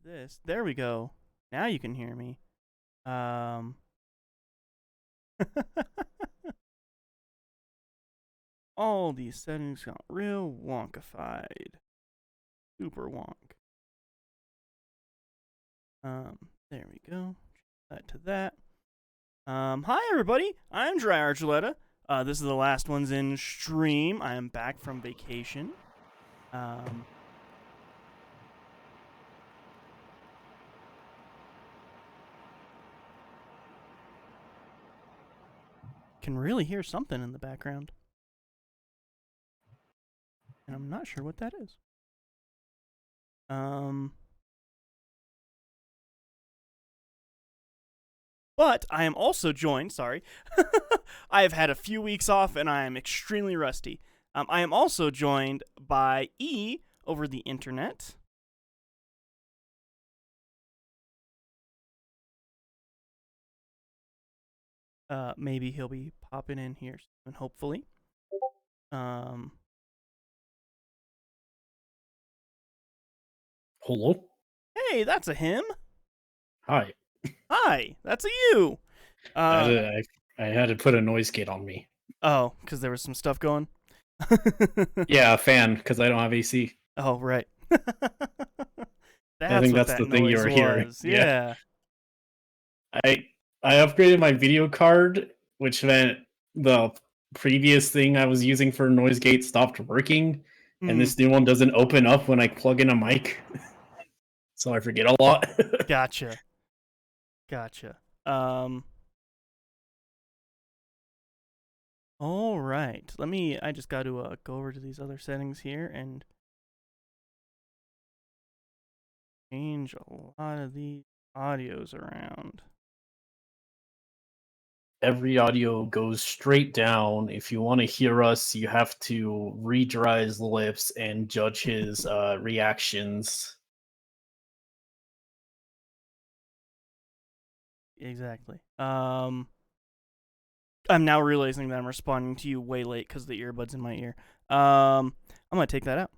this. There we go. Now you can hear me. All these settings got real wonkified. Super wonk. There we go. Change that to that. Hi everybody. I'm Jeriah. This is the last ones in stream. I am back from vacation. Can really hear something in the background. And I'm not sure what that is. But I am also joined, sorry. I have had a few weeks off and I am extremely rusty. I am also joined by E over the internet. Maybe he'll be popping in here soon, hopefully. Hello? Hey, that's a him. Hi. Hi, that's a you. I had to put a noise gate on me. Oh, because there was some stuff going? Yeah, a fan, because I don't have AC. Oh, right. I think that's the thing you were hearing. Yeah. I upgraded my video card, which meant the previous thing I was using for noise gate stopped working, and this new one doesn't open up when I plug in a mic. So I forget a lot. Gotcha. All right. I just got to go over to these other settings here and change a lot of these audios around. Every audio goes straight down. If you want to hear us, you have to read Jeriah's lips and judge his reactions. Exactly. I'm now realizing that I'm responding to you way late because the earbud's in my ear. I'm gonna take that out.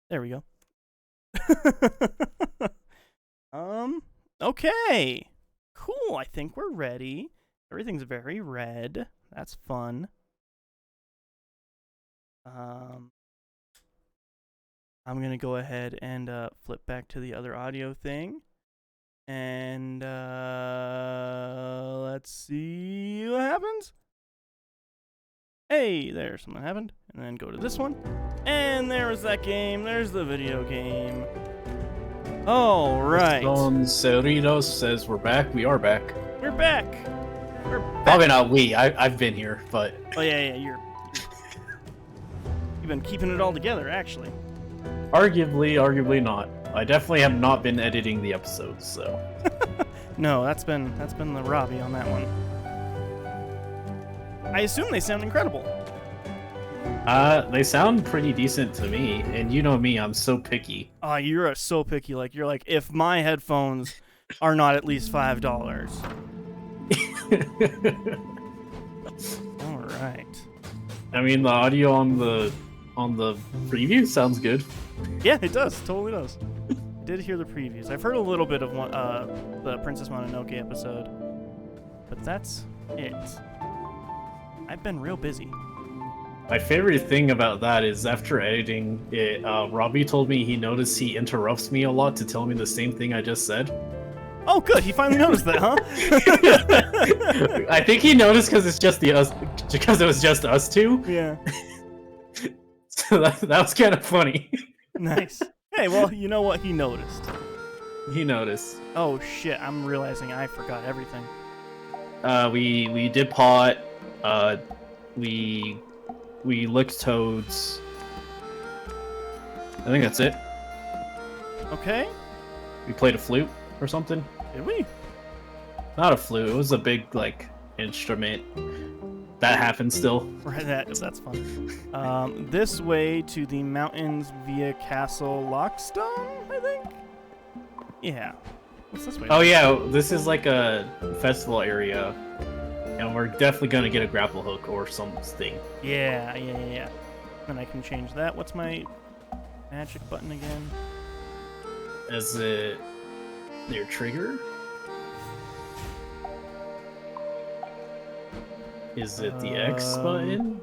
There we go. Okay. Cool. I think we're ready. Everything's very red. That's fun. I'm gonna go ahead and flip back to the other audio thing. And let's see what happens. Hey, there's something happened. And then go to this one. And there was that game. There's the video game. All right. Don Cerritos says we're back. We are back. We're back. Probably not we. I've been here, but... Oh, yeah, you've been keeping it all together, actually. Arguably not. I definitely have not been editing the episodes, so... No, that's been the Robbie on that one. I assume they sound incredible. They sound pretty decent to me, and you know me, I'm so picky. Oh, you're so picky. You're like, if my headphones are not at least $5. All right. I mean, the audio on the preview sounds good. Yeah, it does. Totally does. I did hear the previews. I've heard a little bit of the Princess Mononoke episode, but that's it. I've been real busy. My favorite thing about that is after editing it, Robbie told me he noticed he interrupts me a lot to tell me the same thing I just said. Oh, good. He finally noticed that, huh? I think he noticed because it was just us two. Yeah. So that was kind of funny. Nice. Hey, well, you know what? He noticed. He noticed. Oh shit! I'm realizing I forgot everything. We did pot. We licked toads. I think that's it. Okay. We played a flute or something. Did we? Not a flute. It was a big instrument. That happens still. Right, that's fun. This way to the mountains via Castle Lockstone, I think? Yeah. What's this way? Oh yeah, this is like a festival area. And we're definitely gonna get a grapple hook or something. Yeah. And I can change that. What's my magic button again? Is it their trigger? Is it the X button?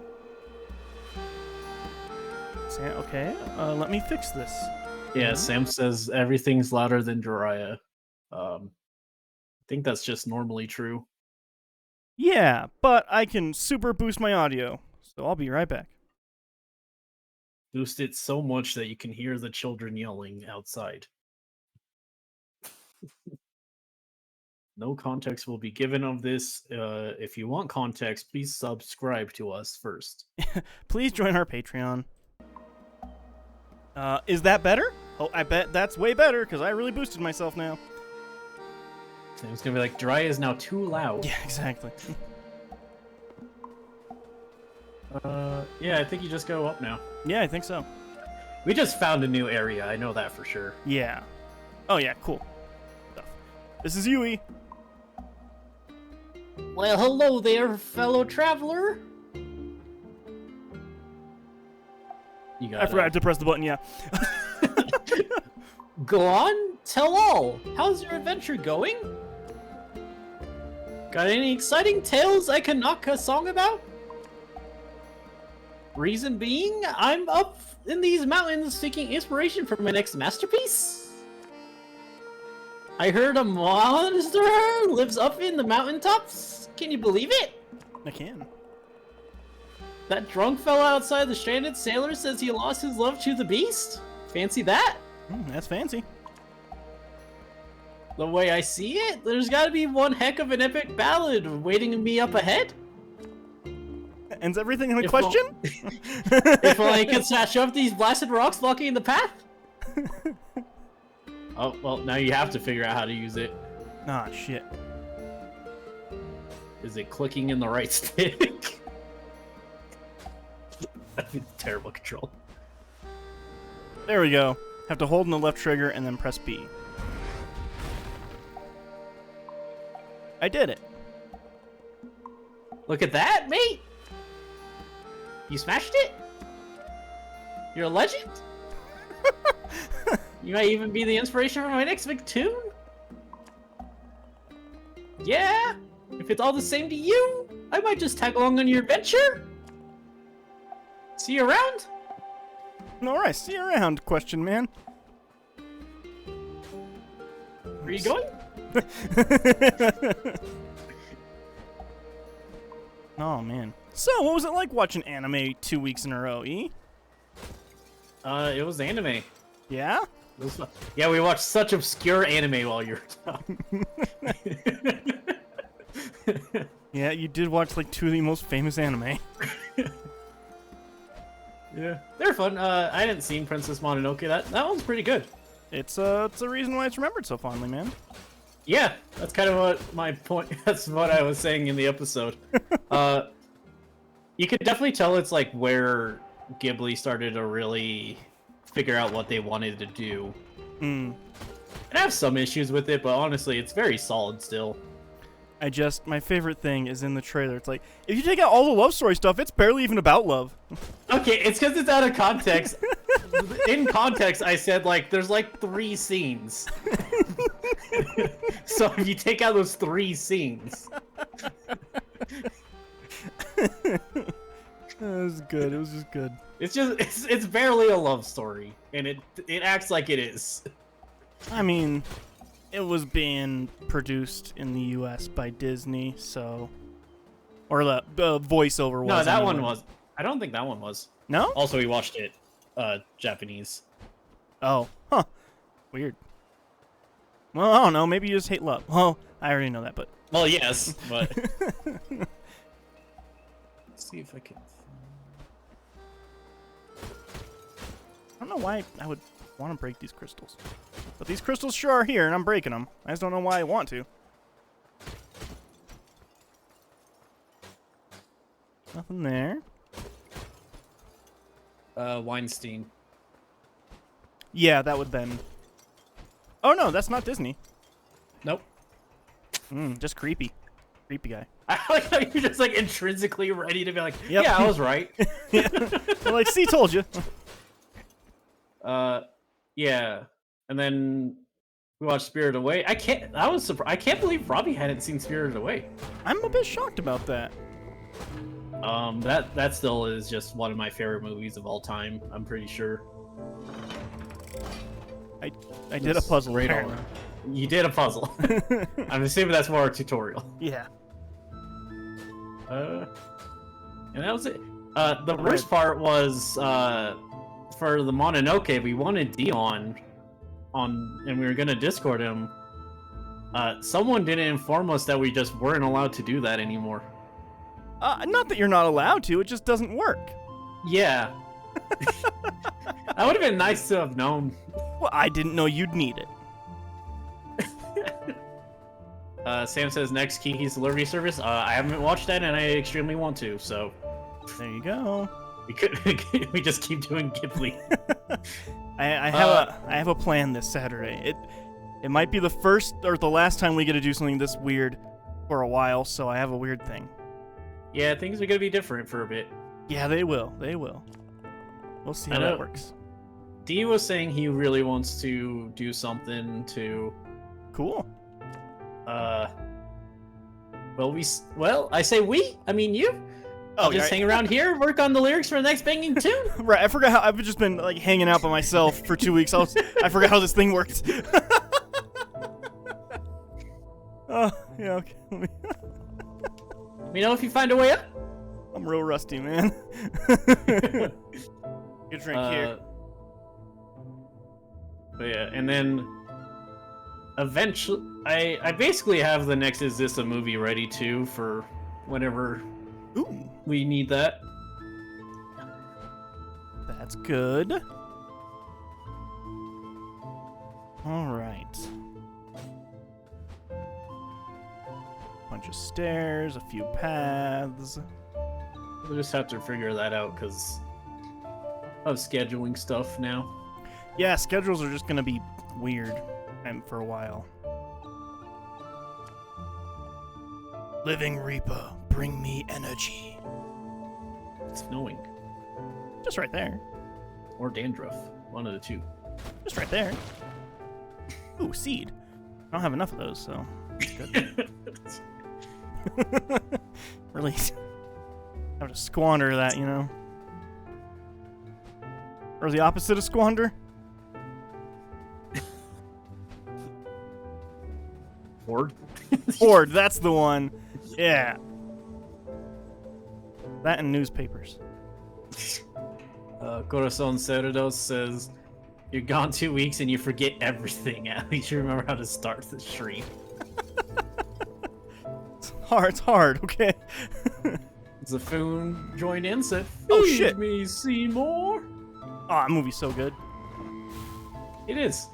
Okay, let me fix this. Yeah, Sam says everything's louder than Jeriah. I think that's just normally true. Yeah, but I can super boost my audio, so I'll be right back. Boost it so much that you can hear the children yelling outside. No context will be given of this. If you want context, please subscribe to us first. Please join our Patreon. Is that better? Oh, I bet that's way better, because I really boosted myself now. Sam's gonna be like, Jeriah is now too loud. Yeah, exactly. Yeah, I think you just go up now. Yeah, I think so. We just found a new area, I know that for sure. Yeah. Oh, yeah, cool. This is Yui. Well, hello there, fellow traveler. I forgot to press the button, yeah. Go on, tell all. How's your adventure going? Got any exciting tales I can knock a song about? Reason being, I'm up in these mountains seeking inspiration for my next masterpiece. I heard a monster lives up in the mountaintops. Can you believe it? I can. That drunk fella outside the stranded sailor says he lost his love to the beast? Fancy that? That's fancy. The way I see it, there's gotta be one heck of an epic ballad waiting me up ahead. Ends everything in a question? If I can smash up these blasted rocks blocking the path? Oh, well, now you have to figure out how to use it. Ah, shit. Is it clicking in the right stick? That'd be terrible control. There we go. Have to hold in the left trigger and then press B. I did it. Look at that, mate! You smashed it? You're a legend? You might even be the inspiration for my next big tune? Yeah? If it's all the same to you, I might just tag along on your adventure. See you around? Alright, see you around, question man. Where are you going? Oh, man. So, what was it like watching anime 2 weeks in a row, E? It was anime. Yeah? It was fun. Yeah, we watched such obscure anime while you were talking. Yeah, you did watch like 2 of the most famous anime. Yeah, they're fun. I hadn't seen Princess Mononoke. That one's pretty good. It's a reason why it's remembered so fondly, man. Yeah, that's kind of what my point. That's what I was saying in the episode. You could definitely tell it's like where Ghibli started to really figure out what they wanted to do. And I have some issues with it, but honestly, it's very solid still. My favorite thing is in the trailer. It's like, if you take out all the love story stuff, it's barely even about love. Okay, it's because it's out of context. In context, I said, like, there's like 3 scenes. So if you take out those 3 scenes. It was good. It was just good. It's barely a love story, and it acts like it is. I mean, it was being produced in the U.S. by Disney, so... Or the voiceover was. No, that anyway. one was. I don't think that one was. No? Also, we watched it Japanese. Oh. Huh. Weird. Well, I don't know. Maybe you just hate love. Well, I already know that, but... Well, yes, but... Let's see if I can... I don't know why I would want to break these crystals. But these crystals sure are here, and I'm breaking them. I just don't know why I want to. Nothing there. Weinstein. Yeah, that would then... Oh, no, that's not Disney. Nope. Just creepy. Creepy guy. I like how you're just, like, intrinsically ready to be like, Yep. yeah, I was right. Yeah. Well, like, see, told you. Yeah. And then we watched Spirited Away. I was surprised. I can't believe Robbie hadn't seen Spirited Away. I'm a bit shocked about that. That still is just one of my favorite movies of all time. I'm pretty sure. I did a puzzle. Right on. You did a puzzle. I'm assuming that's more a tutorial. Yeah. And that was it. The worst part was for the Mononoke, we wanted Dion and we were gonna Discord him. Someone didn't inform us that we just weren't allowed to do that anymore. Not that you're not allowed to, it just doesn't work. Yeah. That would have been nice to have known. Well, I didn't know you'd need it. Sam says next Kiki's delivery service. I haven't watched that and I extremely want to, so there you go. We just keep doing Ghibli. I have a plan this Saturday. It might be the first or the last time we get to do something this weird for a while, so I have a weird thing. Yeah, things are gonna be different for a bit. Yeah, they will. They will. We'll see how that works. D was saying he really wants to do something to. Cool. I say we. I mean you. I'll just hang around here, work on the lyrics for the next banging tune. Right, I forgot how I've just been like hanging out by myself for 2 weeks. I forgot how this thing worked. Oh, yeah, okay. Let me know if you find a way up. I'm real rusty, man. Get a drink here. But yeah, and then eventually, I basically have the next Is This a Movie ready too for whenever we need that. That's good. All right. Bunch of stairs, a few paths. We'll just have to figure that out because of scheduling stuff now. Yeah, schedules are just gonna be weird for a while. Living Reaper, bring me energy. It's snowing. Just right there. Or dandruff. One of the two. Just right there. Ooh, seed. I don't have enough of those, so that's good. Really have to squander that, you know? Or the opposite of squander? Hoard? Hoard, that's the one. Yeah. That and newspapers. Corazon Cerdos says, you're gone 2 weeks and you forget everything. At least you remember how to start the stream. It's hard, okay? Zafoon joined in, said, oh shit, me Seymour. Oh, that movie's so good. It is.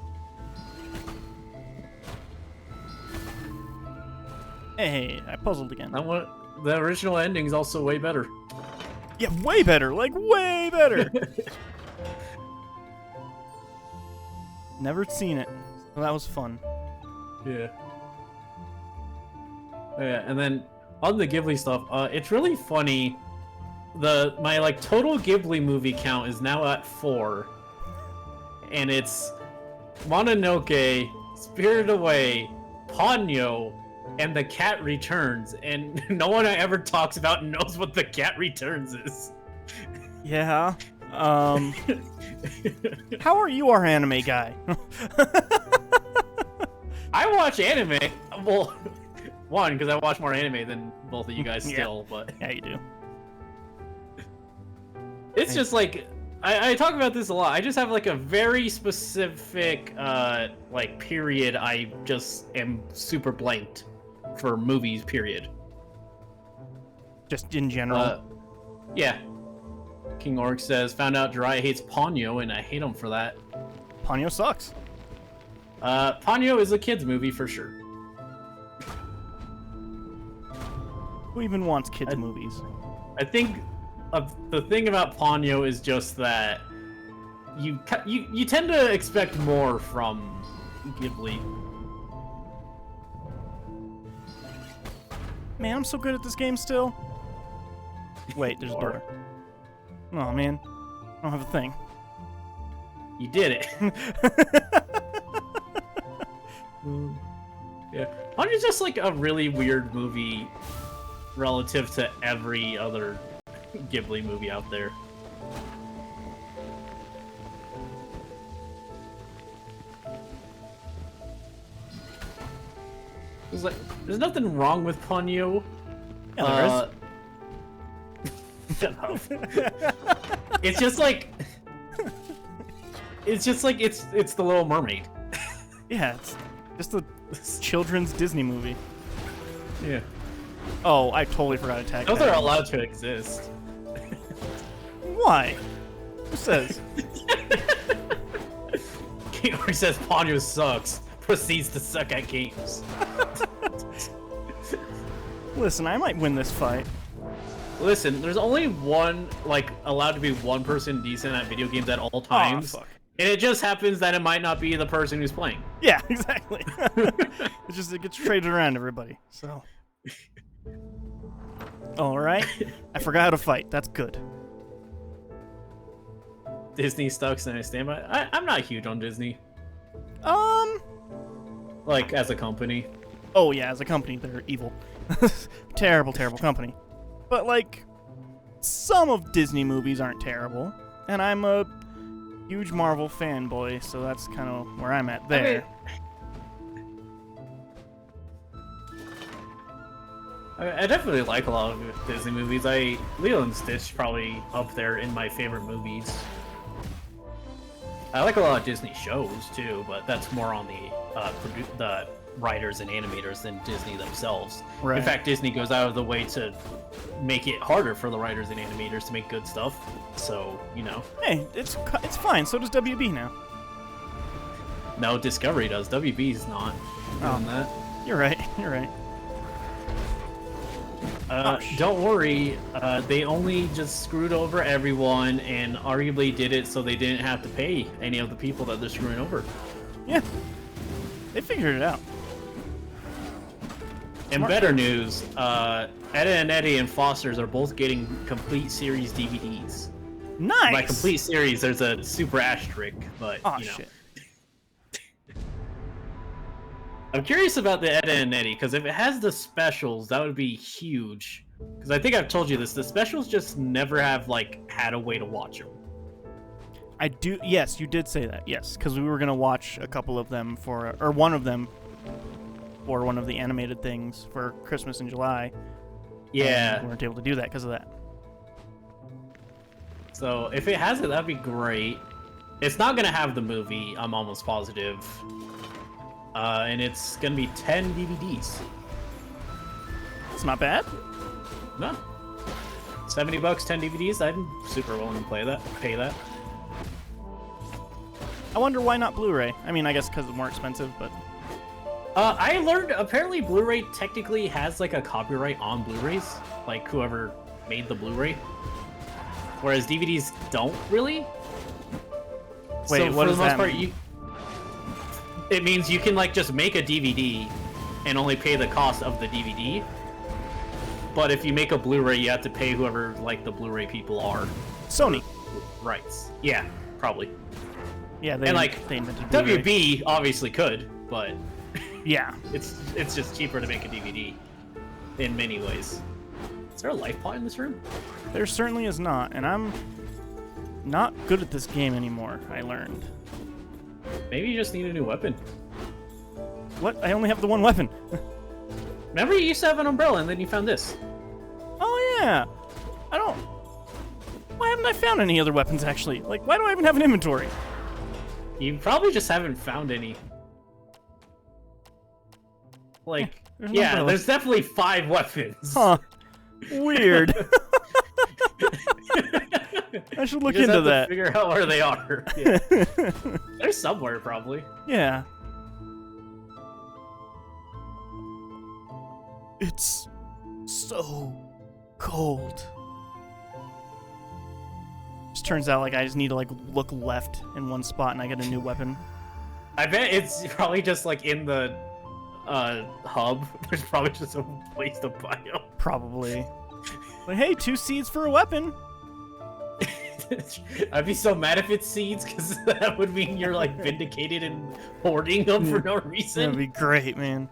Hey, I puzzled again. The original ending's also way better. Yeah, way better, like way better. Never seen it, so that was fun. Yeah. Yeah, and then on the Ghibli stuff, it's really funny. My like total Ghibli movie count is now at 4, and it's Mononoke, Spirited Away, Ponyo, and The Cat Returns, and no one ever talks about knows what The Cat Returns is. Yeah. How are you our anime guy? I watch anime. Well, one, because I watch more anime than both of you guys still, but... Yeah, you do. It's just like... I talk about this a lot. I just have like a very specific like period I just am super blanked for movies, period. Just in general? Yeah. King Orc says, found out Jeriah hates Ponyo, and I hate him for that. Ponyo sucks. Ponyo is a kid's movie for sure. Who even wants kids' movies? I think the thing about Ponyo is just that you tend to expect more from Ghibli. Man, I'm so good at this game still. Wait, there's a door. Oh man, I don't have a thing. You did it. Yeah. Ponyo's just like a really weird movie relative to every other Ghibli movie out there. It's like, there's nothing wrong with Ponyo. Yeah, Shut up. It's just like it's the Little Mermaid. Yeah, it's just a children's Disney movie. Yeah. Oh, I totally forgot to tag Those that. are allowed to exist. Why? Who says? Kiori says Ponyo sucks. Proceeds to suck at games. Listen, I might win this fight. Listen, there's only one, like, allowed to be one person decent at video games at all times. Oh, fuck. And it just happens that it might not be the person who's playing. Yeah, exactly. It gets traded around everybody. So. All right. I forgot how to fight. That's good. Disney sucks and I stand by. I'm not huge on Disney. Like, as a company. Oh yeah, as a company, they're evil. Terrible, terrible company. But like, some of Disney movies aren't terrible, and I'm a huge Marvel fanboy, so that's kind of where I'm at there. I definitely like a lot of Disney movies. Lilo and Stitch probably up there in my favorite movies. I like a lot of Disney shows too, but that's more on the writers and animators than Disney themselves. Right. In fact, Disney goes out of the way to make it harder for the writers and animators to make good stuff. So, you know. Hey, it's fine. So does WB now. No, Discovery does. WB's not doing that. You're right. You're right. Don't worry, they only just screwed over everyone and arguably did it so they didn't have to pay any of the people that they're screwing over. Yeah. They figured it out. And better news, Etta and Eddie and Foster's are both getting complete series DVDs. Nice! By complete series, there's a super asterisk, but, oh, you know. Shit. I'm curious about the Etta and Eddie, because if it has the specials, that would be huge. Because I think I've told you this, the specials just never have, like, had a way to watch them. I do. Yes, you did say that. Yes, because we were gonna watch a couple of them or one of them, for one of the animated things for Christmas in July. Yeah. We weren't able to do that because of that. So if it has it, that'd be great. It's not gonna have the movie. I'm almost positive. And it's gonna be 10 DVDs. It's not bad. No. $70, 10 DVDs. I'm super willing to pay that. I wonder why not Blu-ray. I mean, I guess because it's more expensive, but. I learned apparently Blu-ray technically has like a copyright on Blu-rays, like whoever made the Blu-ray, whereas DVDs don't really. Wait, so what for does the most that part, mean? It means you can like just make a DVD and only pay the cost of the DVD. But if you make a Blu-ray, you have to pay whoever like the Blu-ray people are. Sony. Rights. Yeah, probably. Yeah, they invented Blu-ray. WB obviously could, but yeah, it's just cheaper to make a DVD in many ways. Is there a life pot in this room? There certainly is not, and I'm not good at this game anymore, I learned. Maybe you just need a new weapon. What? I only have the one weapon. Remember you used to have an umbrella and then you found this. Oh yeah. Why haven't I found any other weapons actually? Like, why do I even have an inventory? You probably just haven't found any. Like, yeah, there's definitely 5 weapons. Huh. Weird. I should look into that. Figure out where they are. Yeah. They're somewhere, probably. Yeah. It's so cold. Just turns out like I just need to like look left in one spot and I get a new weapon. I bet it's probably just like in the hub. There's probably just a place to buy them. Probably. Like, hey, 2 seeds for a weapon. I'd be so mad if it's seeds, because that would mean you're like vindicated and hoarding them for no reason. That'd be great, man.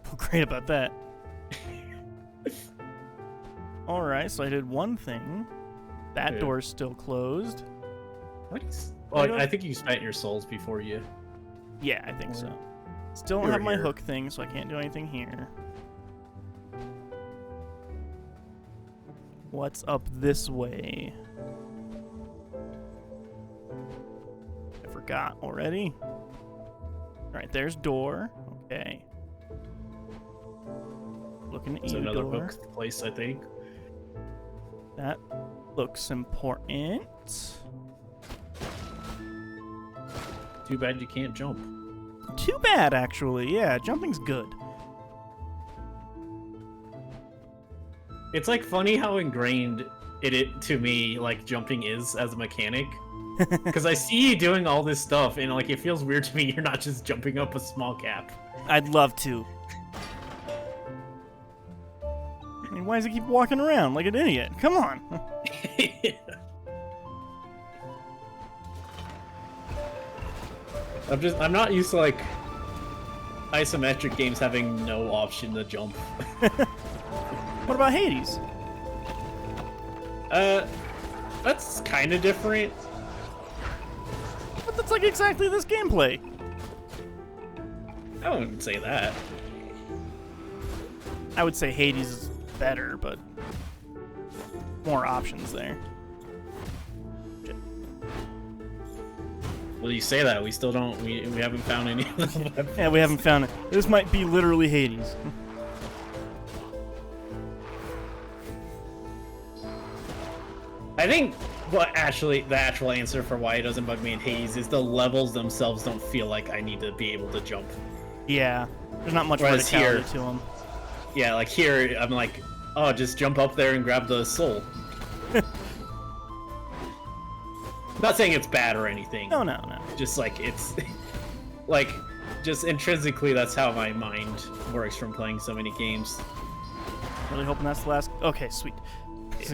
feel great about that. Alright, so I did one thing. That door's still closed. Well, I think you spent your souls before you. Yeah, I think so. Still don't have my hook thing, so I can't do anything here. What's up this way? I forgot already. Alright, there's door. Okay. Looking at It's you, another door. hook place, I think. That looks important. Too bad you can't jump. Too bad, actually. Yeah, jumping's good. It's like funny how ingrained it to me like jumping is as a mechanic. Because I see you doing all this stuff, and like it feels weird to me you're not just jumping up a small gap. I'd love to. I mean, why does he keep walking around like an idiot? Come on. I'm not used to like isometric games having no option to jump. What about Hades? That's kind of different. But that's like exactly this gameplay. I wouldn't say that. I would say Hades is better, but more options there. Well, you say that, we still don't, we haven't found any of them. Yeah, we haven't found it. This might be literally Hades. I think what actually the actual answer for why it doesn't bug me in Hades is the levels themselves don't feel like I need to be able to jump. Yeah, there's not much Whereas verticality here- to them. Yeah, like here, I'm like, oh, just jump up there and grab the soul. Not saying it's bad or anything. No. Just like it's like just intrinsically that's how my mind works from playing so many games. Really hoping that's the last. Okay, sweet. Which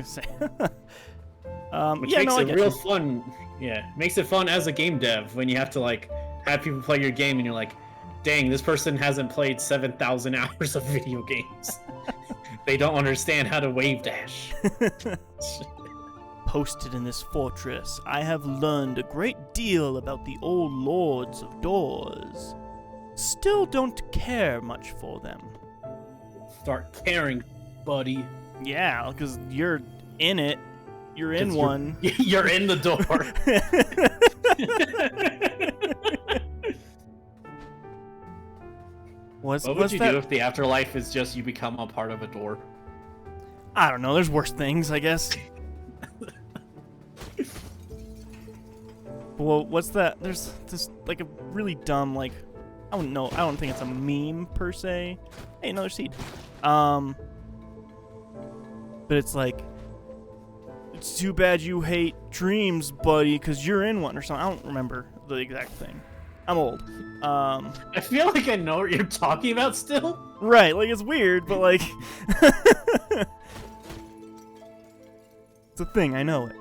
yeah, makes no, I it get real you. fun. Yeah, makes it fun as a game dev when you have to like have people play your game and you're like, dang, this person hasn't played 7,000 hours of video games. They don't understand how to wave dash. Posted in this fortress, I have learned a great deal about the old lords of doors. Still don't care much for them. Start caring, buddy. Yeah, because you're in it. You're in one. You're in the door. What would you do if the afterlife is just you become a part of a door? I don't know. There's worse things, I guess. Well, what's that? There's this like a really dumb like I don't know. I don't think it's a meme per se. Hey, another seed. But it's like it's too bad you hate dreams, buddy, because you're in one or something. I don't remember the exact thing. I'm old. I feel like I know what you're talking about still. Right, like it's weird, but like it's a thing, I know it.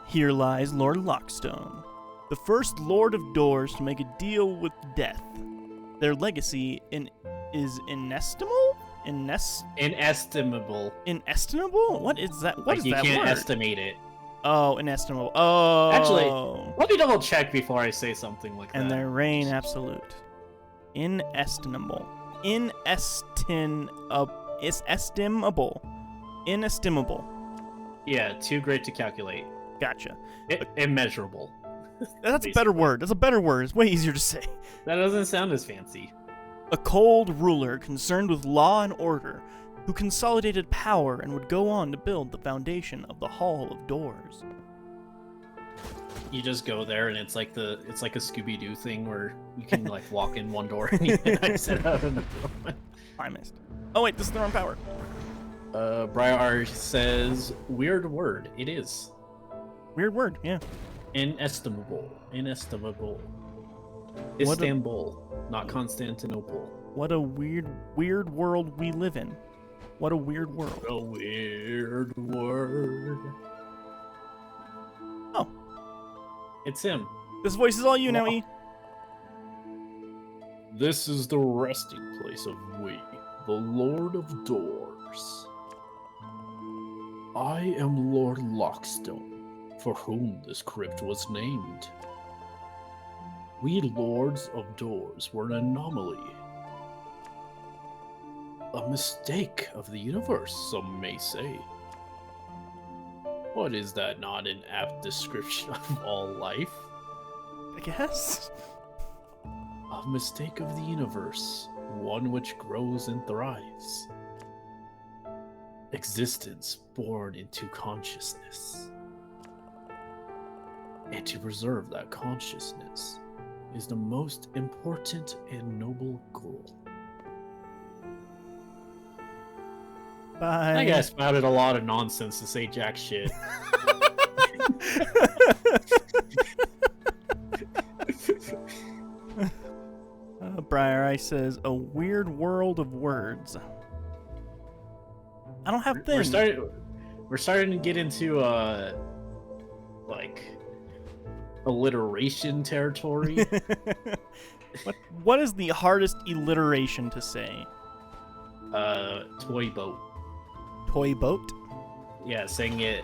Here lies Lord Lockstone, the first Lord of Doors to make a deal with death. Their legacy is inestimable? Inestimable. Inestimable? What is that? What is you that can't word? estimate it. Oh, inestimable. Oh. Actually, let me double check before I say something like that. And their reign absolute. Inestimable. Inestimable. Inestimable. Yeah, too great to calculate. Gotcha. Immeasurable. That's a better word. That's a better word. It's way easier to say. That doesn't sound as fancy. A cold ruler concerned with law and order, who consolidated power and would go on to build the foundation of the Hall of Doors. You just go there and it's like a Scooby-Doo thing where you can like walk in one door and you can exit out another one. I missed. Oh wait, this is the wrong power. Briar says, weird word. It is. Weird word, yeah. Inestimable. Istanbul, not Constantinople. What a weird world we live in. What a weird world. A weird word. Oh. It's him. This voice is all you now, E. This is the resting place of we, the Lord of Doors. I am Lord Lockstone, for whom this crypt was named. We Lords of Doors were an anomaly. A mistake of the universe, some may say. What is that not an apt description of all life? I guess. A mistake of the universe, one which grows and thrives. Existence born into consciousness. And to preserve that consciousness is the most important and noble goal. Bye. I guess spouted a lot of nonsense to say jack shit. Briar Ice says, a weird world of words. I don't have things. We're starting to get into like alliteration territory. What is the hardest alliteration to say? Toy boat. Toy boat? Yeah, saying it.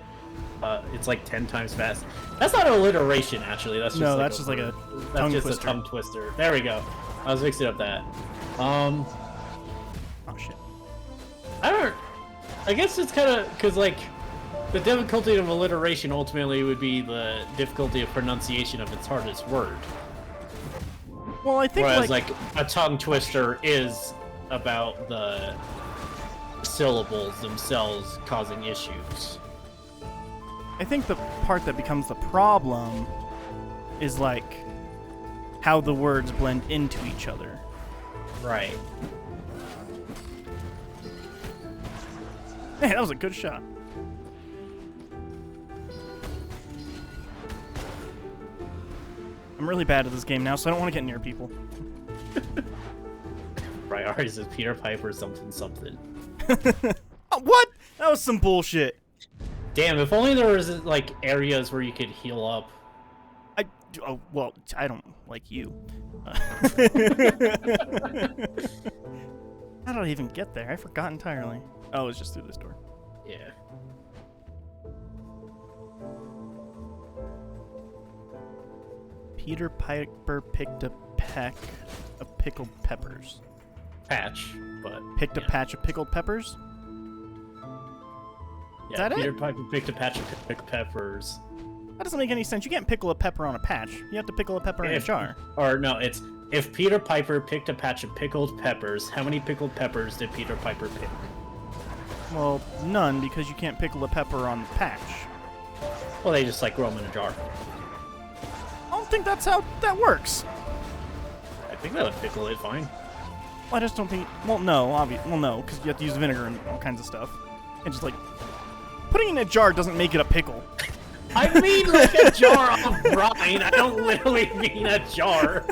It's like 10 times fast. That's not alliteration, actually. That's just No, like that's just like a that's tongue just twister. a tongue twister. There we go. I was mixing up that. Oh shit. I guess it's kind of because like the difficulty of alliteration ultimately would be the difficulty of pronunciation of its hardest word. Well, I think Whereas like a tongue twister is about the syllables themselves causing issues. I think the part that becomes the problem is like how the words blend into each other. Right. Hey, that was a good shot. I'm really bad at this game now, so I don't want to get near people. Priority says Peter Piper something something. What? That was some bullshit. Damn, if only there was like areas where you could heal up. Oh, well, I don't like you. How did I even get there? I forgot entirely. Oh, it was just through this door. Yeah. Peter Piper picked a peck of pickled peppers. Patch, but Picked a patch of pickled peppers? Yeah, that it? Peter Piper picked a patch of pickled peppers. That doesn't make any sense. You can't pickle a pepper on a patch. You have to pickle a pepper in a jar. Or no, it's if Peter Piper picked a patch of pickled peppers, how many pickled peppers did Peter Piper pick? Well, none, because you can't pickle a pepper on the patch. Well, they just like grow them in a jar. I don't think that's how that works. I think that would pickle it fine. I just don't think. Well, no, obviously. Well, no, because you have to use vinegar and all kinds of stuff. And just like putting it in a jar doesn't make it a pickle. I mean like a jar of brine. I don't literally mean a jar.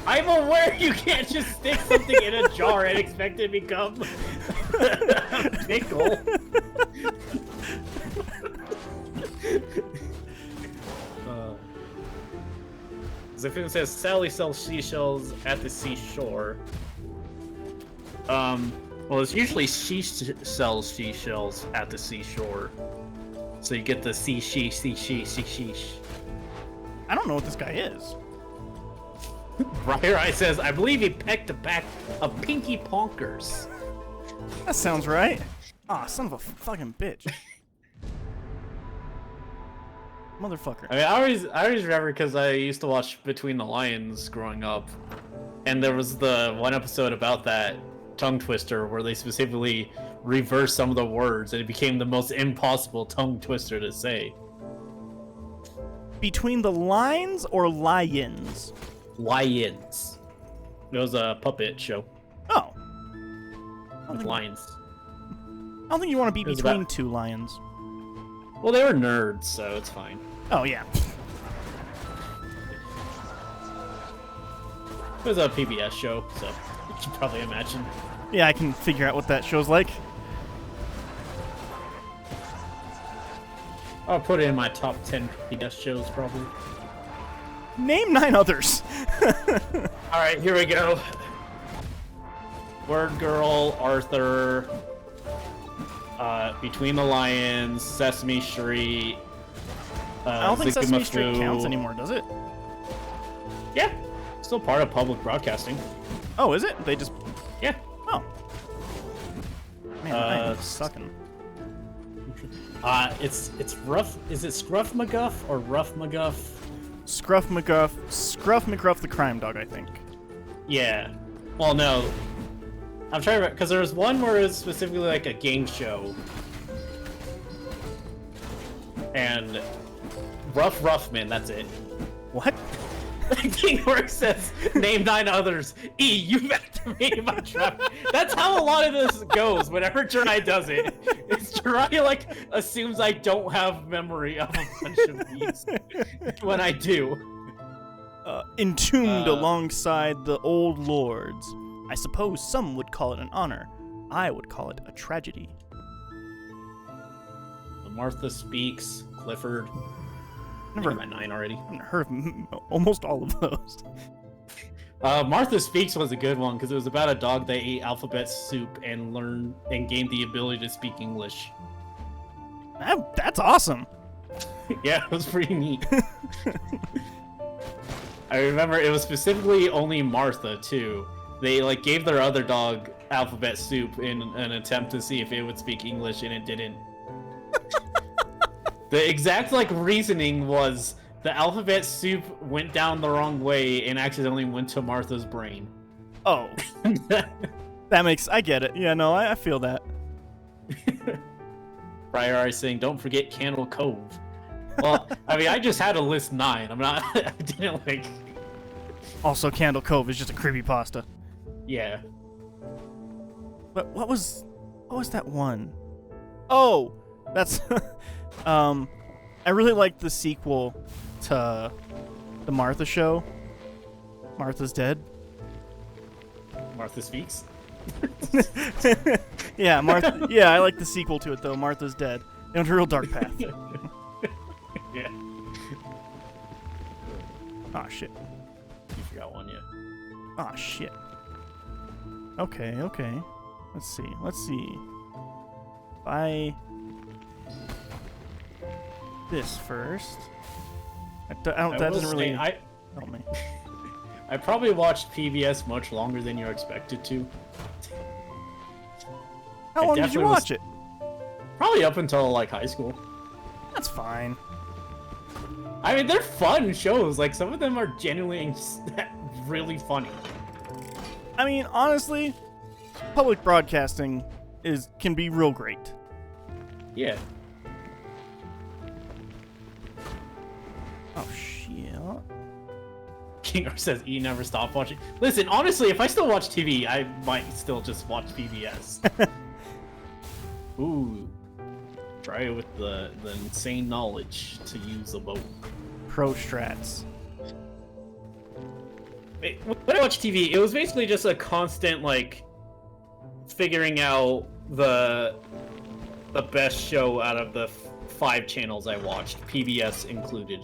I'm aware you can't just stick something in a jar and expect it to become a pickle. If it says Sally sells seashells at the seashore. Well, it's usually she sells seashells at the seashore. So you get the sheesh. I don't know what this guy is. Briar Eye says, I believe he pecked a pack of Pinky Ponkers. That sounds right. Ah, son of a fucking bitch. Motherfucker. I mean, I always remember because I used to watch Between the Lions growing up, and there was the one episode about that tongue twister where they specifically reversed some of the words, and it became the most impossible tongue twister to say. Between the Lines or Lions? Lions. It was a puppet show Oh. with lions. I don't think you want to be was between about- two lions. Well, they were nerds, so it's fine. Oh, yeah. It was a PBS show, so you can probably imagine. Yeah, I can figure out what that show's like. I'll put it in my top 10 PBS shows, probably. Name 9 others. All right, here we go. Word Girl, Arthur, Between the Lions, Sesame Street. I don't think Sesame Street Zigamafu. counts anymore, does it? Yeah, still part of public broadcasting. Oh, is it? They just... Yeah. Oh. Man, I'm sucking. It's rough. Is it Scruff McGuff or Rough McGuff? Scruff McGruff the crime dog, I think. Yeah. Well, no. I'm trying to, because there was one where it was specifically like a game show, and Ruffman. That's it. What? King Work says, "Name 9 others." E, you activated my trap. That's how a lot of this goes. Whenever Jeriah does it, it's Jeriah like assumes I don't have memory of a bunch of these when I do. Entombed alongside the old lords. I suppose some would call it an honor. I would call it a tragedy. Martha Speaks, Clifford. Never I got my 9 already. I've heard of almost all of those. Martha Speaks was a good one because it was about a dog that ate alphabet soup and learned and gained the ability to speak English. That's awesome. Yeah, it was pretty neat. I remember it was specifically only Martha too. They like gave their other dog alphabet soup in an attempt to see if it would speak English, and it didn't. The exact like reasoning was the alphabet soup went down the wrong way and accidentally went to Martha's brain. Oh. That makes... I get it. Yeah, no, I feel that. Prior saying, don't forget Candle Cove. Well, I mean, I just had to list 9. I'm not... I didn't like... Also, Candle Cove is just a creepypasta. Yeah. But what was that one? Oh! That's... I really liked the sequel to the Martha Show. Martha's Dead. Martha Speaks? Yeah, Martha. Yeah, I like the sequel to it though. Martha's Dead. It was a real dark path. Yeah. Aw, shit. You forgot one, yeah. Aw, shit. Okay. Let's see. Buy this first. That doesn't really help me. I probably watched PBS much longer than you're expected to. How long did you watch it? Probably up until like high school. That's fine. I mean, they're fun shows. Like some of them are genuinely really funny. I mean, honestly, public broadcasting can be real great. Yeah. Oh shit. Kinger says E never stopped watching. Listen, honestly, if I still watch TV, I might still just watch PBS. Ooh. Try it with the insane knowledge to use a boat. Pro strats. When I watched TV, it was basically just a constant, like, figuring out the best show out of the 5 channels I watched, PBS included.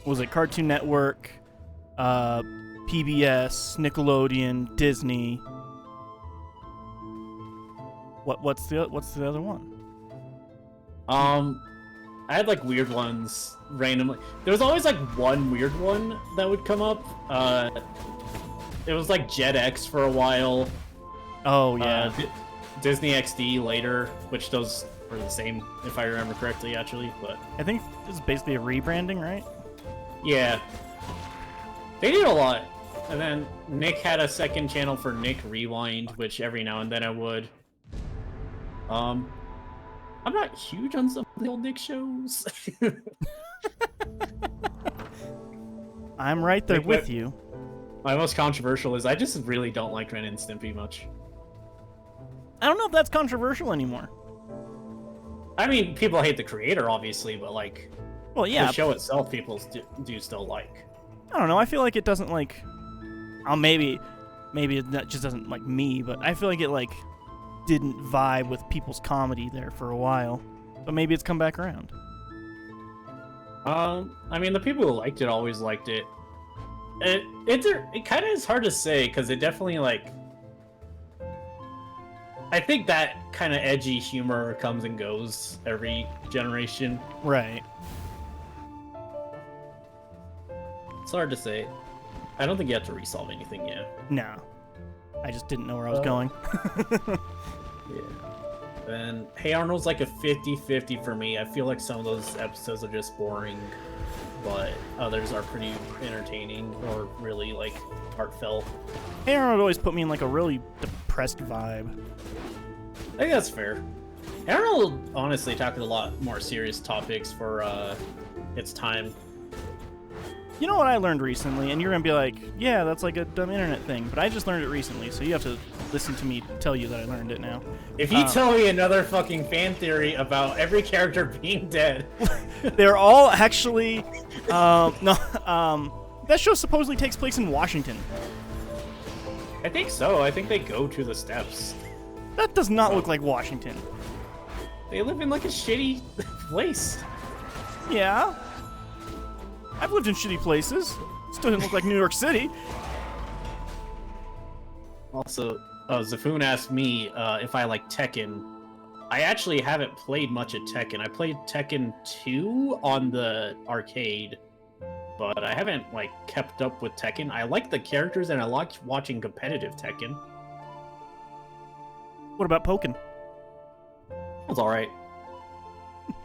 Was it Cartoon Network, PBS, Nickelodeon, Disney? What's the other one? I had like weird ones randomly. There was always like one weird one that would come up. It was like Jetix for a while. Oh yeah. Disney XD later, which those were the same if I remember correctly, actually. But I think it's basically a rebranding, right? Yeah. They did a lot. And then Nick had a second channel for Nick Rewind, which every now and then I would. I'm not huge on some of the old Nick shows. I'm right there with you. My most controversial is I just really don't like Ren and Stimpy much. I don't know if that's controversial anymore. I mean, people hate the creator, obviously, but like, well, yeah, the show itself, people do still like. I don't know. I feel like it doesn't like. Maybe it just doesn't like me, but I feel like it like didn't vibe with people's comedy there for a while. But maybe it's come back around. I mean, the people who liked it always liked it. It kind of is hard to say because it definitely like. I think that kind of edgy humor comes and goes every generation. Right. It's hard to say. I don't think you have to resolve anything yet. No. I just didn't know where I was going. Yeah. And Hey Arnold's like a 50-50 for me. I feel like some of those episodes are just boring, but others are pretty entertaining or really like heartfelt. Hey Arnold always put me in like a really depressed vibe. I think that's fair. Arnold honestly tackled a lot more serious topics for its time. You know what I learned recently, and you're gonna be like, yeah, that's like a dumb internet thing, but I just learned it recently, so you have to listen to me tell you that I learned it now. If you tell me another fucking fan theory about every character being dead. They're all actually, that show supposedly takes place in Washington. I think so. I think they go to the steps. That does not look like Washington. They live in like a shitty place. Yeah. I've lived in shitty places. Still didn't look like New York City. Also, Zafoon asked me if I like Tekken. I actually haven't played much of Tekken. I played Tekken 2 on the arcade, but I haven't like kept up with Tekken. I like the characters and I like watching competitive Tekken. What about Pokken? It was alright.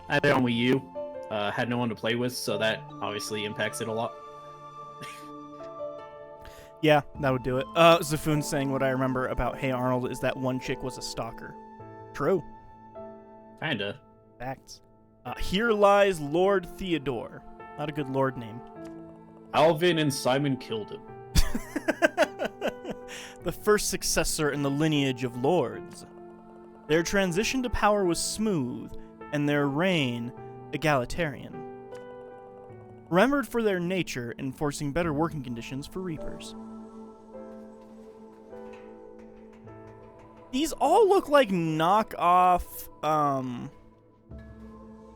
I had it on Wii U. Had no one to play with, so that obviously impacts it a lot. Yeah, that would do it. Zafoon saying what I remember about Hey Arnold is that one chick was a stalker. True. Kinda. Facts. Here lies Lord Theodore. Not a good lord name. Alvin and Simon killed him. The first successor in the lineage of lords. Their transition to power was smooth, and their reign egalitarian. Remembered for their nature enforcing better working conditions for reapers. These all look like knockoff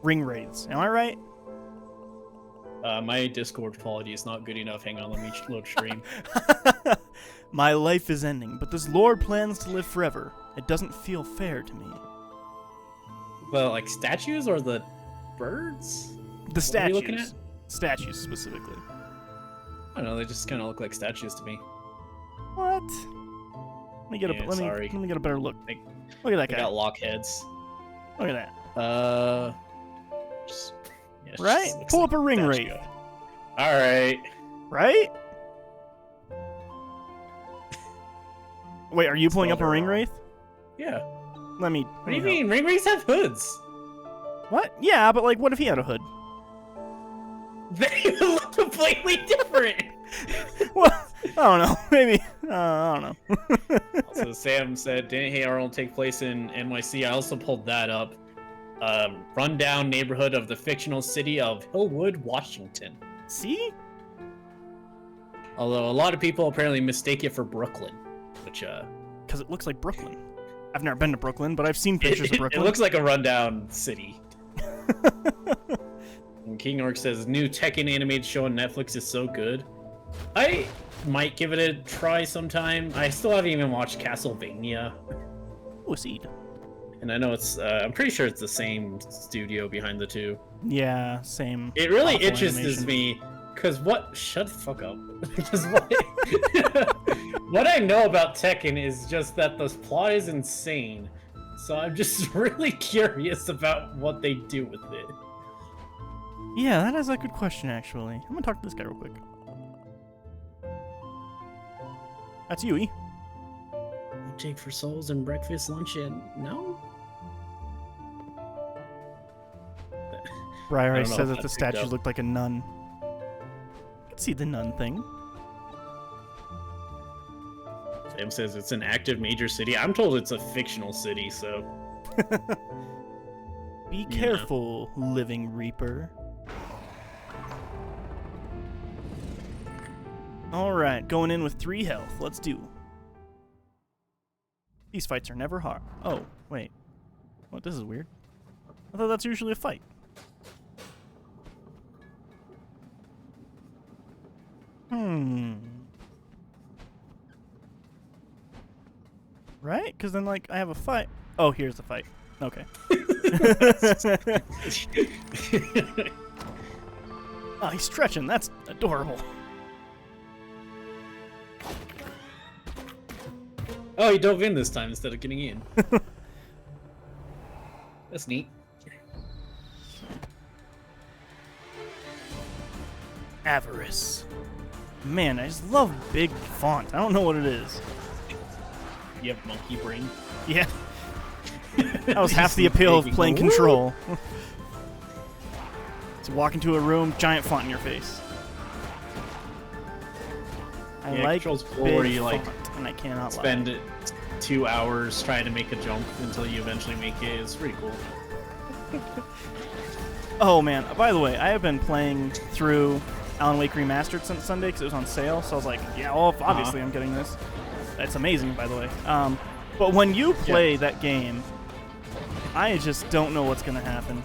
ring raids. Am I right? My Discord quality is not good enough. Hang on, let me load stream. My life is ending, but this lord plans to live forever. It doesn't feel fair to me. Well, like statues or the birds? The statues. What are you looking at? Statues specifically. I don't know. They just kind of look like statues to me. What? Let me get a let me get a better look. Look at that They guy. got lock heads. Look at that. Yeah, Right? Pull up a ring rate. All right. Right? Wait, are you pulling up a ring wraith? Yeah. Let me. What do you mean? Ring wraiths have hoods. What? Yeah, but like, what if he had a hood? They look completely different. Well, I don't know. Maybe. I don't know. So Sam said, didn't Hey Arnold take place in NYC? I also pulled that up. Rundown neighborhood of the fictional city of Hillwood, Washington. See? Although a lot of people apparently mistake it for Brooklyn, which Because it looks like Brooklyn. I've never been to Brooklyn, but I've seen pictures of Brooklyn. It looks like a rundown city. And King Orc says, new Tekken animated show on Netflix is so good. I might give it a try sometime. I still haven't even watched Castlevania. Oh, a seed. And I know it's, I'm pretty sure it's the same studio behind the two. Yeah, same. It really awful interests animation. me, because shut the fuck up. Because what I know about Tekken is just that the plot is insane. So I'm just really curious about what they do with it. Yeah, that is a good question, actually. I'm gonna talk to this guy real quick. That's you, E. Take for souls and breakfast, lunch, and no? Briar I Ice don't know says if that the that picked statue up. looked like a nun. I can see the nun thing. Sam says it's an active major city. I'm told it's a fictional city, so... Be careful, living reaper. Alright, going in with 3 health. Let's do. These fights are never hard. Oh, wait. What? This is weird. I thought that's usually a fight. Right? Because then, like, I have a fight. Oh, here's the fight. Okay. Oh, he's stretching. That's adorable. Oh, he dove in this time instead of getting in. That's neat. Avarice. Man, I just love big font. I don't know what it is. You have monkey brain. Yeah. That was half the appeal of playing Control. So walk into a room, giant font in your face. I like Control's cool big where you font, like and I cannot spend lie. 2 hours trying to make a jump until you eventually make it. It's pretty cool. Oh man, by the way, I have been playing through Alan Wake Remastered since Sunday because it was on sale, so I was like, yeah, well, obviously I'm getting this. That's amazing, by the way. But when you play that game, I just don't know what's going to happen.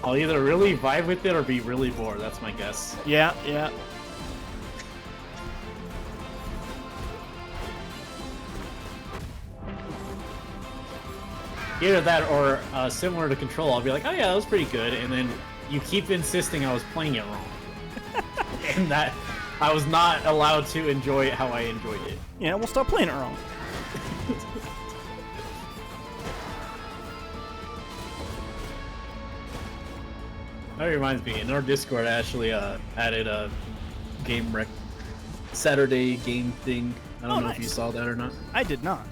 I'll either really vibe with it or be really bored. That's my guess. Yeah, yeah. Either that or similar to Control, I'll be like, oh yeah, that was pretty good, and then you keep insisting I was playing it wrong. And that I was not allowed to enjoy it how I enjoyed it. Yeah, we'll stop playing it wrong. That reminds me, in our Discord, I actually added a Saturday game thing. I don't know if you saw that or not. I did not.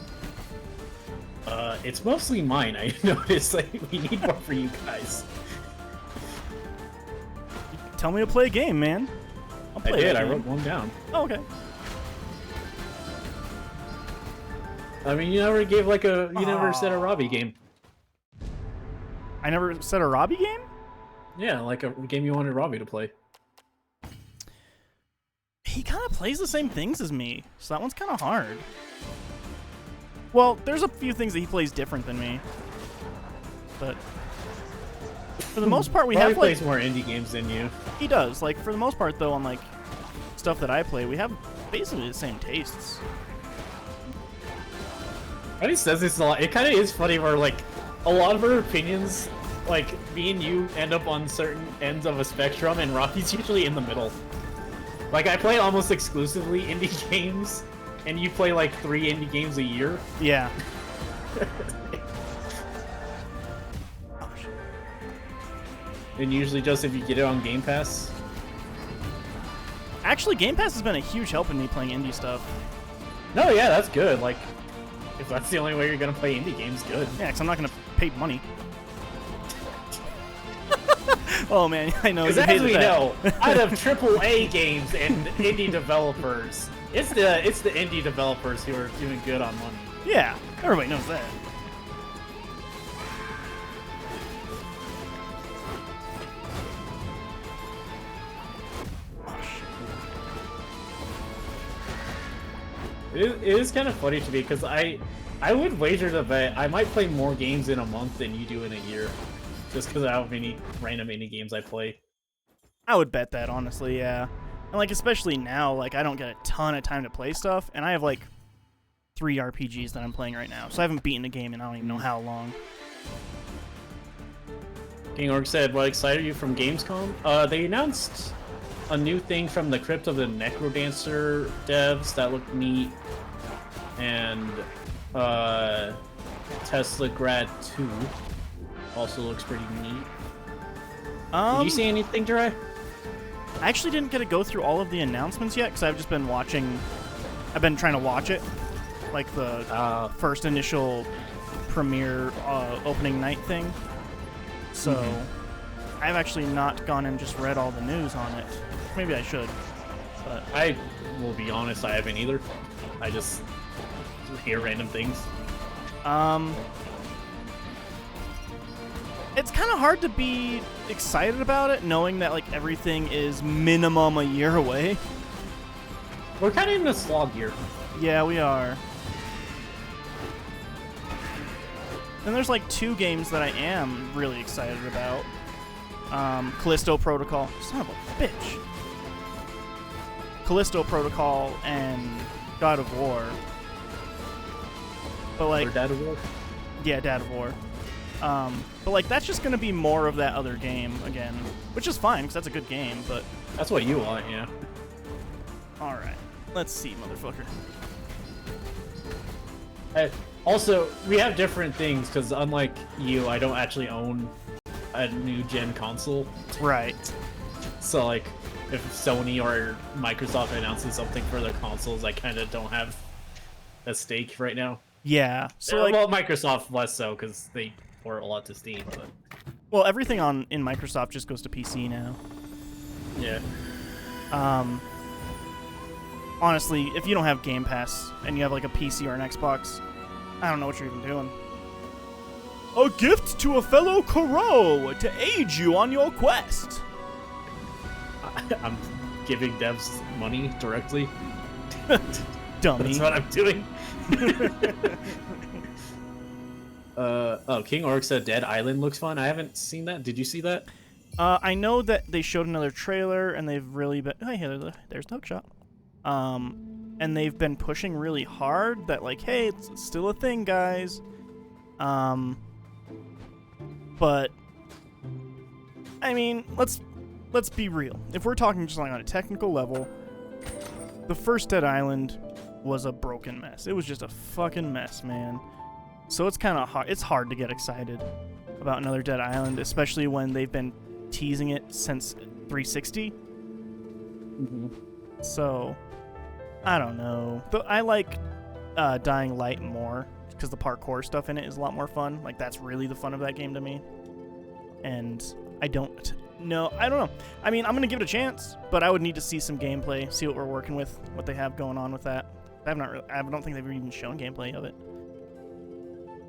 It's mostly mine. I noticed like we need more for you guys. Tell me to play a game, man. I'll play I did. that I game. wrote one down. Oh, okay. I mean, you never gave like a. You never said a Robbie game. I never said a Robbie game? Yeah, like a game you wanted Robbie to play. He kind of plays the same things as me, so that one's kind of hard. Well, there's a few things that he plays different than me, but for the most part, we Robbie have like plays more indie games than you. he does. Like for the most part, though, on like stuff that I play, we have basically the same tastes. He says this a lot. It kind of is funny where like a lot of our opinions, like me and you, end up on certain ends of a spectrum, and Rocky's usually in the middle. Like I play almost exclusively indie games, and you play like 3 indie games a year. Yeah. And usually just if you get it on Game Pass. Actually, Game Pass has been a huge help in me playing indie stuff. No, yeah, that's good. Like, if that's the only way you're gonna play indie games, good. Yeah, because I'm not going to pay money. Oh man, I know. Because You as hated we that. know, out of AAA games and indie developers, it's the indie developers who are doing good on money. Yeah, everybody knows that. It is kind of funny to me because I would wager to bet I might play more games in a month than you do in a year, just because of how many random indie games I play. I would bet that, honestly, yeah. And, like, especially now, like, I don't get a ton of time to play stuff, and I have, like, 3 RPGs that I'm playing right now, so I haven't beaten a game in I don't even know how long. King Orc said, what excited you from Gamescom? They announced a new thing from the Crypt of the Necrodancer devs that looked neat, and Tesla Grad 2 also looks pretty neat. Did you see anything, Jeriah? I actually didn't get to go through all of the announcements yet, because I've just been watching... I've been trying to watch it, like the first initial premiere opening night thing. So, I've actually not gone and just read all the news on it. Maybe I should, but... I will be honest, I haven't either. I just hear random things. It's kind of hard to be excited about it, knowing that like everything is minimum a year away. We're kind of in a slog year. Yeah, we are. Then there's like 2 games that I am really excited about. Callisto Protocol. Son of a bitch. Callisto Protocol and God of War. But like, Or Dad of War? yeah, Dad of War. But like, that's just gonna be more of that other game again, which is fine because that's a good game. But That's what you want, yeah. all right, let's see, motherfucker. Also, we have different things because unlike you, I don't actually own a new gen console. Right. So like, if Sony or Microsoft announces something for their consoles, I kind of don't have a stake right now. Yeah. So like, well, Microsoft less so because they port a lot to Steam. But well, everything in Microsoft just goes to PC now. yeah. Honestly, if you don't have Game Pass and you have like a PC or an Xbox, I don't know what you're even doing. A gift to a fellow Kuro to aid you on your quest. I'm giving devs money directly. Dummy. That's what I'm doing. King Orc said Dead Island looks fun. I haven't seen that. Did you see that? I know that they showed another trailer and they've really been. Hey, there's Hookshot. And they've been pushing really hard that like, hey, it's still a thing, guys. But I mean, let's be real. If we're talking just like on a technical level, the first Dead Island was a broken mess. It was just a fucking mess, man. So it's kind of hard. It's hard to get excited about another Dead Island, especially when they've been teasing it since 360. Mm-hmm. So I don't know. But I like Dying Light more because the parkour stuff in it is a lot more fun. Like that's really the fun of that game to me. And I don't know. I mean, I'm gonna give it a chance, but I would need to see some gameplay, see what we're working with, what they have going on with that. I don't think they've even shown gameplay of it.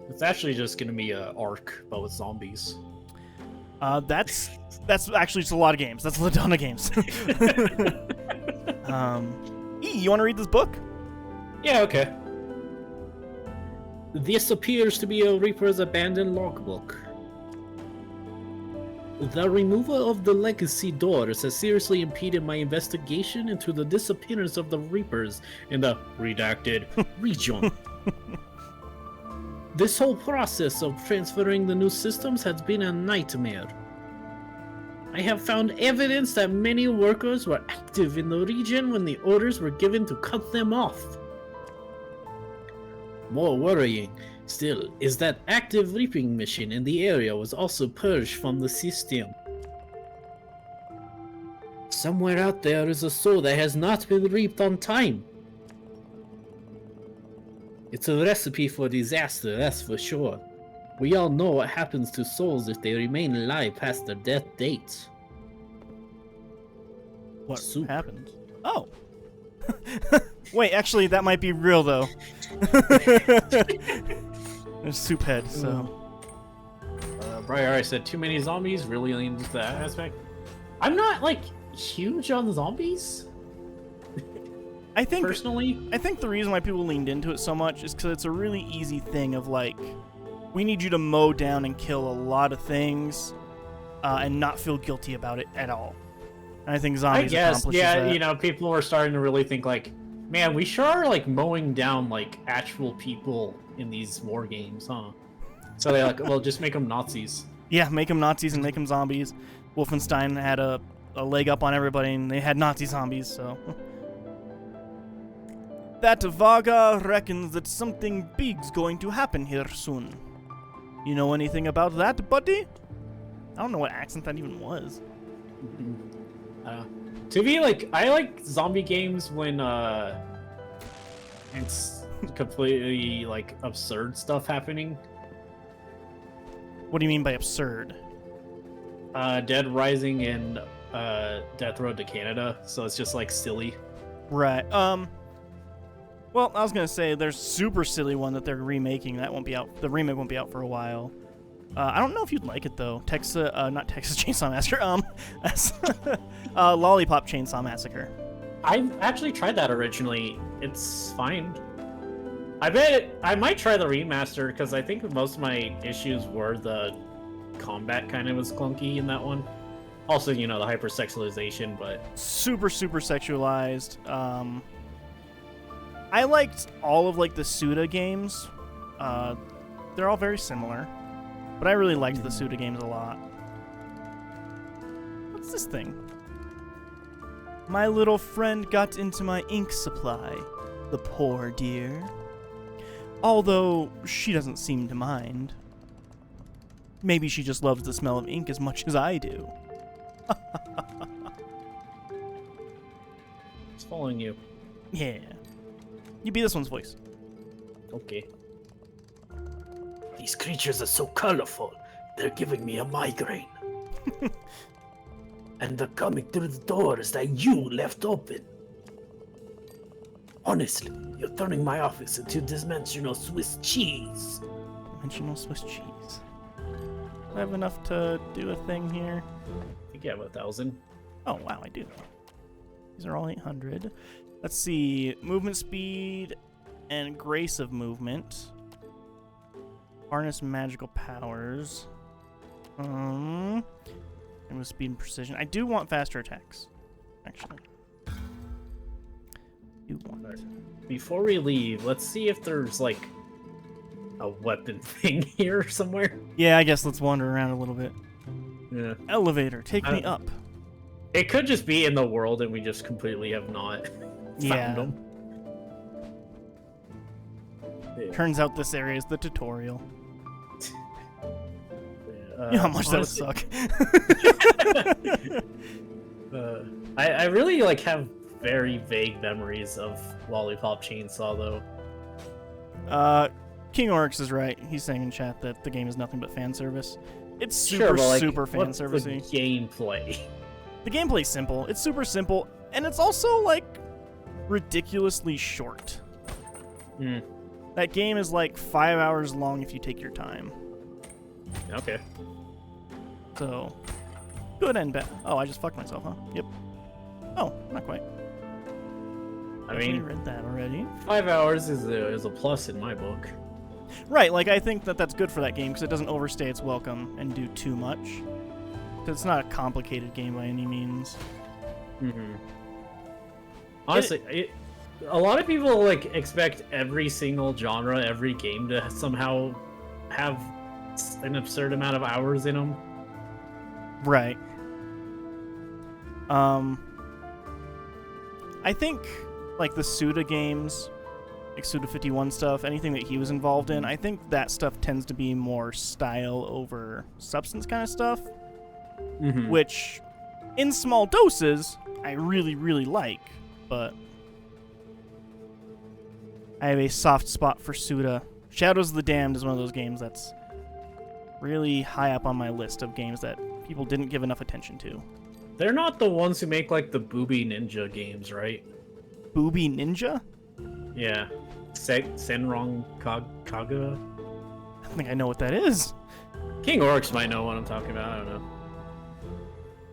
It's actually just gonna be a Ark, but with zombies. That's actually just a lot of games. That's a ton of games. You want to read this book? Yeah, okay. This appears to be a Reaper's abandoned logbook. The removal of the legacy doors has seriously impeded my investigation into the disappearance of the Reapers in the redacted region. This whole process of transferring the new systems has been a nightmare. I have found evidence that many workers were active in the region when the orders were given to cut them off. More worrying still is that active reaping machine in the area was also purged from the system. Somewhere out there is a soul that has not been reaped on time. It's a recipe for disaster, that's for sure. We all know what happens to souls if they remain alive past their death date. What Soup. happened? Oh. Wait, actually, that might be real, though. There's Soup Head, so... Briar said too many zombies, really leaned into that aspect. I'm not, like, huge on zombies. I think personally, I think the reason why people leaned into it so much is because it's a really easy thing of like, we need you to mow down and kill a lot of things, and not feel guilty about it at all. And I think zombies accomplishes that. You know, people were starting to really think like, man, we sure are like mowing down like actual people in these war games, huh? So they're like, well, just make them Nazis. Yeah, make them Nazis and make them zombies. Wolfenstein had a leg up on everybody, and they had Nazi zombies, so... That Vaga reckons that something big's going to happen here soon. You know anything about that, buddy? I don't know what accent that even was. To me, like, I like zombie games when it's completely like absurd stuff happening. What do you mean by absurd? Dead Rising and Death Road to Canada, so it's just like silly. Right. Well, I was gonna say there's super silly one that they're remaking. That won't be out. The remake won't be out for a while. I don't know if you'd like it though. Not Texas Chainsaw Massacre. Lollipop Chainsaw Massacre. I actually tried that originally. It's fine. I might try the remaster because I think most of my issues were the combat kind of was clunky in that one. Also, you know, the hypersexualization, but super sexualized. I liked all of like the Suda games. They're all very similar, but I really liked the Suda games a lot. What's this thing? My little friend got into my ink supply, the poor dear. Although she doesn't seem to mind. Maybe she just loves the smell of ink as much as I do. it's following you. Yeah. You be this one's voice. Okay. These creatures are so colorful. They're giving me a migraine. And they're coming through the doors that you left open. Honestly, you're turning my office into dimensional Swiss cheese. Dimensional Swiss cheese. Do I have enough to do a thing here? I think you have 1,000. Oh, wow, I do. These are all 800. Let's see. Movement speed and grace of movement. Harness magical powers. And with speed and precision. I do want faster attacks, actually. Do want it. Before we leave, let's see if there's like a weapon thing here somewhere. Yeah, I guess let's wander around a little bit. Yeah. Elevator, take me up. It could just be in the world and we just completely have not found them. Turns out this area is the tutorial. Yeah, You know how much honestly, that would suck. I really like have very vague memories of Lollipop Chainsaw though. King Oryx is right. He's saying in chat that the game is nothing but fan service. It's super, Sure, but, like, super fan what's the servicey. gameplay? The gameplay's simple. It's super simple, and it's also like ridiculously short. Mm. That game is like 5 hours long if you take your time. Okay. So, good and bad. Oh, I just fucked myself, huh? Yep. Oh, not quite. I Definitely mean, read that already. 5 hours is a plus in my book. Right, like I think that that's good for that game because it doesn't overstay its welcome and do too much. Because it's not a complicated game by any means. Mm-hmm. Honestly, a lot of people like expect every single genre, every game to somehow have an absurd amount of hours in them. Right. I think like the Suda games, like Suda 51 stuff, anything that he was involved in, I think that stuff tends to be more style over substance kind of stuff, which in small doses I really, really like, but I have a soft spot for Suda. Shadows of the Damned is one of those games that's really high up on my list of games that people didn't give enough attention to. They're not the ones who make like the Booby Ninja games, right? Booby Ninja? Yeah. Senrong Kaga? I don't think I know what that is. King Oryx might know what I'm talking about, I don't know.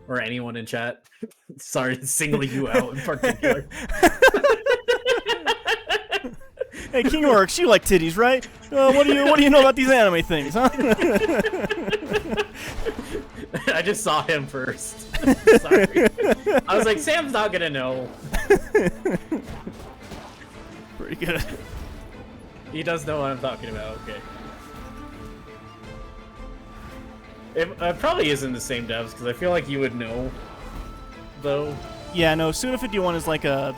Or anyone in chat. Sorry to single you out in particular. Hey, King Oryx, you like titties, right? What do you know about these anime things, huh? I just saw him first. Sorry. I was like, Sam's not gonna know. Pretty good. He does know what I'm talking about, okay. It probably isn't the same devs, because I feel like you would know, though. Yeah, no, Suda 51 is like a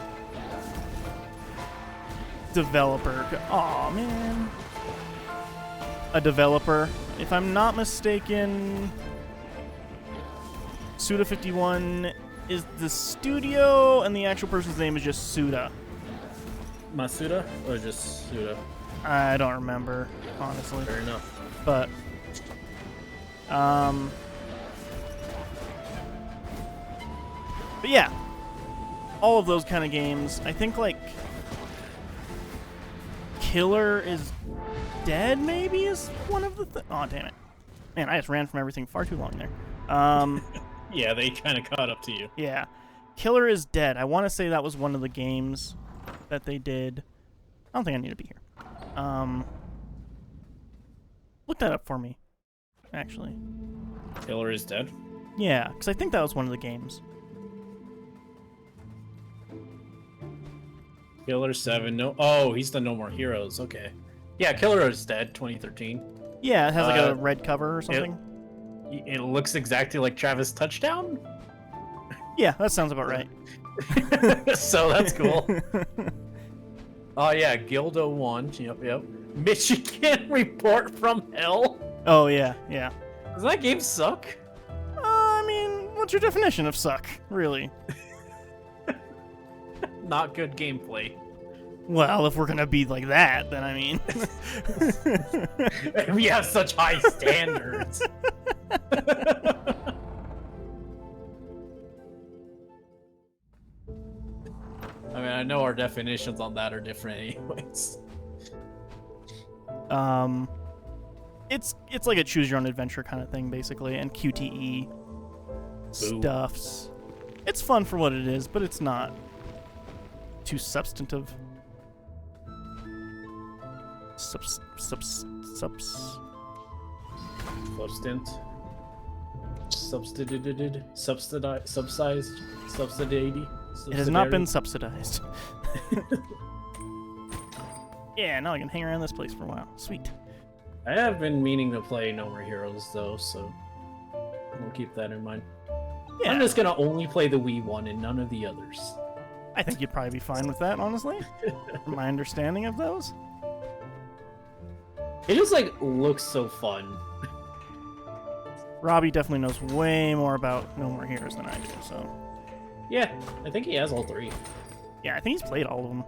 developer. Aw, man. A developer. If I'm not mistaken, Suda 51 is the studio, and the actual person's name is just Suda. Masuda? Or just Suda? I don't remember, honestly. Fair enough. But, but yeah, all of those kind of games. I think like Killer is Dead maybe is one of the oh damn it, man! I just ran from everything far too long there. Yeah, they kind of caught up to you. Yeah, Killer is Dead. I want to say that was one of the games that they did. I don't think I need to be here. Look that up for me, actually. Killer is Dead? Yeah, because I think that was one of the games. Killer 7, no. Oh, he's the No More Heroes. Okay. Yeah, Killer is dead, 2013. Yeah, it has like a red cover or something. It looks exactly like Travis Touchdown. Yeah, that sounds about right. So that's cool. Oh yeah, Gildo 1. Yep. Michigan Report from Hell. Oh yeah. Does that game suck? I mean, what's your definition of suck, really? Not good gameplay. Well, if we're gonna be like that, then I mean... We have such high standards. I mean, I know our definitions on that are different anyways. It's like a choose your own adventure kind of thing, basically, and QTE stuffs. It's fun for what it is, but it's not too substantive. Substant. Subsidized. It has not been subsidized. Yeah, now I can hang around this place for a while. Sweet. I have been meaning to play No More Heroes though, so we'll keep that in mind. Yeah. I'm just gonna only play the Wii one and none of the others. I think you'd probably be fine with that, honestly. From my understanding of those. It just like looks so fun. Robbie definitely knows way more about No More Heroes than I do, so... Yeah, I think he has all 3. Yeah, I think he's played all of them.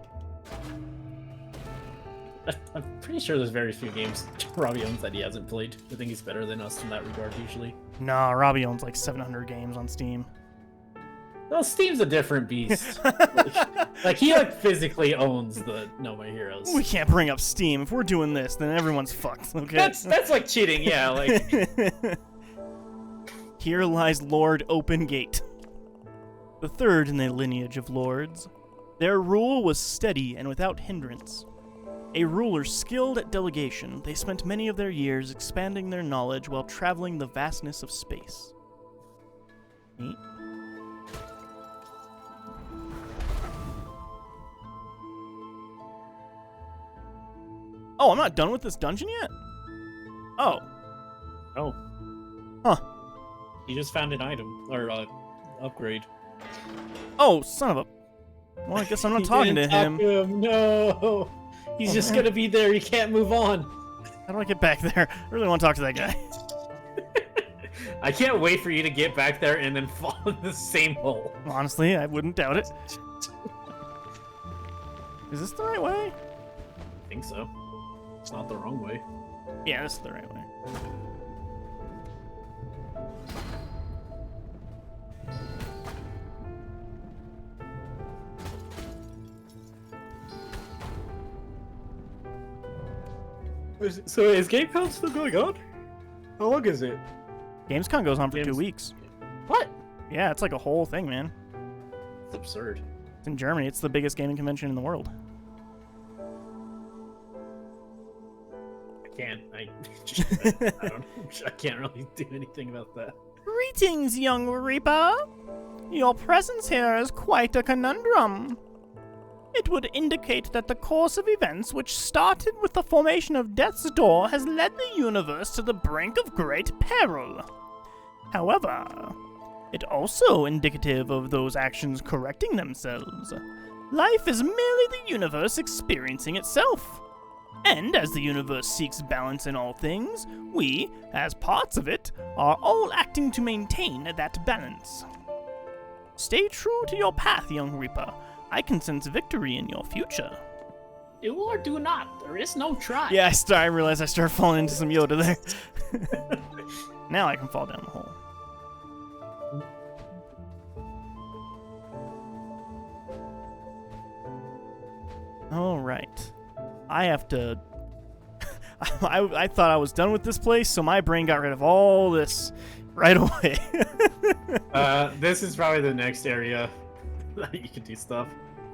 I'm pretty sure there's very few games Robbie owns that he hasn't played. I think he's better than us in that regard usually. Nah, Robbie owns like 700 games on Steam. Well, Steam's a different beast. like he physically owns the No More Heroes. We can't bring up Steam. If we're doing this, then everyone's fucked, okay? That's like cheating, yeah, like... Here lies Lord Opengate, the third in the lineage of lords. Their rule was steady and without hindrance. A ruler skilled at delegation, they spent many of their years expanding their knowledge while traveling the vastness of space. Neat. Oh, I'm not done with this dungeon yet? Oh. Oh. Huh. You just found an item, or upgrade. Oh, son of a... Well, I guess I'm not talking to him. No! He's just gonna be there, he can't move on. How do I get back there? I really want to talk to that guy. I can't wait for you to get back there and then fall in the same hole. Honestly, I wouldn't doubt it. Is this the right way? I think so. It's not the wrong way. Yeah, this is the right way. So is GameCon still going on? How long is it? Gamescom goes on for 2 weeks. What? Yeah, it's like a whole thing, man. It's absurd. It's in Germany. It's the biggest gaming convention in the world. I can't really do anything about that. Greetings, young Reaper. Your presence here is quite a conundrum. It would indicate that the course of events which started with the formation of Death's Door has led the universe to the brink of great peril. However, it also indicative of those actions correcting themselves. Life is merely the universe experiencing itself. And as the universe seeks balance in all things, we, as parts of it, are all acting to maintain that balance. Stay true to your path, young Reaper. I can sense victory in your future. Do or do not. There is no try. Yeah, I realized I started falling into some Yoda there. Now I can fall down the hole. All right. I have to... I thought I was done with this place, so my brain got rid of all this right away. This is probably the next area that you can do stuff.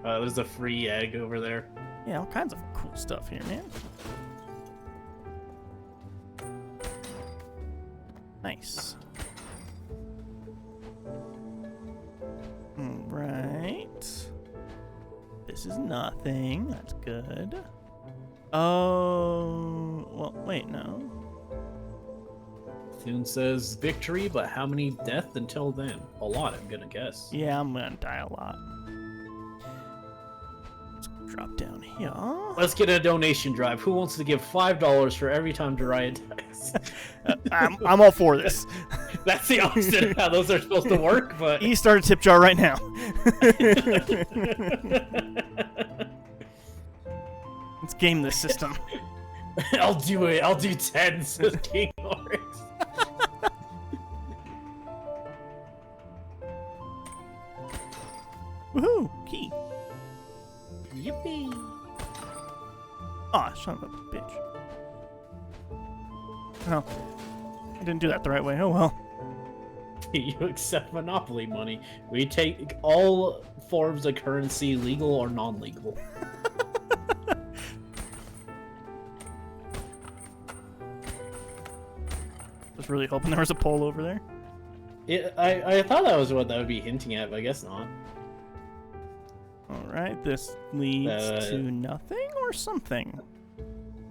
There's a free egg over there. Yeah, all kinds of cool stuff here, man. Nice. This is nothing. That's good. Oh, well, wait, no. Thune says victory, but how many deaths until then? A lot, I'm gonna guess. Yeah, I'm gonna die a lot. Let's drop down here. Let's get a donation drive. Who wants to give $5 for every time Jeriah dies? I'm all for this. That's the opposite of how those are supposed to work, but... Start a tip jar right now. Let's game this system. I'll do it. I'll do 10, says King Oryx. Woohoo! Key. Yippee! Aw, son of a bitch. Oh, I didn't do that the right way. Oh well. You accept monopoly money. We take all forms of currency, legal or non-legal. I was really hoping there was a pole over there. I thought that was what that would be hinting at, but I guess not. Alright, this leads to nothing or something?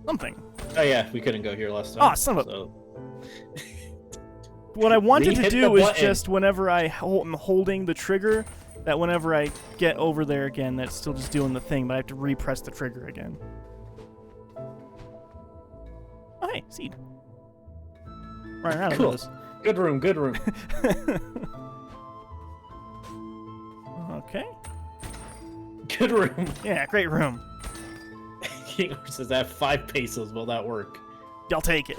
Something. Oh yeah, we couldn't go here last time. Ah, son of a... What I wanted to do is just whenever I'm holding the trigger, that whenever I get over there again, that's still just doing the thing, but I have to repress the trigger again. Oh, hey, seed. Right around cool. those. Good room, good room. Okay. Good room. Yeah, great room. King says I have 5 pesos. Will that work? I'll take it.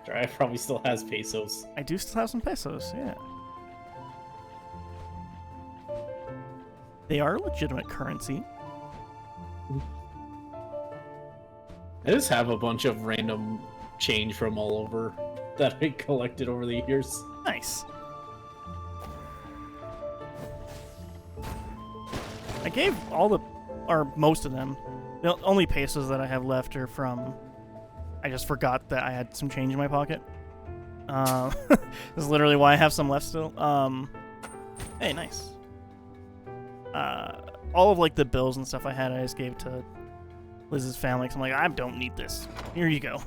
Jeriah probably still has pesos. I do still have some pesos, yeah. They are legitimate currency. I just have a bunch of random change from all over that I collected over the years. Nice. I gave all the, or most of them, the only pesos that I have left are from, I just forgot that I had some change in my pocket. This is literally why I have some left still. Hey, nice. All of like the bills and stuff I had, I just gave to Liz's family, because I'm like, I don't need this. Here you go.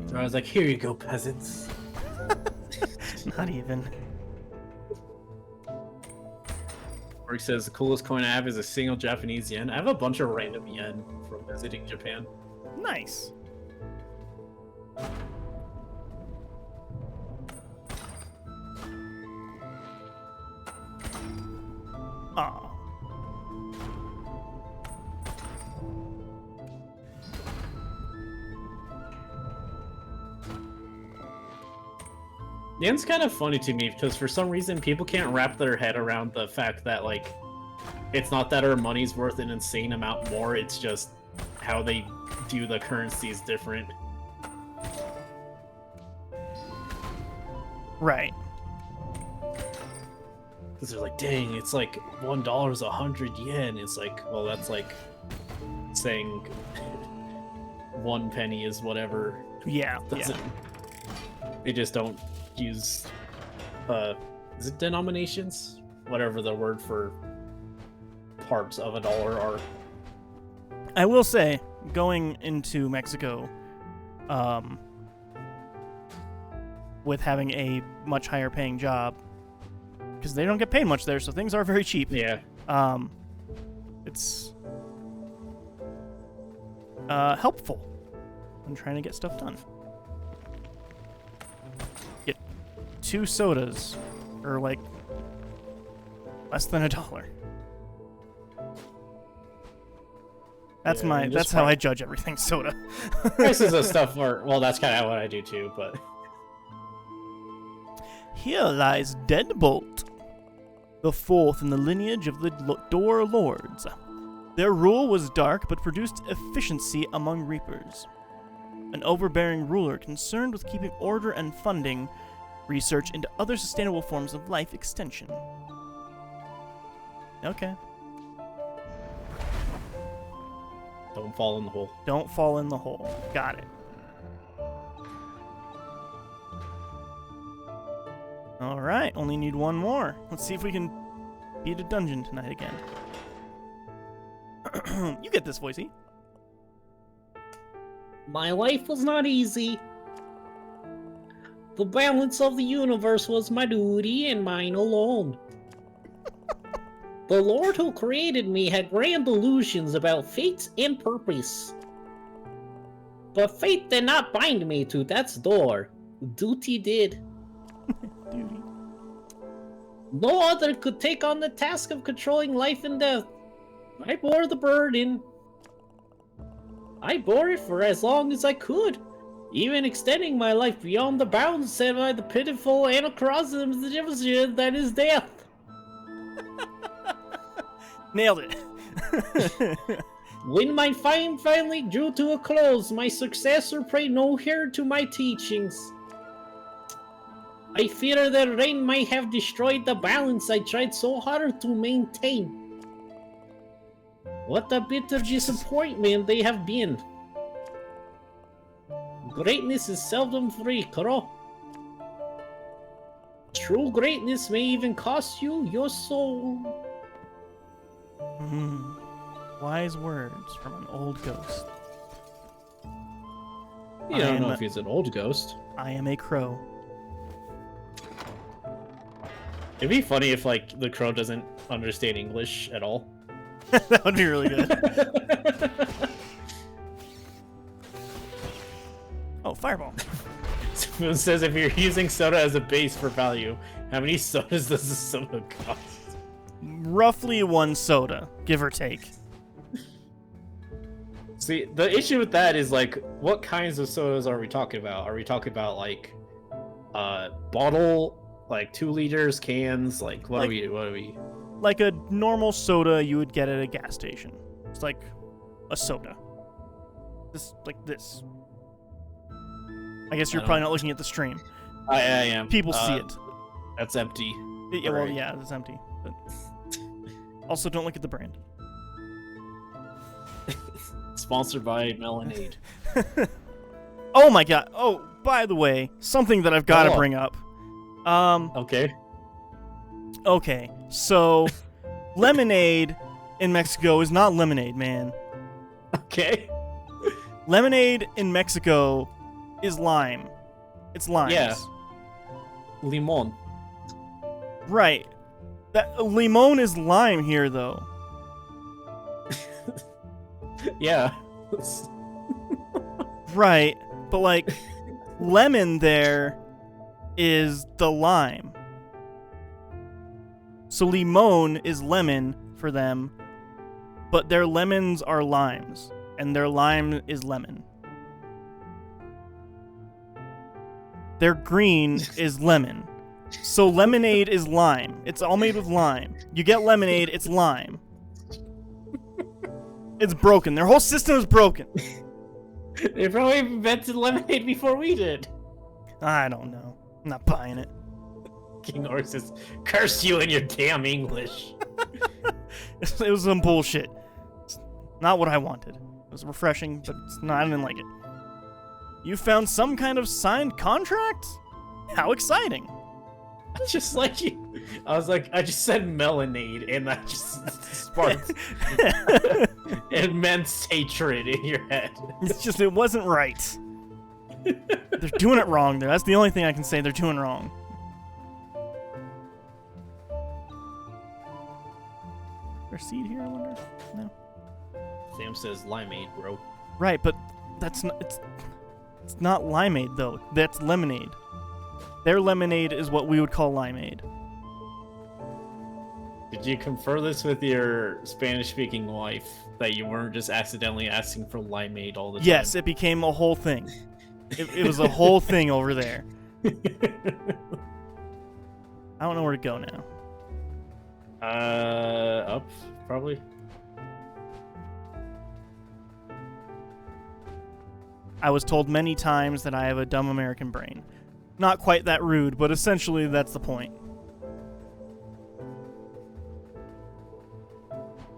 So I was like, here you go, peasants. Not even. Mark says the coolest coin I have is a single Japanese yen. I have a bunch of random yen from visiting Japan. Nice. Aw. Yen's kind of funny to me because for some reason people can't wrap their head around the fact that like it's not that our money's worth an insane amount more, it's just how they do the currency is different. Right. Because they're like, dang, it's like $1 is 100 yen. It's like, well, that's like saying 1 penny is whatever. Yeah. They just don't use is it denominations? Whatever the word for parts of a dollar are. I will say, going into Mexico, with having a much higher paying job, because they don't get paid much there, so things are very cheap. Yeah. It's helpful when trying to get stuff done. Get 2 sodas for like less than $1. That's that's how I judge everything soda. Prices of stuff are, well, that's kind of what I do too, but here lies Deadbolt, the 4th in the lineage of the Door Lords. Their rule was dark, but produced efficiency among reapers. An overbearing ruler concerned with keeping order and funding research into other sustainable forms of life extension. Okay. don't fall in the hole. Don't fall in the hole. Got it. All right, only need one more. Let's see if we can beat a dungeon tonight again. You get this, Voicey. My life was not easy. The balance of the universe was my duty and mine alone. The Lord who created me had grand illusions about fate and purpose. But fate did not bind me to death's door. Duty did. Duty. No other could take on the task of controlling life and death. I bore the burden. I bore it for as long as I could, even extending my life beyond the bounds set by the pitiful anachronism that is death. Nailed it. When my time finally drew to a close, my successor paid no heed to my teachings. I fear that rain might have destroyed the balance I tried so hard to maintain. What a bitter disappointment they have been. Greatness is seldom free, Kuro. True greatness may even cost you your soul. Wise words from an old ghost. You don't know if he's an old ghost. I am a crow. It'd be funny if, like, the crow doesn't understand English at all. That would be really good. Oh, fireball. It says if you're using soda as a base for value, how many sodas does the soda cost? Roughly 1 soda, give or take. See, the issue with that is, like, what kinds of sodas are we talking about? Are we talking about, like, bottle, like 2 liters, cans? Like, what are we? Like a normal soda you would get at a gas station. It's like a soda. Like this. I guess you're probably not looking at the stream. I am. People see it. That's empty. Yeah, well, yeah, it's empty. But also, don't look at the brand. Sponsored by Melonade. Oh my god. Oh, by the way, something that I've got to bring up. Okay. Okay, so lemonade in Mexico is not lemonade, man. Okay. Lemonade in Mexico is lime. It's limes. Yeah. Limon. Right. That limon is lime here, though. Yeah. Right, but like lemon there is the lime. So limon is lemon for them, but their lemons are limes, and their lime is lemon. Their green is lemon. So lemonade is lime. It's all made with lime. You get lemonade, it's lime. It's broken. Their whole system is broken. They probably invented lemonade before we did. I don't know. I'm not buying it. King Orc says, "Curse you and your damn English." It was some bullshit. It's not what I wanted. It was refreshing, but it's not, I didn't like it. You found some kind of signed contract? How exciting. Just like you. I was like, I just said melonade, and that just sparked immense hatred in your head. It's just, it wasn't right. They're doing it wrong there. That's the only thing I can say they're doing wrong. Is there a seed here, I wonder? No. Sam says limeade, bro. Right, but that's not, it's not limeade, though. That's lemonade. Their lemonade is what we would call limeade. Did you confer this with your Spanish-speaking wife, that you weren't just accidentally asking for limeade all the time? Yes, it became a whole thing. It was a whole thing over there. I don't know where to go now. Up, probably. I was told many times that I have a dumb American brain. Not quite that rude, but essentially that's the point.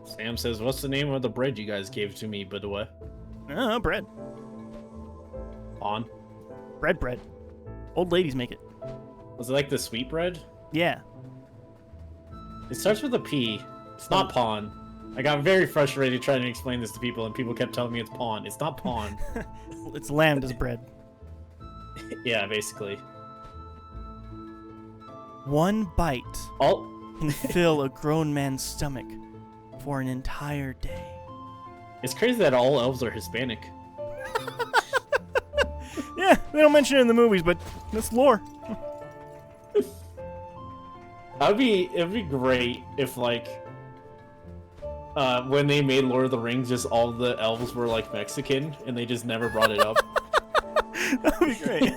Sam says, "What's the name of the bread you guys gave to me, by the way?" Bread. On. Bread. Old ladies make it. Was it like the sweetbread? Yeah. It starts with a P. It's not pawn. I got very frustrated trying to explain this to people, and people kept telling me it's pawn. It's not pawn. It's lambda's bread. Yeah, basically. One bite All can fill a grown man's stomach for an entire day. It's crazy that all elves are Hispanic. Yeah, they don't mention it in the movies, but that's lore. It'd be great if like when they made Lord of the Rings, just all the elves were like Mexican and they just never brought it up. That would be great.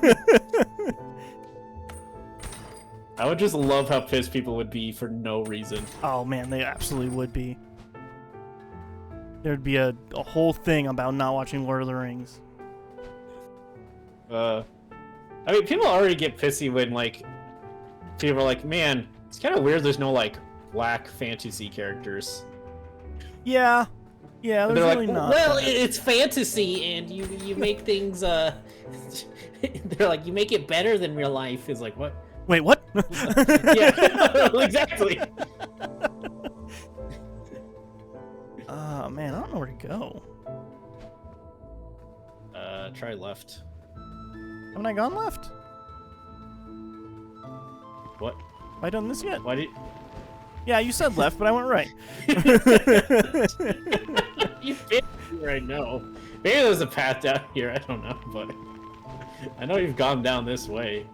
I would just love how pissed people would be for no reason. Oh man, they absolutely would be. There'd be a whole thing about not watching Lord of the Rings. I mean, people already get pissy when like people are like, "Man, it's kind of weird. There's no like black fantasy characters." Yeah, there's They're really like, not. "Well, it's fantasy, and you make things." They're like, "You make it better than real life." Is like, what? Wait, what? Yeah, exactly. Man, I don't know where to go. Try left. Haven't I gone left? What? Have I done this yet? Why did? Yeah, you said left, but I went right. You fit here, I know. Maybe there's a path down here. I don't know, but I know you've gone down this way.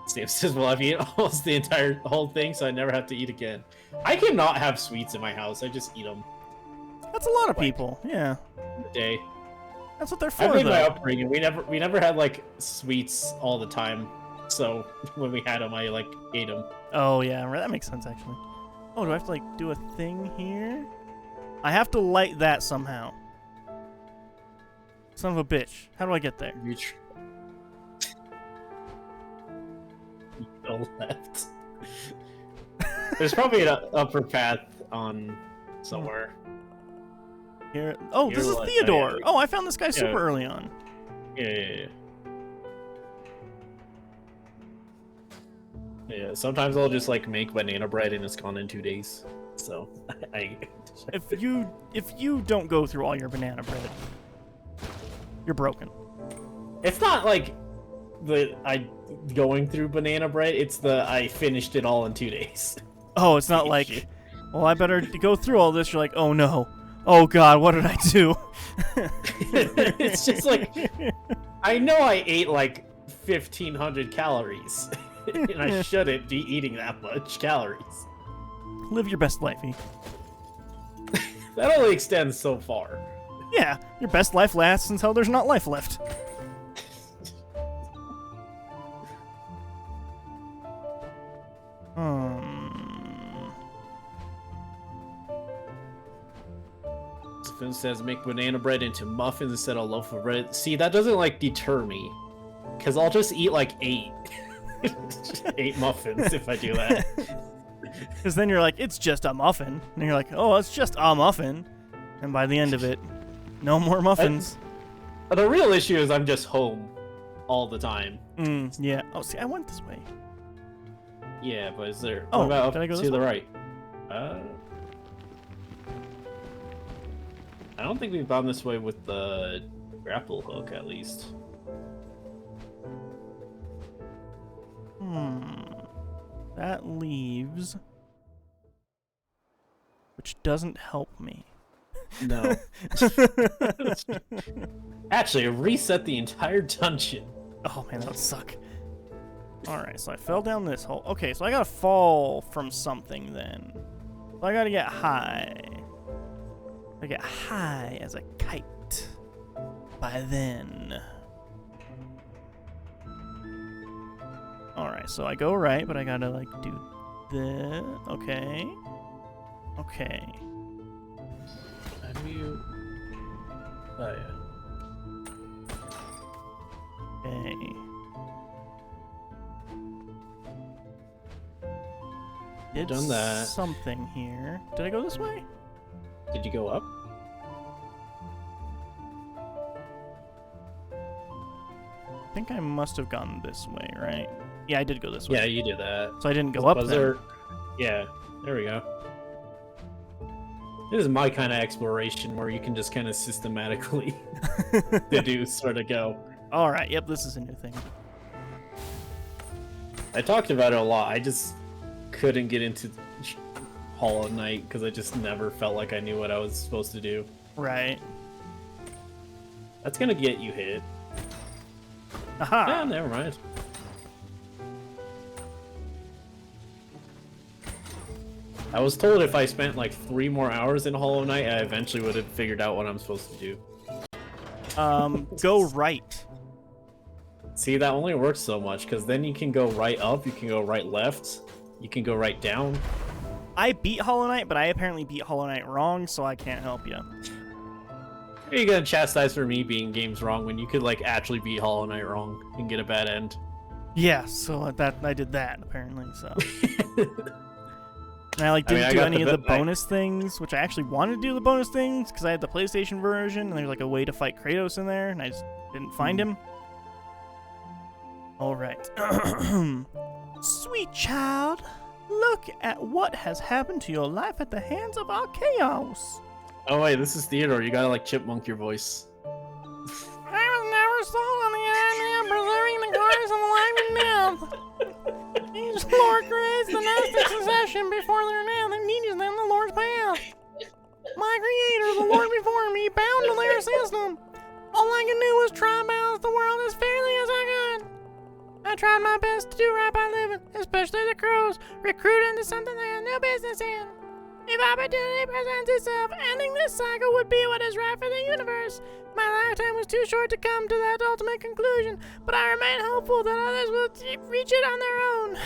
Sam says, "Well, I've eaten almost the whole thing, so I never have to eat again." I cannot have sweets in my house. I just eat them That's a lot of people. Yeah, in a day. that's what they're I for, think my though. upbringing, we never had like sweets all the time. So when we had them, I like ate them. Oh yeah, right, that makes sense actually. Oh, do I have to like do a thing here? I have to light that somehow. Son of a bitch. How do I get there? You go left. There's probably an upper path on somewhere. Here. Oh, this You're is like- Theodore. oh, yeah. Oh, I found this guy super early on. Yeah. Yeah, sometimes I'll just like make banana bread and it's gone in 2 days. So If you don't go through all your banana bread, you're broken. it's not like I going through banana bread, it's I finished it all in 2 days. Oh, it's not like, well, I better go through all this. You're like, oh no. Oh god, what did I do? It's just like, I know I ate like 1,500 calories, and I shouldn't be eating that much calories. Live your best life, E. That only extends so far. Yeah, your best life lasts until there's not life left. Finn says make banana bread into muffins instead of loaf of bread. See, that doesn't like deter me, because I'll just eat like 8 muffins if I do that. Because then you're like, it's just a muffin. And you're like, oh, it's just a muffin. And by the end of it, no more muffins. The real issue is I'm just home all the time. Yeah. Oh, see, I went this way. Yeah, but is there... Oh, what about did I go up this to the way? right? I don't think we've gone this way with the grapple hook, at least. That leaves... which doesn't help me. No. Actually, reset the entire dungeon. Oh man, that would suck. Alright, so I fell down this hole. Okay, so I gotta fall from something then. So I gotta get high. I get high as a kite. By then. Alright, so I go right, but I gotta like do this. Okay. Okay. How do you... Oh, yeah. Okay. Did Done that. something here. Did I go this way? Did you go up? think I must have gone this way, right? Yeah, I did go this way. Yeah, you did that. So I didn't go up there. Yeah, there we go. This is my kind of exploration where you can just kind of systematically deduce where to go. All right. Yep, this is a new thing. I talked about it a lot. I just couldn't get into Hollow Knight because I just never felt like I knew what I was supposed to do. Right. That's gonna get you hit. Aha. Yeah, never mind. I was told if I spent like 3 more hours in Hollow Knight, I eventually would have figured out what I'm supposed to do. Go right. See, that only works so much, because then you can go right up, you can go right left, you can go right down. I beat Hollow Knight, but I apparently beat Hollow Knight wrong, so I can't help you. Are you gonna chastise for me being games wrong when you could like actually beat Hollow Knight wrong and get a bad end? Yeah, so I did that apparently. So. And I didn't do any of the bonus things, which I actually wanted to do the bonus things because I had the PlayStation version, and there's like a way to fight Kratos in there, and I just didn't find him. All right. Sweet child, look at what has happened to your life at the hands of our chaos. Oh wait, this is Theodore. You gotta like chipmunk your voice. I was never sold on the idea of preserving the glories of the life and death. Each Lord creates the Gnostic succession before their death and teaches them the Lord's path. My Creator, the Lord before me, bound to their system. All I could do was try and balance the world as fairly as I could. I tried my best to do right by living, especially the crows, recruited into something they had no business in. If opportunity presents itself, ending this cycle would be what is right for the universe. My lifetime was too short to come to that ultimate conclusion, but I remain hopeful that others will reach it on their own.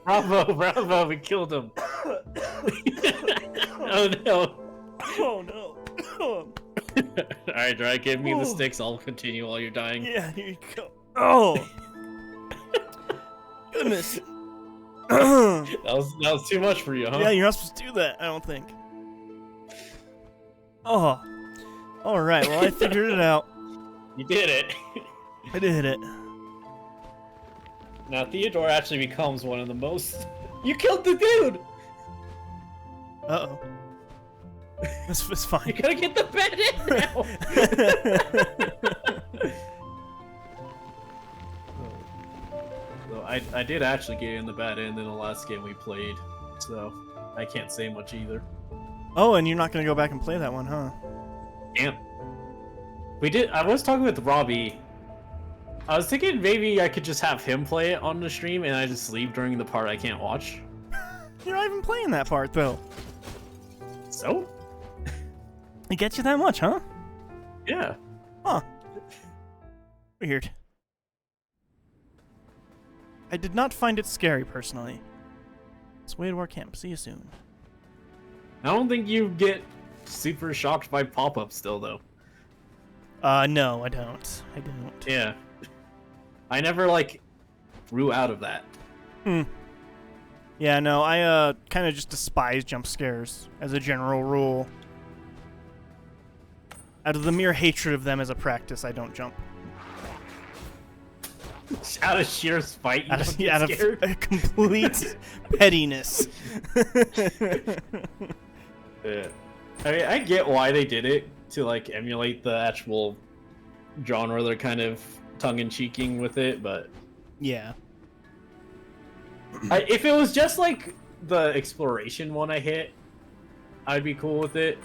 Bravo, bravo, we killed him. Oh no. Oh no. Alright, Dry, give me the sticks, I'll continue while you're dying. Yeah, here you go. Oh! Goodness. that was too much for you, huh? Yeah, you're not supposed to do that, I don't think. Oh. Alright, well, I figured it out. You did it. I did it. Now, Theodore actually becomes one of the most... You killed the dude! Uh-oh. It's fine. You gotta get the bed in now! So I did actually get in the bad end in the last game we played, so I can't say much either. Oh, and you're not gonna go back and play that one, huh? Damn. We did. I was talking with Robbie. I was thinking maybe I could just have him play it on the stream and I just leave during the part I can't watch. You're not even playing that part, though. So? It gets you that much, huh? Yeah. Huh. Weird. I did not find it scary, personally. It's way to our camp. See you soon. I don't think you get super shocked by pop-ups still, though. No, I don't. I don't. Yeah. I never, like, grew out of that. Yeah, no, I, kind of just despise jump scares, as a general rule. Out of the mere hatred of them as a practice, I don't jump. Out of sheer spite, you don't get out of scared? a complete pettiness. Yeah. I mean, I get why they did it, to, like, emulate the actual genre. They're kind of tongue-in-cheeking with it, but... Yeah. If it was just, like, the exploration one I hit, I'd be cool with it.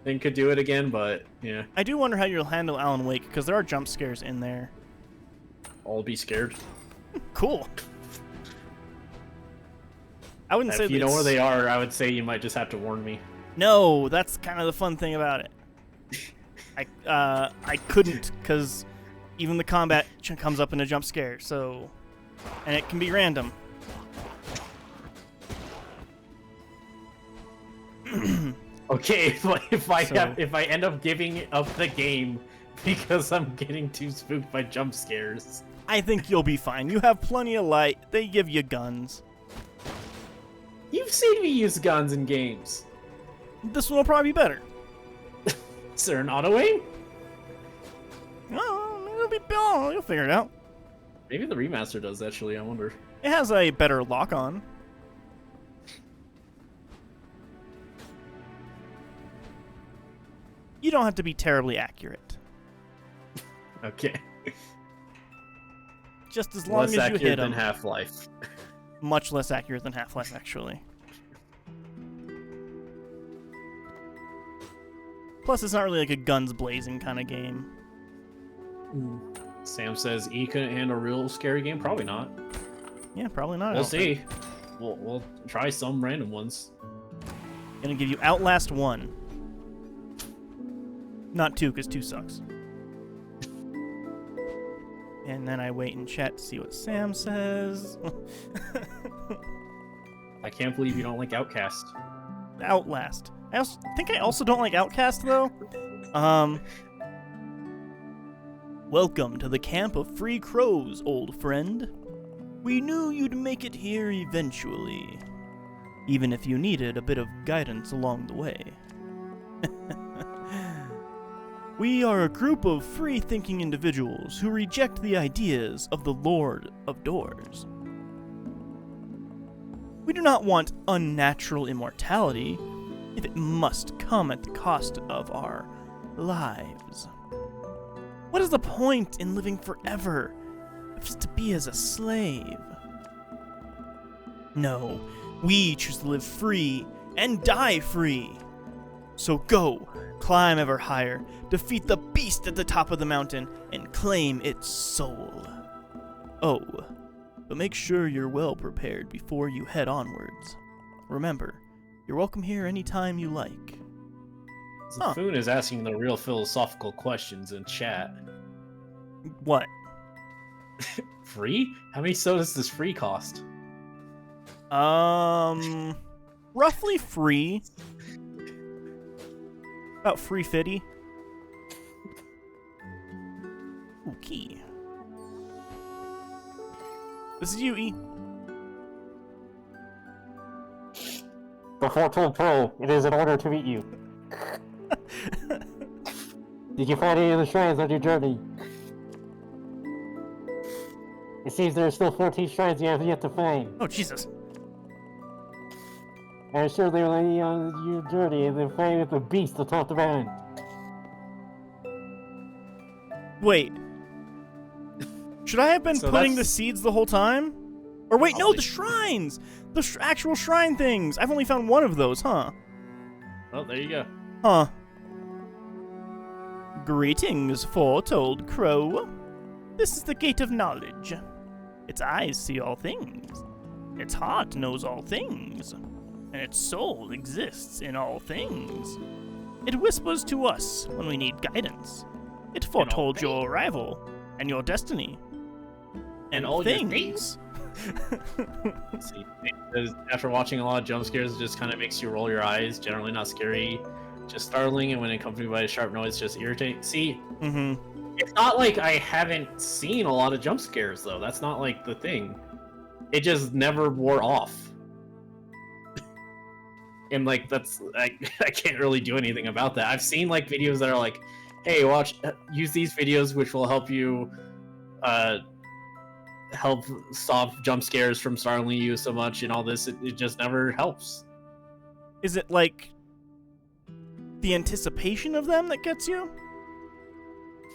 Then could do it again, but, yeah. I do wonder how you'll handle Alan Wake, because there are jump scares in there. I'll be scared. Cool. I wouldn't say if you know where they are, I would say you might just have to warn me. No, that's kind of the fun thing about it. I couldn't, because even the combat comes up in a jump scare, so... And it can be random. Okay, if I end up giving up the game because I'm getting too spooked by jump scares. I think you'll be fine. You have plenty of light. They give you guns. You've seen me use guns in games. This one will probably be better. Is there an auto aim? Oh, you'll figure it out. Maybe the remaster does, actually, I wonder. It has a better lock-on. You don't have to be terribly accurate. Okay. Just as long Less as you accurate hit than them. Half-Life. Much less accurate than Half-Life, actually. Plus, it's not really like a guns blazing kind of game. Sam says E couldn't handle a real scary game. Probably not. Yeah, probably not. We'll see. We'll try some random ones. Gonna give you Outlast 1. Not 2, because 2 sucks. And then I wait in chat to see what Sam says. I can't believe you don't like Outcast. Outlast. I think I also don't like Outcast, though. Welcome to the camp of free crows, old friend. We knew you'd make it here eventually, even if you needed a bit of guidance along the way. We are a group of free-thinking individuals who reject the ideas of the Lord of Doors. We do not want unnatural immortality, if it must come at the cost of our lives. What is the point in living forever if it's to be as a slave? No, we choose to live free and die free. So go, climb ever higher, defeat the beast at the top of the mountain, and claim its soul. Oh, but make sure you're well prepared before you head onwards. Remember, you're welcome here anytime you like. Zafoon is asking the real philosophical questions in chat. What? Free? How many sodas does free cost? Roughly free. About $3.50. Ooh, key. This is you, E. Before told Pro, it is an honor to meet you. Did you find any of the shrines on your journey? It seems there are still 14 shrines you have yet to find. Oh, Jesus. I'm sure they will lead you on your journey and then find the beast atop the mountain. Wait. Should I have been So putting the that's- seeds the whole time? Or wait, no, Probably. the shrines! The actual shrine things! I've only found one of those, huh? Oh, there you go. Huh. Greetings, foretold crow. This is the gate of knowledge. Its eyes see all things. Its heart knows all things. And its soul exists in all things. It whispers to us when we need guidance. It foretold your arrival and your destiny. And all your things. Let's see. After watching a lot of jump scares, it just kind of makes you roll your eyes. Generally not scary, just startling, and when accompanied by a sharp noise, just irritating. See, it's not like I haven't seen a lot of jump scares, though. That's not like the thing. It just never wore off. And like I can't really do anything about that. I've seen like videos that are like, hey, use these videos which will help you help stop jump scares from startling you so much and all this. It just never helps. Is it like the anticipation of them that gets you?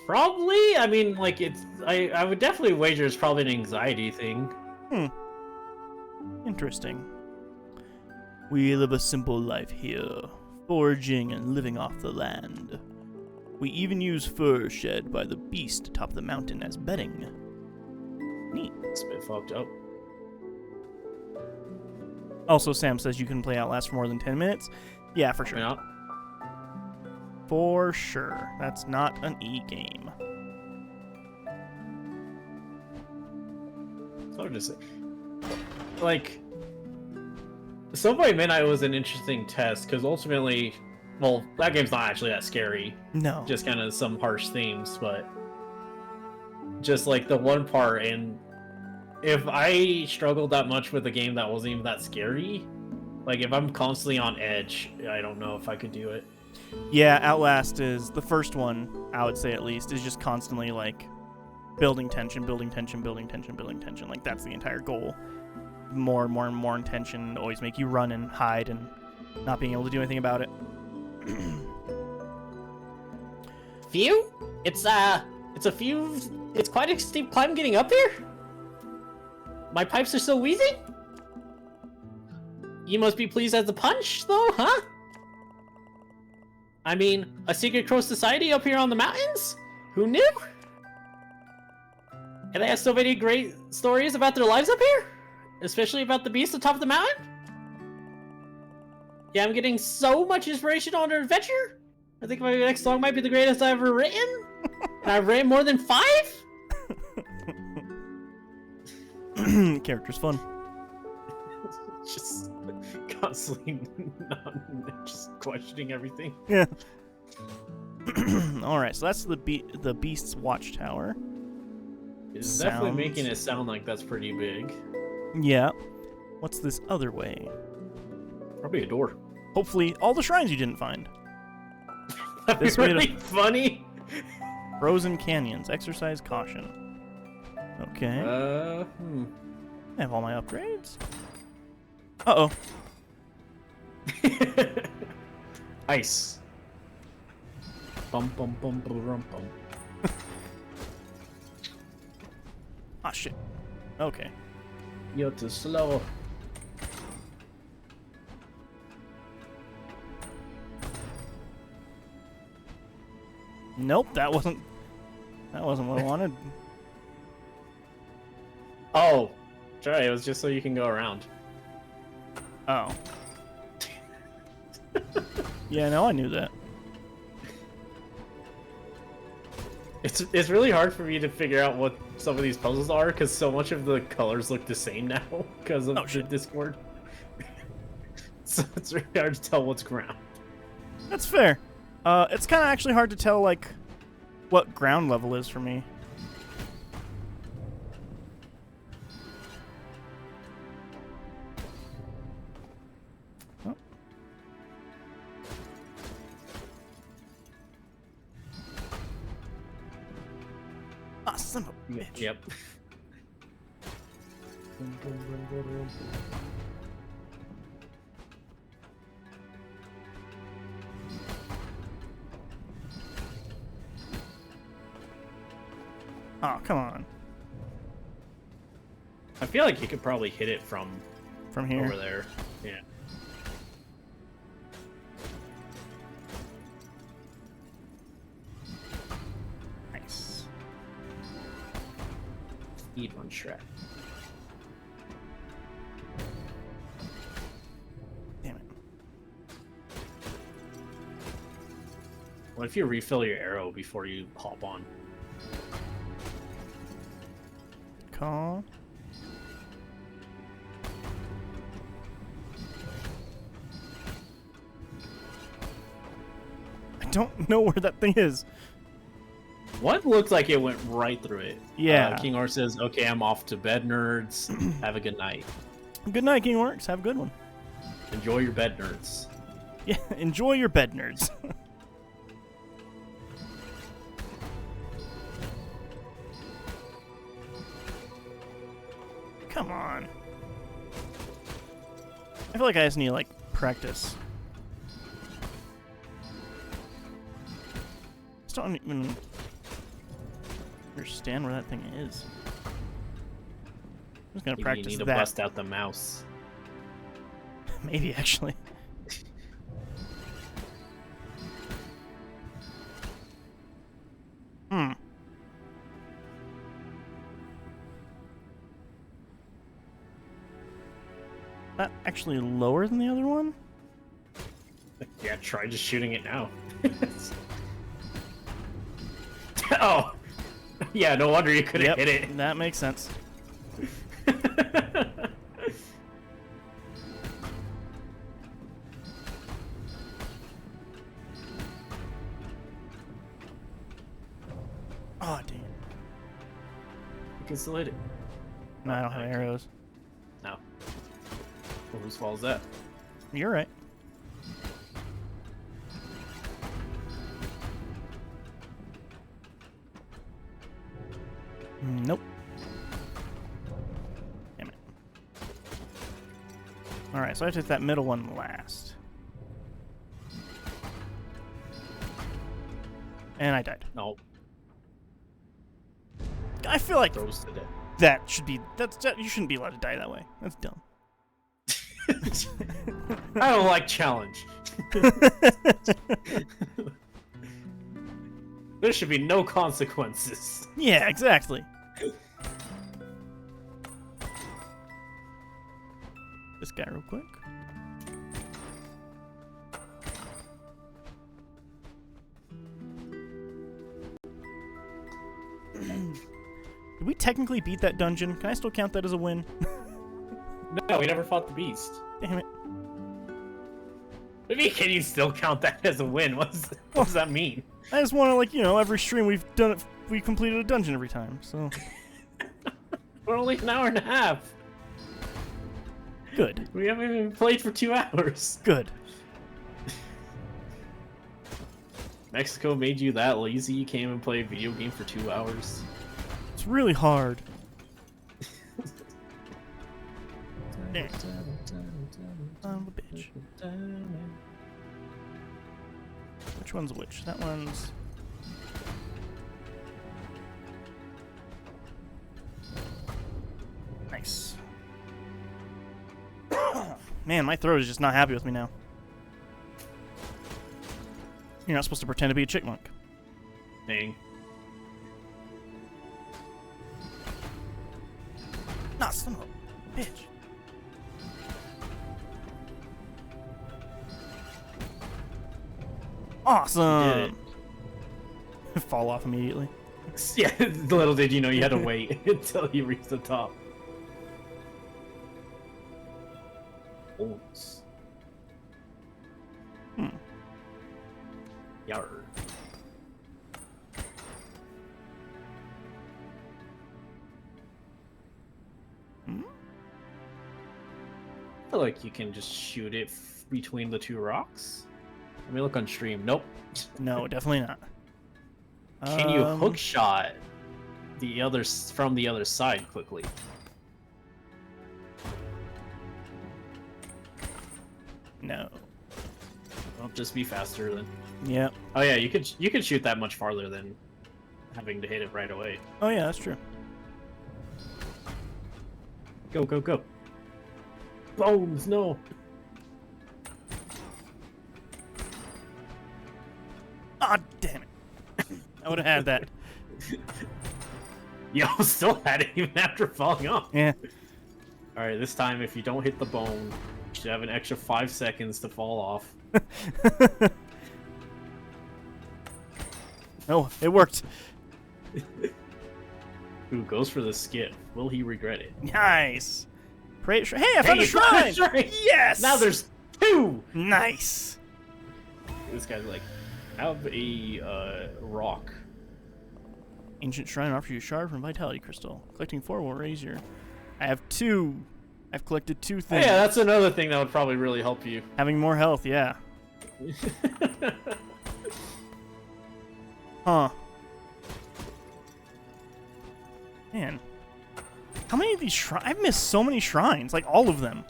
Probably. I mean, like I would definitely wager it's probably an anxiety thing. Interesting. We live a simple life here, foraging and living off the land. We even use fur shed by the beast atop the mountain as bedding. Neat. It's a bit fucked up. Also, Sam says you can play Outlast for more than 10 minutes. Yeah, for sure. Why not? For sure. That's not an E game. It's hard to say. Like, Soul by Midnight was an interesting test because ultimately, well, that game's not actually that scary. No. Just kind of some harsh themes, but just like the one part, and if I struggled that much with a game that wasn't even that scary, like if I'm constantly on edge, I don't know if I could do it. Yeah, Outlast is the first one, I would say at least, is just constantly like building tension, building tension, building tension, building tension. Like that's the entire goal. More and more and more tension to always make you run and hide and not being able to do anything about it. Few? It's a few. It's quite a steep climb getting up here. My pipes are so wheezy. You must be pleased as a punch, though, huh? I mean, a secret crow society up here on the mountains? Who knew? And they have so many great stories about their lives up here, especially about the beast atop the mountain. Yeah, I'm getting so much inspiration on their adventure. I think my next song might be the greatest I've ever written. And I've written more than 5? Character's fun. Just constantly just questioning everything. Yeah. Alright, so that's the Beast's Watchtower. It's definitely making it sound like that's pretty big. Yeah. What's this other way? Probably a door. Hopefully, all the shrines you didn't find. That'd be really funny. Frozen canyons. Exercise caution. Okay. I have all my upgrades. Uh-oh. Ice. Bum bum bum bum bum. Ah, shit. Okay. You're too slow. Nope, that wasn't what I wanted. Oh, Jeriah, it was just so you can go around. Oh. Yeah, no, I knew that. It's really hard for me to figure out what some of these puzzles are because so much of the colors look the same now because of the Discord. So it's really hard to tell what's ground. That's fair. It's kind of actually hard to tell, like, what ground level is for me. Oh. Ah, son of a bitch. Yep. Oh, come on. I feel like you could probably hit it from Here. over there. Yeah. Nice. Speed on Shrek. Damn it. What if you refill your arrow before you hop on? Call. I don't know where that thing is. What looked like it went right through it? Yeah. King Or says, "Okay, I'm off to bed, nerds. Have a good night. Good night, King Orcs. Have a good one. Enjoy your bed, nerds." Yeah, enjoy your bed, nerds. Come on. I feel like I just need to, like, practice. Just don't even understand where that thing is. I'm just gonna Maybe practice you need to that. bust out the mouse. Maybe, actually. Hmm. That actually lower than the other one? Yeah, try just shooting it now. Oh! Yeah, no wonder you couldn't hit it. That makes sense. Oh, damn. You can still hit it. No, I don't have arrows. No. Well, whose fault is that? You're right. Nope. Damn it. Alright, so I have to hit that middle one last. And I died. No. I feel like Throws to death. that should be... you shouldn't be allowed to die that way. That's dumb. I don't like challenge. There should be no consequences. Yeah, exactly. This guy real quick. Did we technically beat that dungeon? Can I still count that as a win? No, we never fought the beast. Damn it. Maybe can you still count that as a win? What does that mean? I just want to, like, you know, every stream we've done it, we completed a dungeon every time, so. We're only an hour and a half. Good. We haven't even played for 2 hours. Good. Mexico made you that lazy you can't even play a video game for 2 hours? It's really hard. Damn. Son of a bitch. Which one's which? That one's... Nice. Man, my throat is just not happy with me now. You're not supposed to pretend to be a chickmunk. Dang. Nah, son of a bitch. Awesome! Fall off immediately. Yeah, little did you know you had to wait until you reached the top. Bones. Yar. I feel like you can just shoot it between the 2 rocks. Let me look on stream. Nope. No, definitely not. Can you hook shot the from the other side quickly? No. Well, just be faster then. Yep. Oh yeah, you could shoot that much farther than having to hit it right away. Oh yeah, that's true. Go, go, go. Bones, no. Ah, damn it. I would have had that. Yo, still had it even after falling off. Yeah. Alright, this time if you don't hit the bone, you should have an extra 5 seconds to fall off. Oh, it worked. Who goes for the skip? Will he regret it? Nice. Hey, I found a you found a shrine! shrine! Yes! Now there's 2! Nice. This guy's like, have a rock. Ancient shrine offers you a shard from Vitality Crystal. Collecting 4 will raise your... I have 2. I've collected 2 things. Yeah, that's another thing that would probably really help you. Having more health, yeah. Huh. Man. How many of these shrines? I've missed so many shrines. Like, all of them.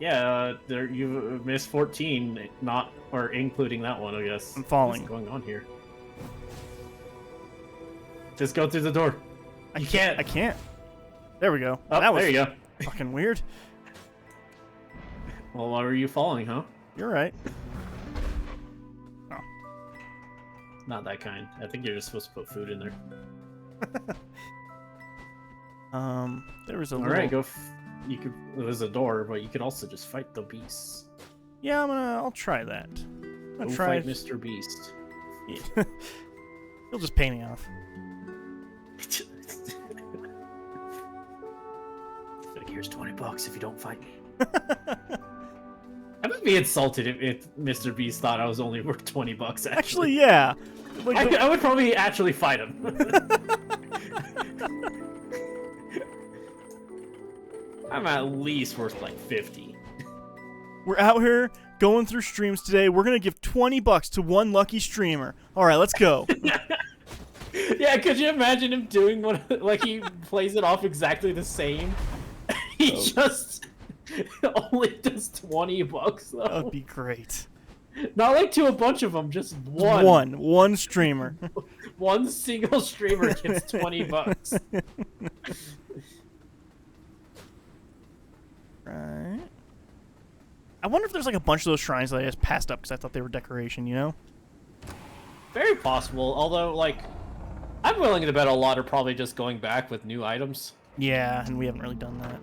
Yeah, you've missed 14, not or including that one, I guess. I'm falling. What's going on here? Just go through the door. I can't. There we go. Oh, that was there you go. fucking weird. Well, why were you falling, huh? You're right. Oh. Not that kind. I think you're just supposed to put food in there. There was a All little... right, go. You could. There's a door, but you could also just fight the beasts. Yeah, I'll try that. Go fight Mr. Beast. Yeah. He'll just pay me off. Like, here's $20 if you don't fight me. I would be insulted if Mr. Beast thought I was only worth $20. Actually, yeah. Like, I would probably actually fight him. I'm at least worth like 50. we're out here going through streams today. We're gonna give $20 to one lucky streamer. All right, let's go. Yeah, Yeah, could you imagine him doing what? Like he plays it off exactly the same. He just only does $20 though. That would be great. Not like to a bunch of them, just one. One streamer. One single streamer gets $20. Right. I wonder if there's like a bunch of those shrines that I just passed up because I thought they were decoration, you know? Very possible, although, like, I'm willing to bet a lot are probably just going back with new items. Yeah, and we haven't really done that.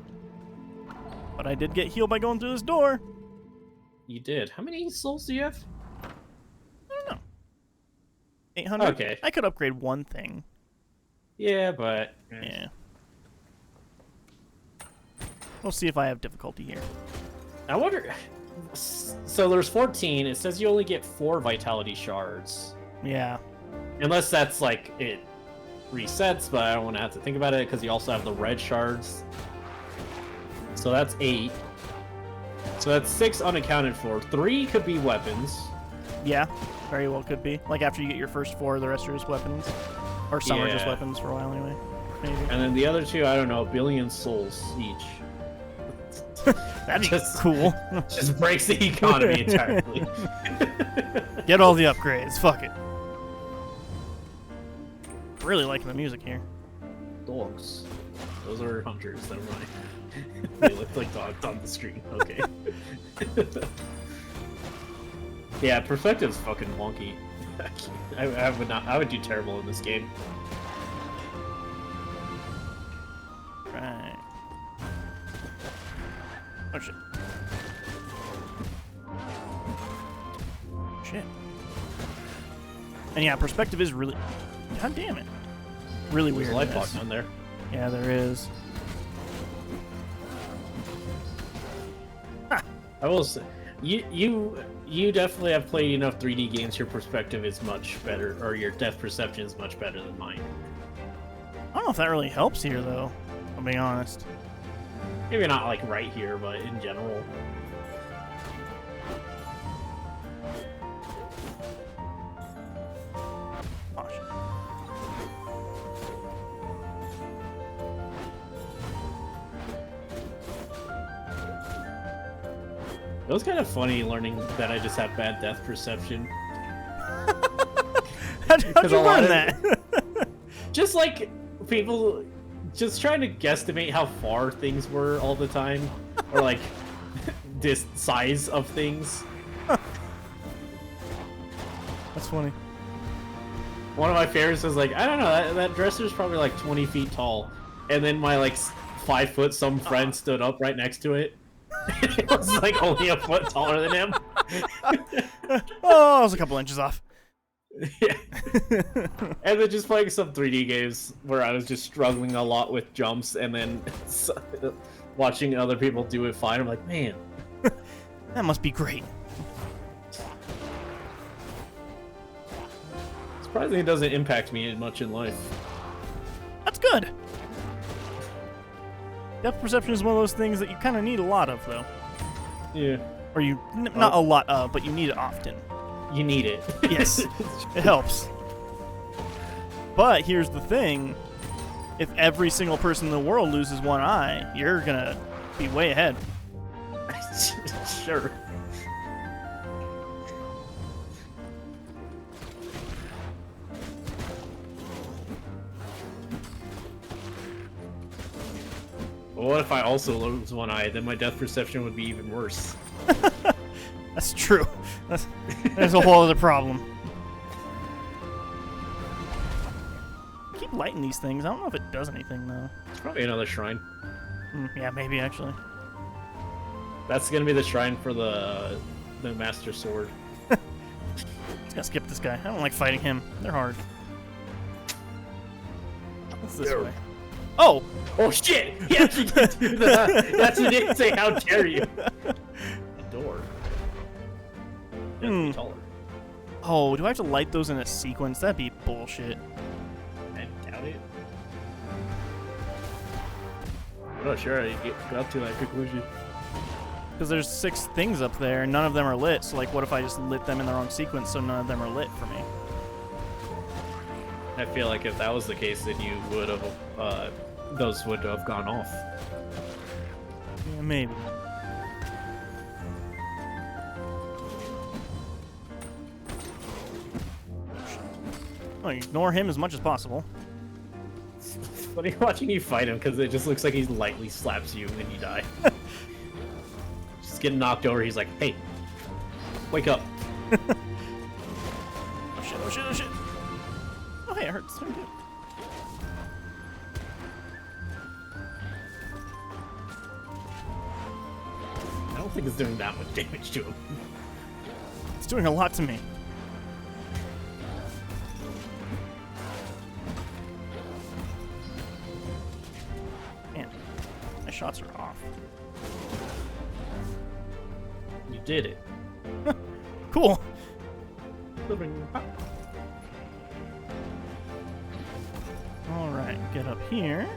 But I did get healed by going through this door. You did. How many souls do you have? I don't know. 800? Okay. I could upgrade one thing. Yeah, but... Yeah. We'll see if I have difficulty here. I wonder... So there's 14. It says you only get 4 vitality shards. Yeah. Unless that's, like, it resets, but I don't want to have to think about it, because you also have the red shards. So that's 8. So that's 6 unaccounted for. 3 could be weapons. Yeah, very well could be. Like after you get your first 4, the rest are just weapons. Or some are just Yeah. weapons for a while anyway. Maybe. And then the other 2, I don't know, 1 billion souls each. That'd be cool. Just breaks the economy entirely. Get all the upgrades. Fuck it. Really liking the music here. Dogs. Those are hunters, never mind. They look like dogs on the screen. Okay. Yeah, perspective's fucking wonky. I would do terrible in this game. Right. Oh shit. Shit. And yeah, perspective is really... God damn it. Really There's weird. a life in block this. down there. Yeah, there is. I will say, you definitely have played enough 3D games. Your perspective is much better, or your depth perception is much better than mine. I don't know if that really helps here, though. I'll be honest. Maybe not like right here, but in general. Oh, shit. It was kind of funny learning that I just have bad depth perception. How'd you a lot learn of- that? Just like people just trying to guesstimate how far things were all the time, or like this size of things. That's funny. One of my favorites was like, I don't know, that dresser's probably like 20 feet tall, and then my like 5 foot some friend stood up right next to it. It was like only a foot taller than him. Oh, I was a couple inches off. Yeah. And then just playing some 3D games where I was just struggling a lot with jumps, and then watching other people do it fine. I'm like, man, That must be great. surprisingly it doesn't impact me much in life. That's good. Depth perception is one of those things that you kind of need a lot of, though. Yeah. Or you... not a lot of, but you need it often. You need it. Yes. It helps. But here's the thing. If every single person in the world loses one eye, you're gonna be way ahead. Sure. Well, what if I also lose one eye? Then my depth perception would be even worse. That's true. There's a whole other problem. Keep lighting these things. I don't know if it does anything, though. It's probably another shrine. Yeah, maybe, actually. That's gonna be the shrine for the Master Sword. Just gonna skip this guy. I don't like fighting him. They're hard. What's this way? Oh! Oh shit! He actually did do that. That's what he didn't say. How dare you? A door. Be taller. Oh, do I have to light those in a sequence? That'd be bullshit. I doubt it. I'm not sure I got up to that conclusion. Because there's 6 things up there, and none of them are lit, so like, what if I just lit them in the wrong sequence so none of them are lit for me? I feel like if that was the case, then you would have, those would have gone off. Yeah, maybe. Oh, ignore him as much as possible. It's funny watching you fight him because it just looks like he lightly slaps you and then you die. Just getting knocked over, he's like, hey, wake up. Oh shit, oh shit, oh shit. Oh hey, it hurts him too. I don't think it's doing that much damage to him. It's doing a lot to me. Man, my shots are off. You did it. Cool. Alright, get up here.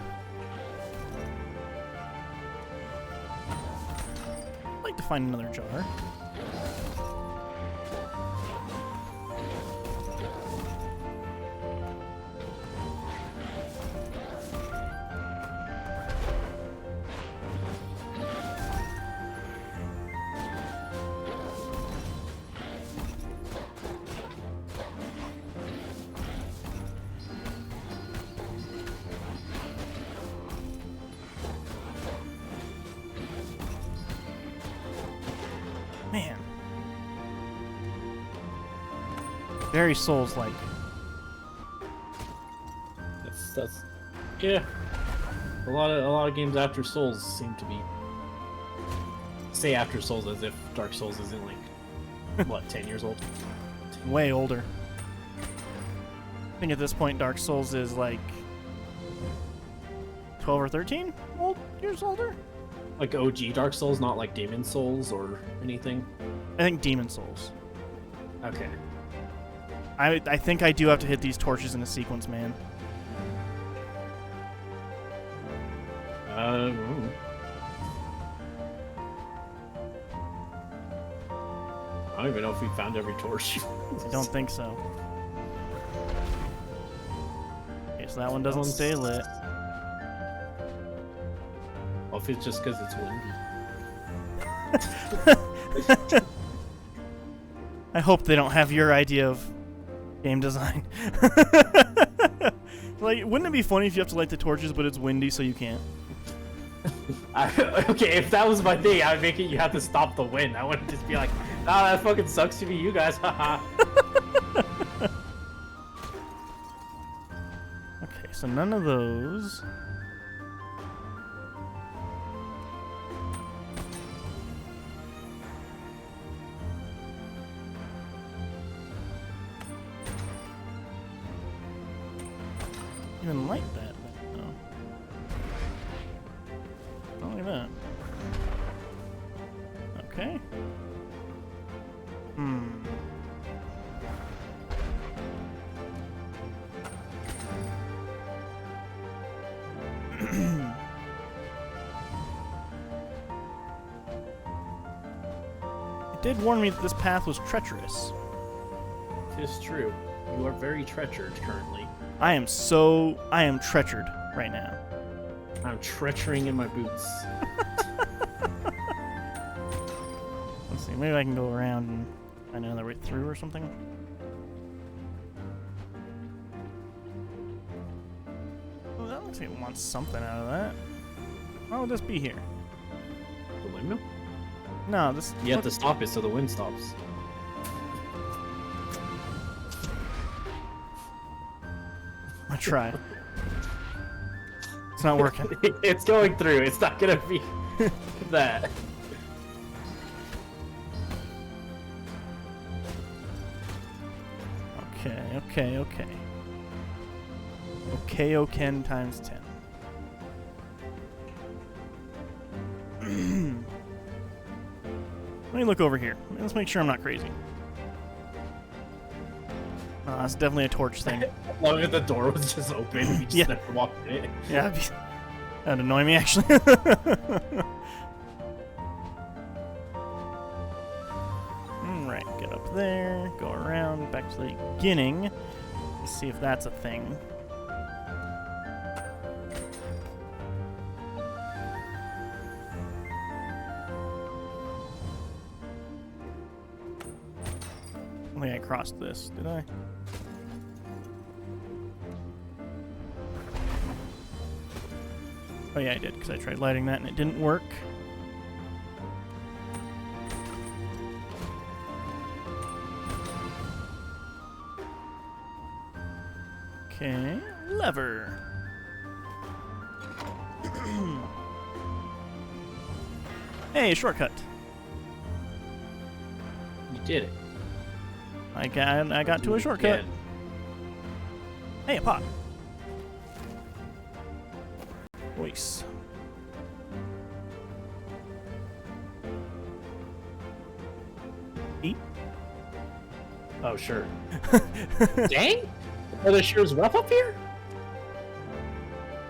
I'd like to find another jar. Man. Very Souls-like. That's yeah. A lot of games after Souls seem to be say after Souls as if Dark Souls isn't like what, 10 years old? Way older. I think at this point Dark Souls is like 12 or 13 years older? Like OG Dark Souls, not like Demon Souls or anything? I think Demon Souls. Okay. I think I do have to hit these torches in a sequence, man. Ooh. I don't even know if we found every torch. I don't think so. Okay, so that one doesn't stay lit. Well, if it's just because it's windy. I hope they don't have your idea of game design. Like, wouldn't it be funny if you have to light the torches, but it's windy, so you can't? Okay, if that was my thing, I would make it you have to stop the wind. I wouldn't just be like, nah, that fucking sucks to be you guys, haha. Okay, so none of those. Even like that, though. Not like that. Okay. It did warn me that this path was treacherous. It is true. You are very treachered currently. I am treachered right now. I'm treachuring in my boots. Let's see, maybe I can go around and find another way through or something. Well, that looks like it wants something out of that. Why would this be here? The windmill? No, this... You have to stop it so the wind stops. I try. It's not working. It's going through. It's not gonna be that. Okay. Okay, Ken times 10. Let me look over here. Let's make sure I'm not crazy. That's definitely a torch thing. As long as the door was just open, we just never walked in it. Yeah, that'd annoy me, actually. Alright, get up there, go around, back to the beginning. Let's see if that's a thing. I think I crossed this, did I? Oh yeah, I did, because I tried lighting that and it didn't work. Okay, lever. Hey, shortcut. You did it. I got to a shortcut. Again. Hey, a pot. Voice. Eat. Oh, sure. Dang! The weather sure is rough up here.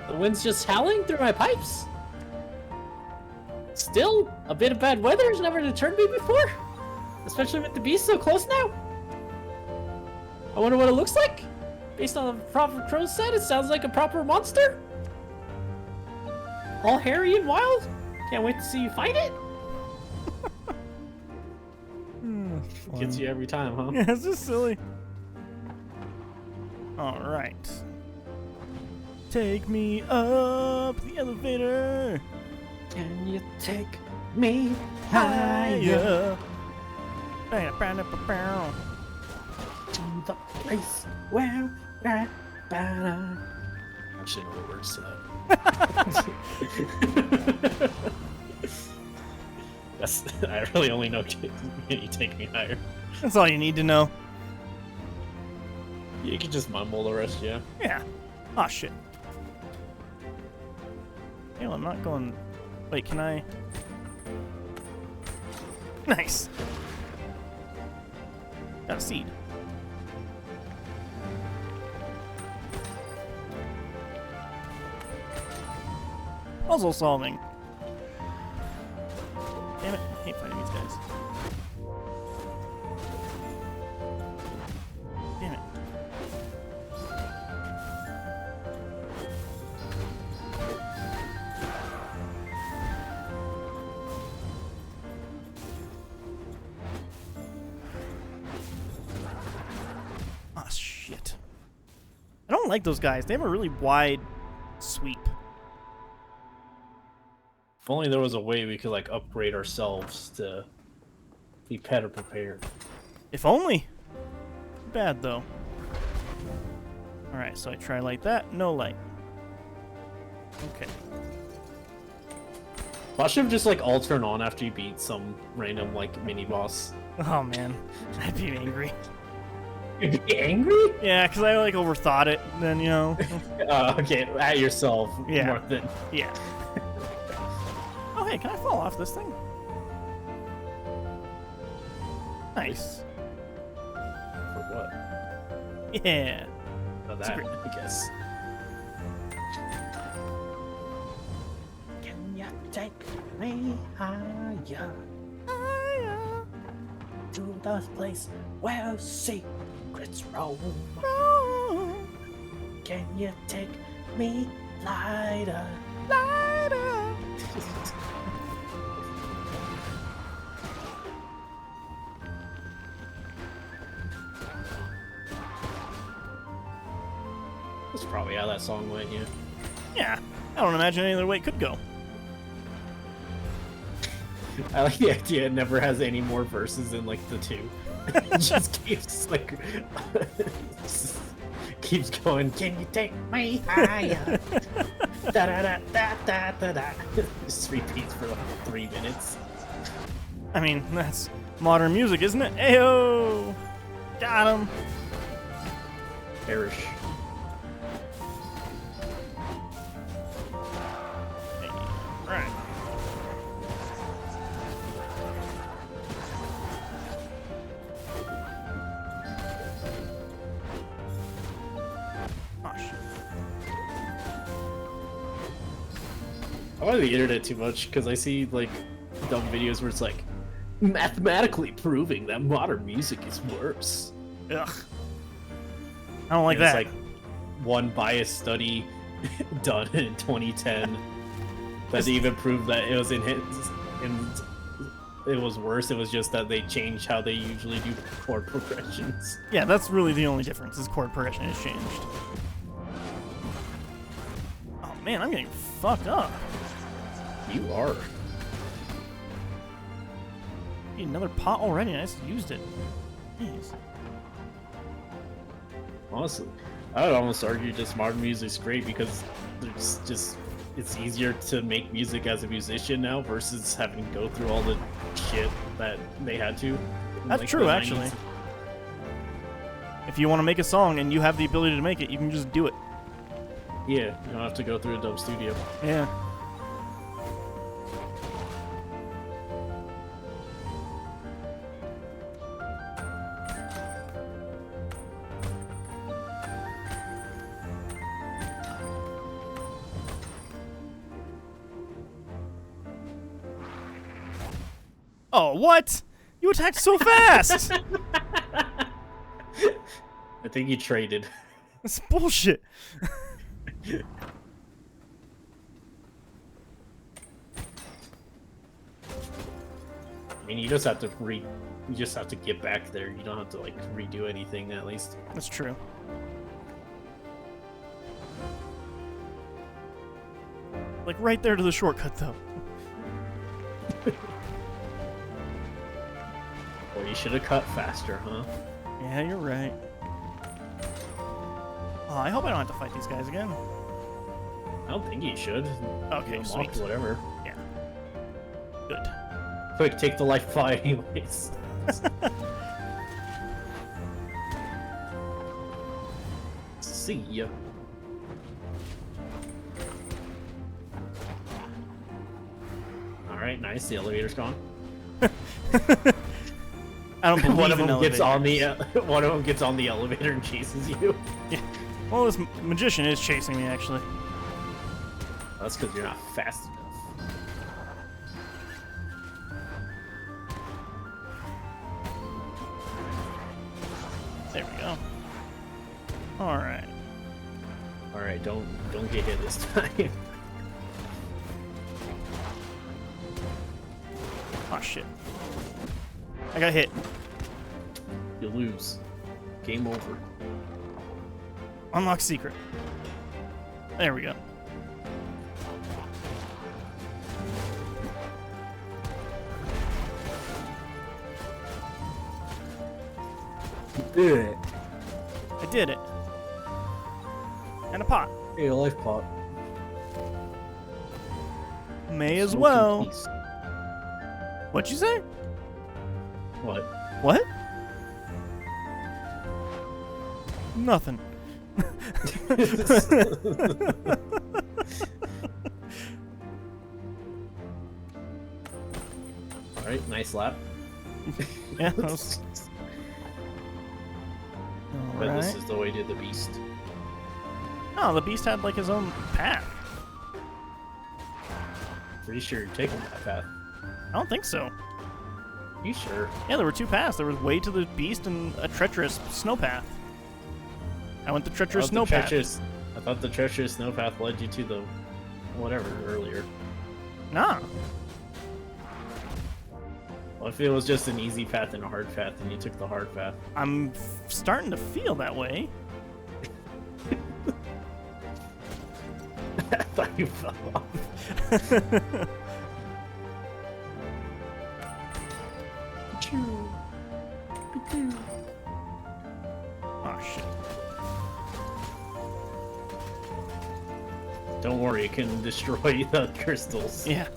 The wind's just howling through my pipes. Still, a bit of bad weather has never deterred me before. Especially with the beast so close now. I wonder what it looks like. Based on the proper crow said, it sounds like a proper monster. All hairy and wild. Can't wait to see you fight it. Gets you every time, huh? Yeah, it's just silly. All right. Take me up the elevator. Can you take me Higher. to the place where I should know the words to that. That's, I really only know Can You Take Me Higher. That's all you need to know. You can just mumble the rest, yeah. Yeah. Oh shit. Hey, well, I'm not going. Wait, can I? Nice. Got a seed. Puzzle solving. Damn it, I hate fighting these guys. Damn it. Ah, shit. I don't like those guys. They have a really wide sweep. If only there was a way we could like upgrade ourselves to be better prepared. If only. Bad though. Alright, so I try light that. No light. Okay. Watch him just like all turn on after you beat some random like mini boss. Oh man. I'd be angry. You'd be angry? Yeah, because I like overthought it. Then, you know. Okay, at yourself Yeah. more than. Yeah. Oh hey, can I fall off this thing? Nice. For what? Yeah. Oh, It's that, great. I guess. Can you take me higher to the place where secrets roam? Can you take me lighter? That's probably how that song went, yeah. Yeah. I don't imagine any other way it could go. I like the idea it never has any more verses than like the two. It just keeps like just keeps going. Can you take me higher? Da da da da da da da. Just repeats for like 3 minutes. I mean, that's modern music, isn't it? Ayo! Got him. Perish. Right. Oh shit. I don't like the internet too much because I see like dumb videos where it's like mathematically proving that modern music is worse. Ugh. I don't like It's that. like one bias study done in 2010 that even proved that it was in his, and it was worse. It was just that they changed how they usually do chord progressions. Yeah, that's really the only difference, is chord progression has changed. Oh man, I'm getting fucked up. You are. Need another pot already, and I just used it. Jeez. Honestly, I would almost argue just modern music's great because there's just it's easier to make music as a musician now versus having to go through all the shit that they had to. in, That's like, true, the actually. 90s. If you want to make a song and you have the ability to make it, you can just do it. Yeah, you don't have to go through a dub studio. Yeah. Oh, what? You attacked so fast! I think you traded. That's bullshit. I mean, you just have to get back there. You don't have to like redo anything at least. That's true. Like right there to the shortcut, though. Well, you should have cut faster, huh? Yeah, you're right. Oh, I hope I don't have to fight these guys again. I don't think you should. Okay, You sweet. unlocked whatever. Yeah. Good. Quick, take the life fly anyways. See ya. Alright, nice. The elevator's gone. I don't believe One of in them gets elevators. on the one of them gets on the elevator and chases you. Well, this magician is chasing me, actually. That's because you're not fast enough. There we go. All right. All right, don't get hit this time. Oh shit. I got hit. You lose. Game over. Unlock secret. There we go. Did it. I did it. And a pot. Hey, a life pot. May as Smoke in well. peace. What'd you say? What? What? Nothing. Alright, nice lap. Yeah, that was... But this Alright. is the way to the beast. Oh, the beast had like his own path. Pretty sure you're taking that path. I don't think so. You sure? Yeah, there were two paths. There was way to the beast and a treacherous snow path. I went the treacherous snow path. I thought the treacherous snow path led you to the whatever earlier. Nah. Well, if it was just an easy path and a hard path, then you took the hard path. I'm starting to feel that way. I thought you fell off. Oh shit. Don't worry, it can destroy the crystals. Yeah.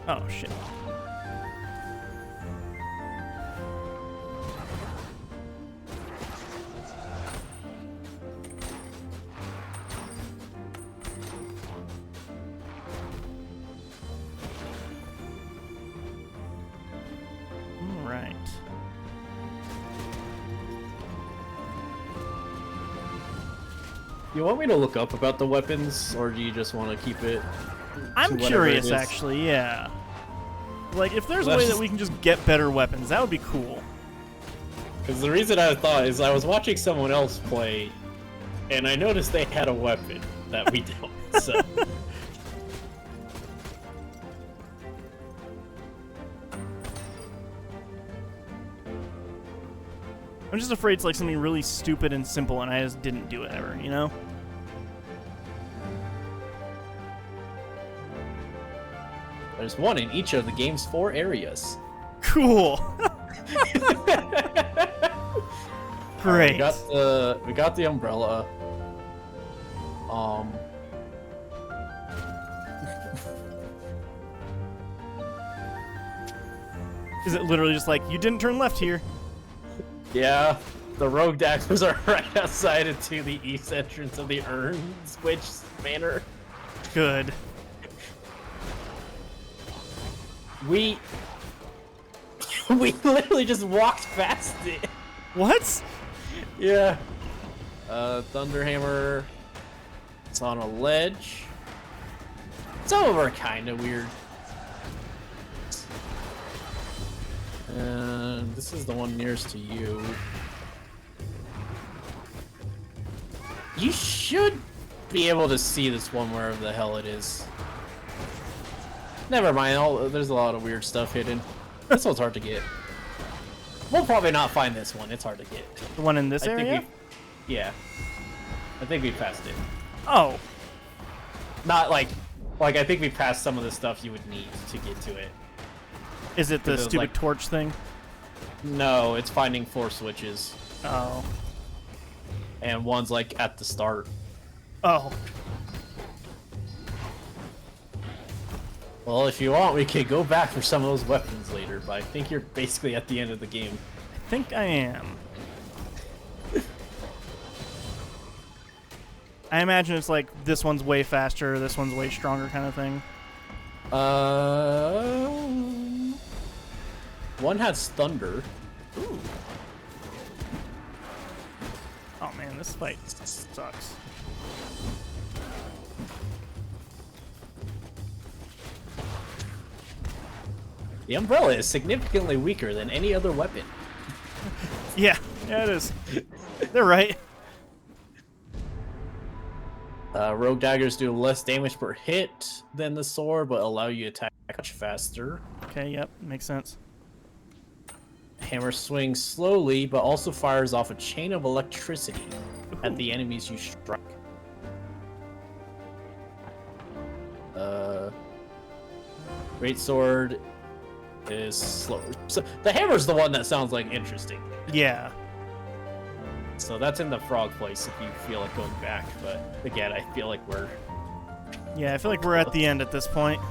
Oh shit. All right. You want me to look up about the weapons, or do you just want to keep it? I'm whatever curious, it is? actually. Yeah. Like, if there's a Well, way that's that we can just get better weapons, that would be cool. Because the reason I thought is I was watching someone else play, and I noticed they had a weapon that we don't. So. I'm just afraid it's like something really stupid and simple, and I just didn't do it ever, you know? There's one in each of the game's 4 areas. Cool. Great. We got the umbrella. Is it literally just like, you didn't turn left here? Yeah, the rogue daggers are right outside into the east entrance of the urn switch manor. Good. We literally just walked past it. What? Yeah. Thunderhammer. It's on a ledge. Some of them are kind of weird. And this is the one nearest to you. You should be able to see this one wherever the hell it is. Never mind, there's a lot of weird stuff hidden. This one's hard to get. We'll probably not find this one, it's hard to get. The one in this area? Yeah. I think we passed it. Oh. Not like I think we passed some of the stuff you would need to get to it. Is it the stupid like, torch thing? No, it's finding 4 switches. Oh. And one's like at the start. Oh. Well, if you want, we could go back for some of those weapons later, but I think you're basically at the end of the game. I think I am. I imagine it's like, this one's way faster, this one's way stronger kind of thing. One has thunder. Ooh. Oh man, this fight sucks. The umbrella is significantly weaker than any other weapon. Yeah, it is. They're right. Rogue daggers do less damage per hit than the sword, but allow you to attack much faster. Okay, yep, makes sense. Hammer swings slowly, but also fires off a chain of electricity at the enemies you strike. Great sword is slower. So the hammer's the one that sounds like interesting. Yeah. So that's in the frog place if you feel like going back, but again, I feel like we're... Yeah, I feel like we're at the end at this point.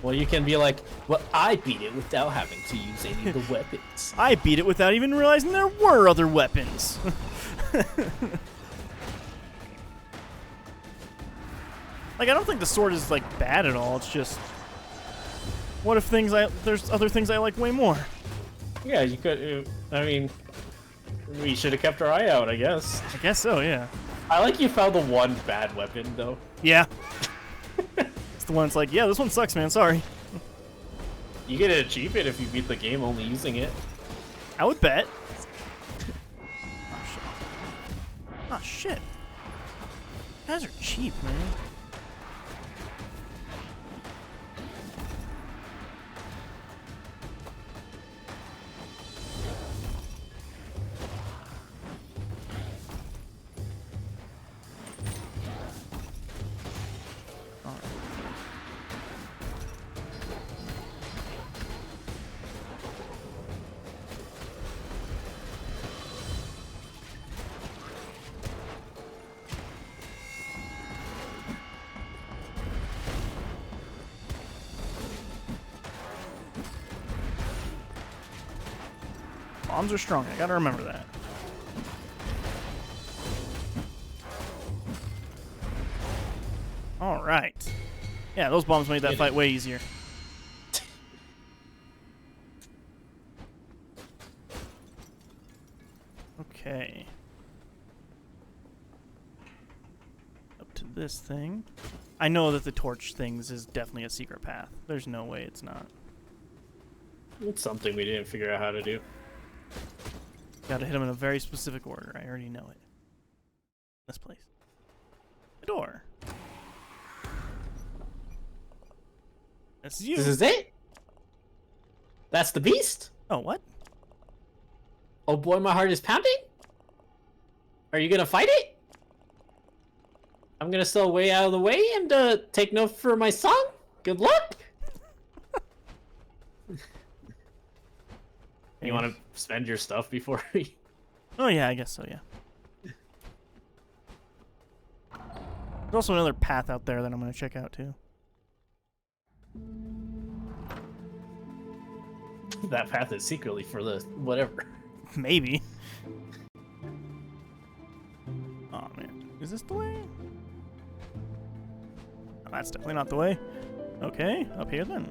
Well, you can be like, well, I beat it without having to use any of the weapons. I beat it without even realizing there were other weapons. Like, I don't think the sword is, like, bad at all. It's just... What if there's other things I like way more? Yeah, you could... I mean... We should have kept our eye out, I guess. I guess so, yeah. I like you found the one bad weapon, though. Yeah. It's the one that's like, yeah, this one sucks, man, sorry. You get an achievement if you beat the game only using it. I would bet. Oh, shit. Oh, shit. You guys are cheap, man. Bombs are strong. I gotta remember that. All right. Yeah, those bombs made that fight way easier. Okay. this thing. I know that the torch things is definitely a secret path. There's no way it's not. It's something we didn't figure out how to do. Gotta hit them in a very specific order. I already know it. This place. The door. That's you. This is it? That's the beast? Oh, what? Oh boy, my heart is pounding? Are you gonna fight it? I'm gonna still way out of the way and take note for my song? Good luck! You want to spend your stuff before we... Oh, yeah, I guess so, yeah. There's also another path out there that I'm going to check out, too. That path is secretly for the whatever. Maybe. Oh, man. Is this the way? Oh, that's definitely not the way. Okay, up here then.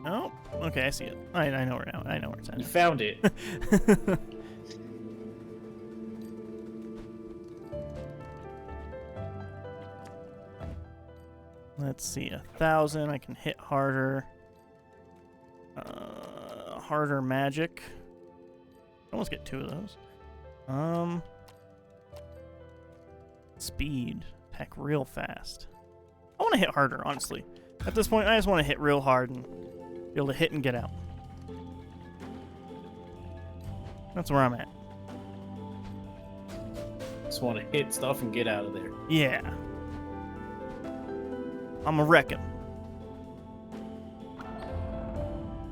Oh, okay, I see it. I know where now. I know where it's at. You found it. Let's see, 1,000. I can hit harder. Harder magic. Almost get 2 of those. Speed. Attack real fast. I want to hit harder, honestly. At this point, I just want to hit real hard and be able to hit and get out. That's where I'm at. Just want to hit stuff and get out of there. Yeah. I'm a wreck him.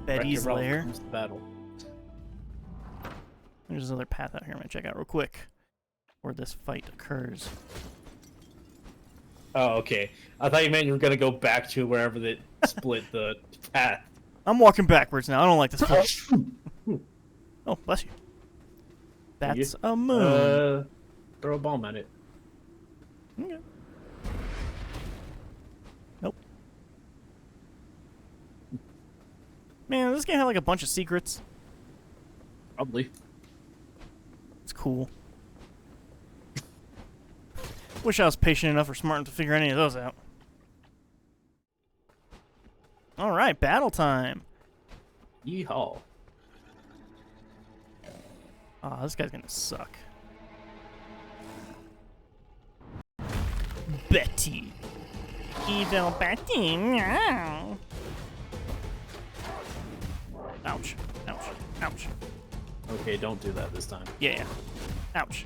Betty's Wreck-It Ralph lair. comes to battle. There's another path out here I'm going to check out real quick where this fight occurs. Oh, okay. I thought you meant you were gonna go back to wherever that split the path. I'm walking backwards now. I don't like this fight. Oh, bless you. That's a moon. Throw a bomb at it. Okay. Nope. Man, does this game have like a bunch of secrets? Probably. It's cool. Wish I was patient enough or smart enough to figure any of those out. Alright, battle time. Yeehaw. Aw, this guy's gonna suck. Betty. Evil Betty. Meow. Ouch. Ouch. Ouch. Okay, don't do that this time. Yeah. Ouch.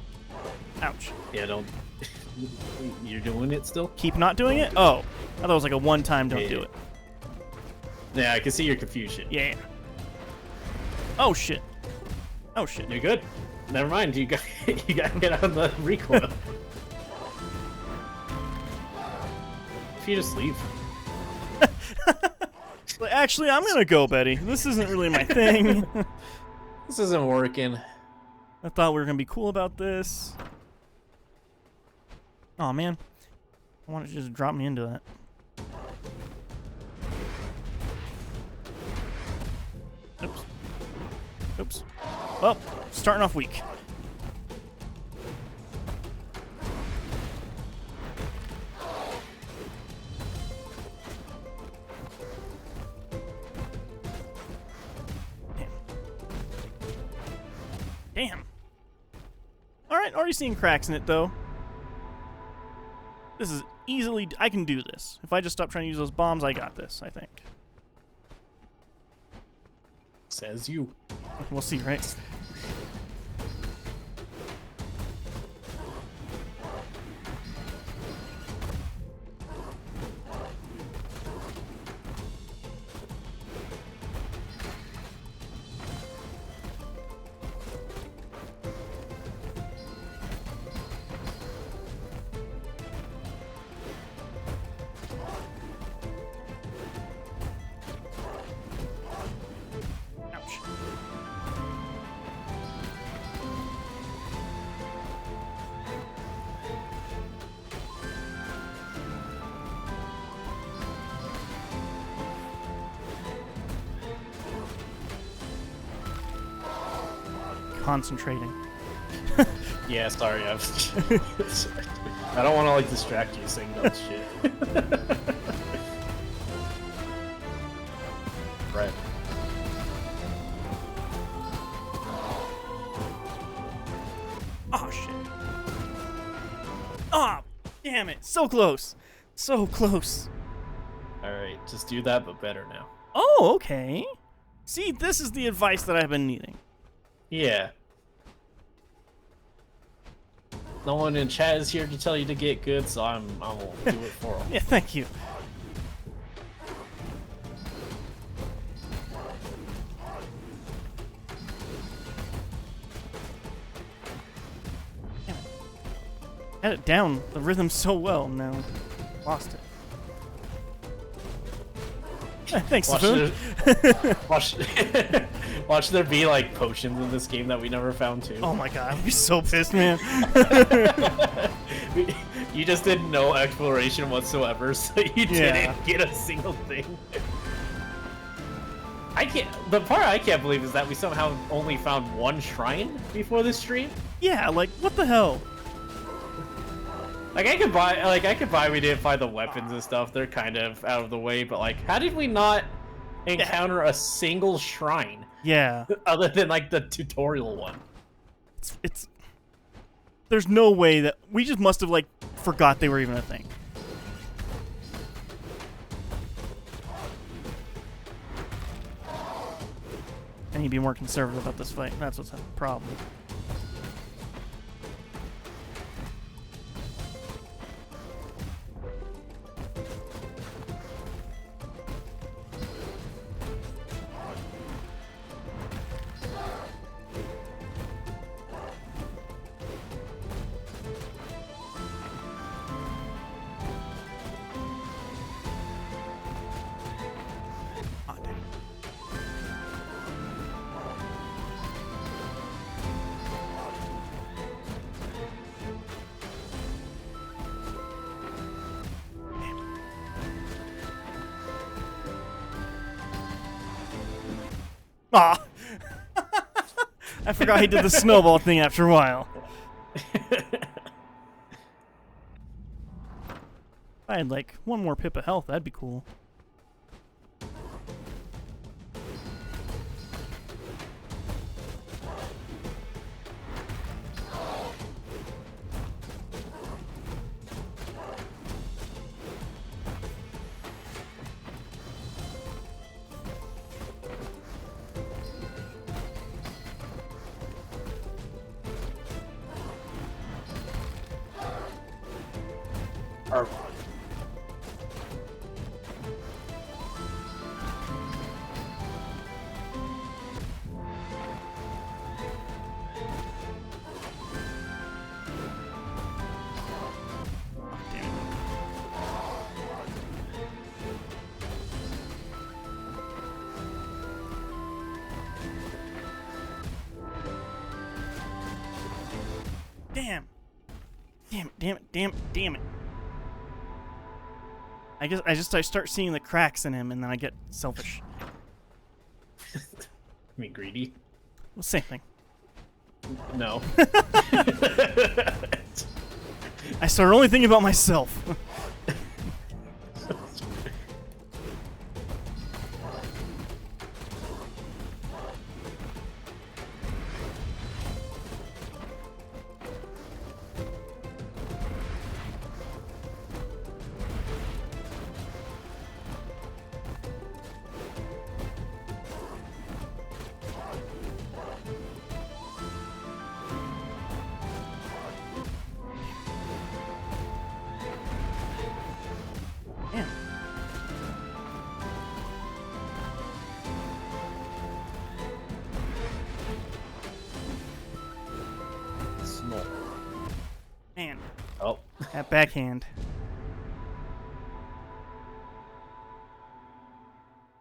Ouch. Yeah, don't. You're doing it still? Keep not doing it? Oh. I thought it was like a one-time don't do it. Yeah, I can see your confusion. Yeah. Oh, shit. Oh, shit. You're good. Never mind. You got to get out of the recoil. If you just leave. Actually, I'm gonna go, Betty. This isn't really my thing. This isn't working. I thought we were gonna be cool about this. Oh man, I want it to just drop me into that. Oops. Oops. Well, starting off weak. Damn. Alright, already seeing cracks in it, though. This is easily... I can do this. If I just stop trying to use those bombs, I got this, I think. Says you. We'll see, right? Ouch. Concentrating. Yeah, sorry. I don't want to like distract you saying dumb shit. Right. Oh shit. Oh, damn it. So close. So close. Alright, just do that, but better now. Oh, okay. See, this is the advice that I've been needing. Yeah. No one in chat is here to tell you to get good, so I will do it for them. Yeah, thank you. Damn it. Had it down the rhythm so well, now lost it. Thanks, Spoon. Watch there be like potions in this game that we never found too. Oh my god, I'd be so pissed, man. You just did no exploration whatsoever, so you didn't get a single thing. The part I can't believe is that we somehow only found one shrine before this stream. Yeah, like what the hell? Like I could buy we didn't find the weapons and stuff. They're kind of out of the way, but like how did we not encounter a single shrine? Yeah. Other than like the tutorial one. It's there's no way that we just must have like forgot they were even a thing. I need to be more conservative about this fight. That's what's the problem. Ah! I forgot he did the snowball thing after a while. If I had like one more pip of health, that'd be cool. Damn. Damn it, damn it, damn it, damn it. I guess I start seeing the cracks in him and then I get selfish. I mean greedy? Well, same thing. No. I start only thinking about myself. Man. Oh. That backhand.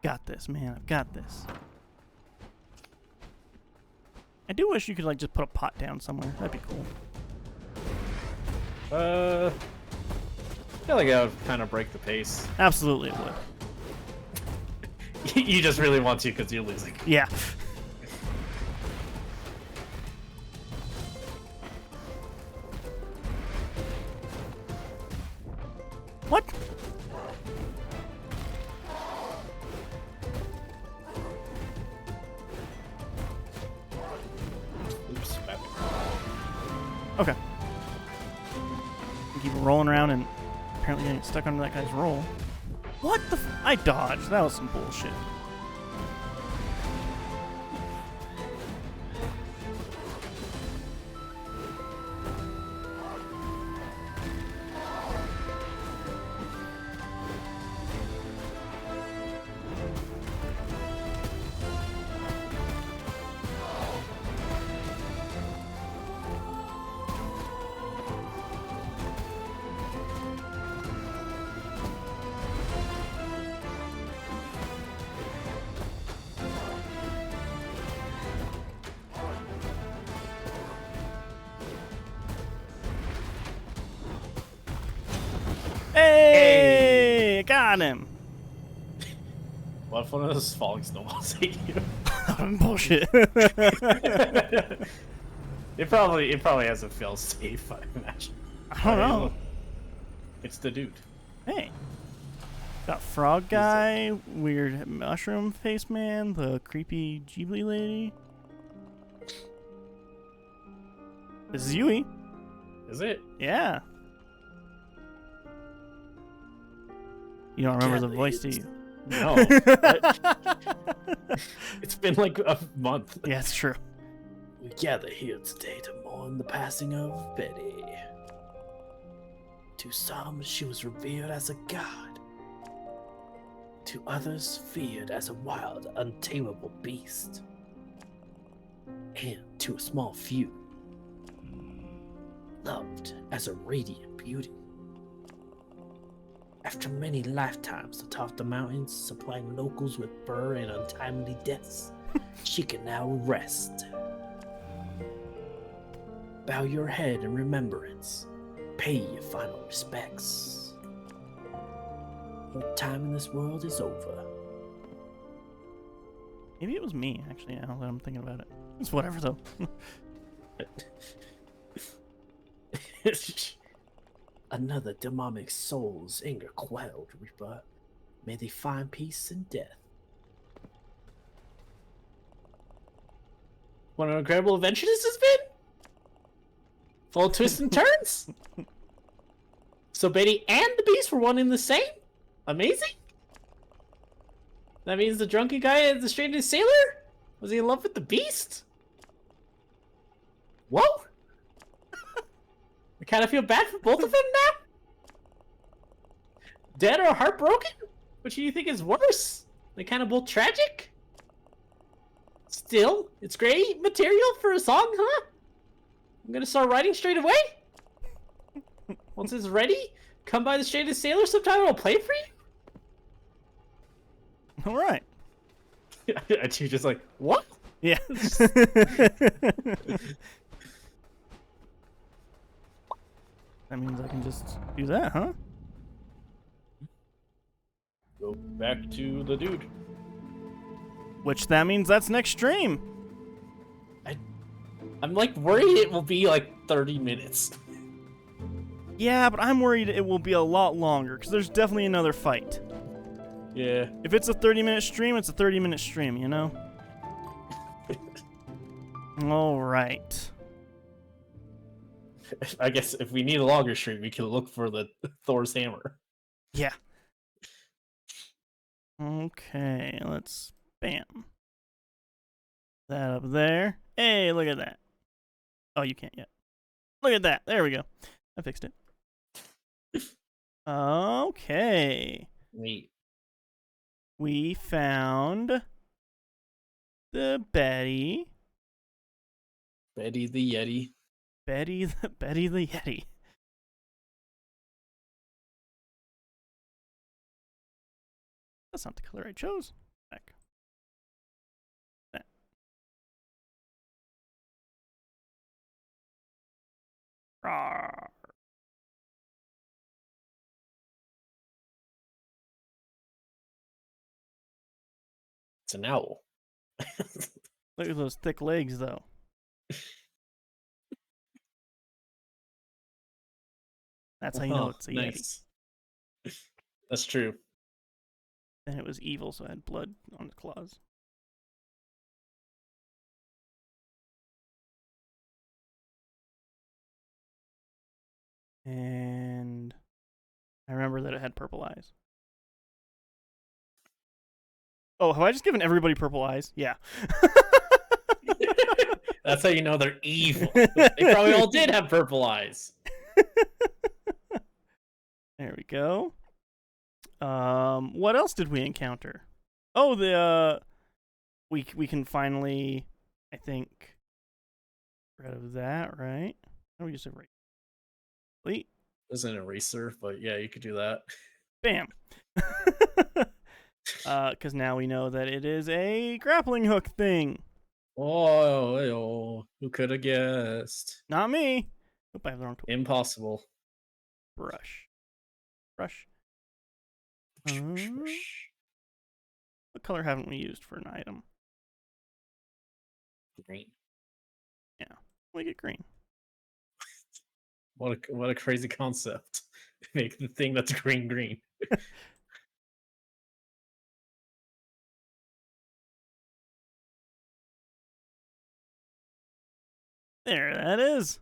Got this, man. I've got this. I do wish you could, like, just put a pot down somewhere. That'd be cool. I feel like that would kind of break the pace. Absolutely it would. You just really want to because you're losing. Yeah. What? Oops. Bad. Okay. Keep rolling around and apparently getting stuck under that guy's roll. What the I dodged. That was some bullshit. Hey! Got him! What if one of those falling snowballs hit you? Bullshit. It probably has a fail safe, I imagine. I don't know. It's the dude. Hey. Got frog guy, weird mushroom face man, the creepy Ghibli lady. This is Yui. Is it? Yeah. You don't remember the voice, do you? No. It's been like a month. Yeah, it's true. We gather here today to mourn the passing of Betty. To some, she was revered as a god. To others, feared as a wild, untamable beast. And to a small few, loved as a radiant beauty. After many lifetimes atop the mountains, supplying locals with fur and untimely deaths, she can now rest. Bow your head in remembrance. Pay your final respects. Your time in this world is over. Maybe it was me, actually, now that I'm thinking about it. It's whatever, though. Another demonic soul's anger quelled, Reaper. May they find peace in death. What an incredible adventure this has been! Full of twists and turns! So Betty and the Beast were one and the same? Amazing! That means the drunken guy is the stranded sailor? Was he in love with the Beast? Whoa! I kind of feel bad for both of them now. Dead or heartbroken? Which do you think is worse? They kind of both tragic? Still, it's great material for a song, huh? I'm gonna start writing straight away. Once it's ready, come by the Stranded Sailor sometime and I'll play for you. All right. And you're just like, what? Yeah. That means I can just do that, huh? Go back to the dude. Which that means that's next stream. I'm like worried it will be like 30 minutes. Yeah, but I'm worried it will be a lot longer, because there's definitely another fight. Yeah. If it's a 30-minute stream, it's a 30-minute stream, you know? Alright. I guess if we need a longer stream, we can look for the Thor's hammer. Yeah. Okay, let's... Bam. That up there. Hey, look at that. Oh, you can't yet. Look at that. There we go. I fixed it. Okay. Neat. We found the Betty. Betty the Yeti. Betty the Yeti. That's not the color I chose. Back. That. Rawr. It's an owl. Look at those thick legs, though. That's how you know it's a Yeti. Nice. That's true. And it was evil, so it had blood on its claws. And I remember that it had purple eyes. Oh, have I just given everybody purple eyes? Yeah. That's how you know they're evil. They probably all did have purple eyes. There we go. What else did we encounter? Oh, we can finally, I think, get rid of that, right? How do we just erase? Delete. There's an eraser, but yeah, you could do that. Bam. Because now we know that it is a grappling hook thing. Oh, who could have guessed? Not me. Oop, I have the wrong tool. Impossible. Brush. What color haven't we used for an item? Green. Yeah, we get green. What a crazy concept. Make the thing that's green. There, that is.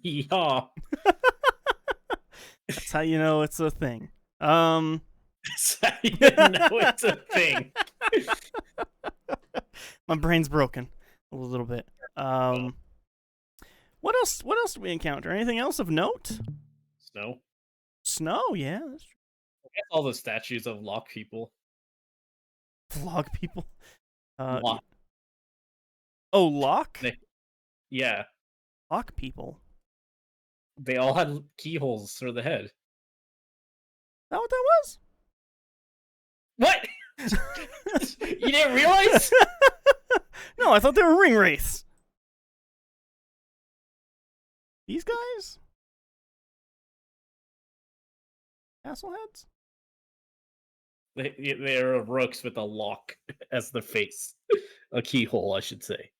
Yeah. That's how you know it's a thing. That's how you know it's a thing. My brain's broken a little bit. What else did we encounter? Anything else of note? Snow. Snow, yeah, that's true. I guess all the statues of lock people. Vlog people. Lock. Oh, lock? Yeah. Lock people. They all had keyholes for the head. Is that what that was? What? You didn't realize? No, I thought they were ring wraiths. These guys? Castle heads? They're rooks with a lock as the face. A keyhole, I should say.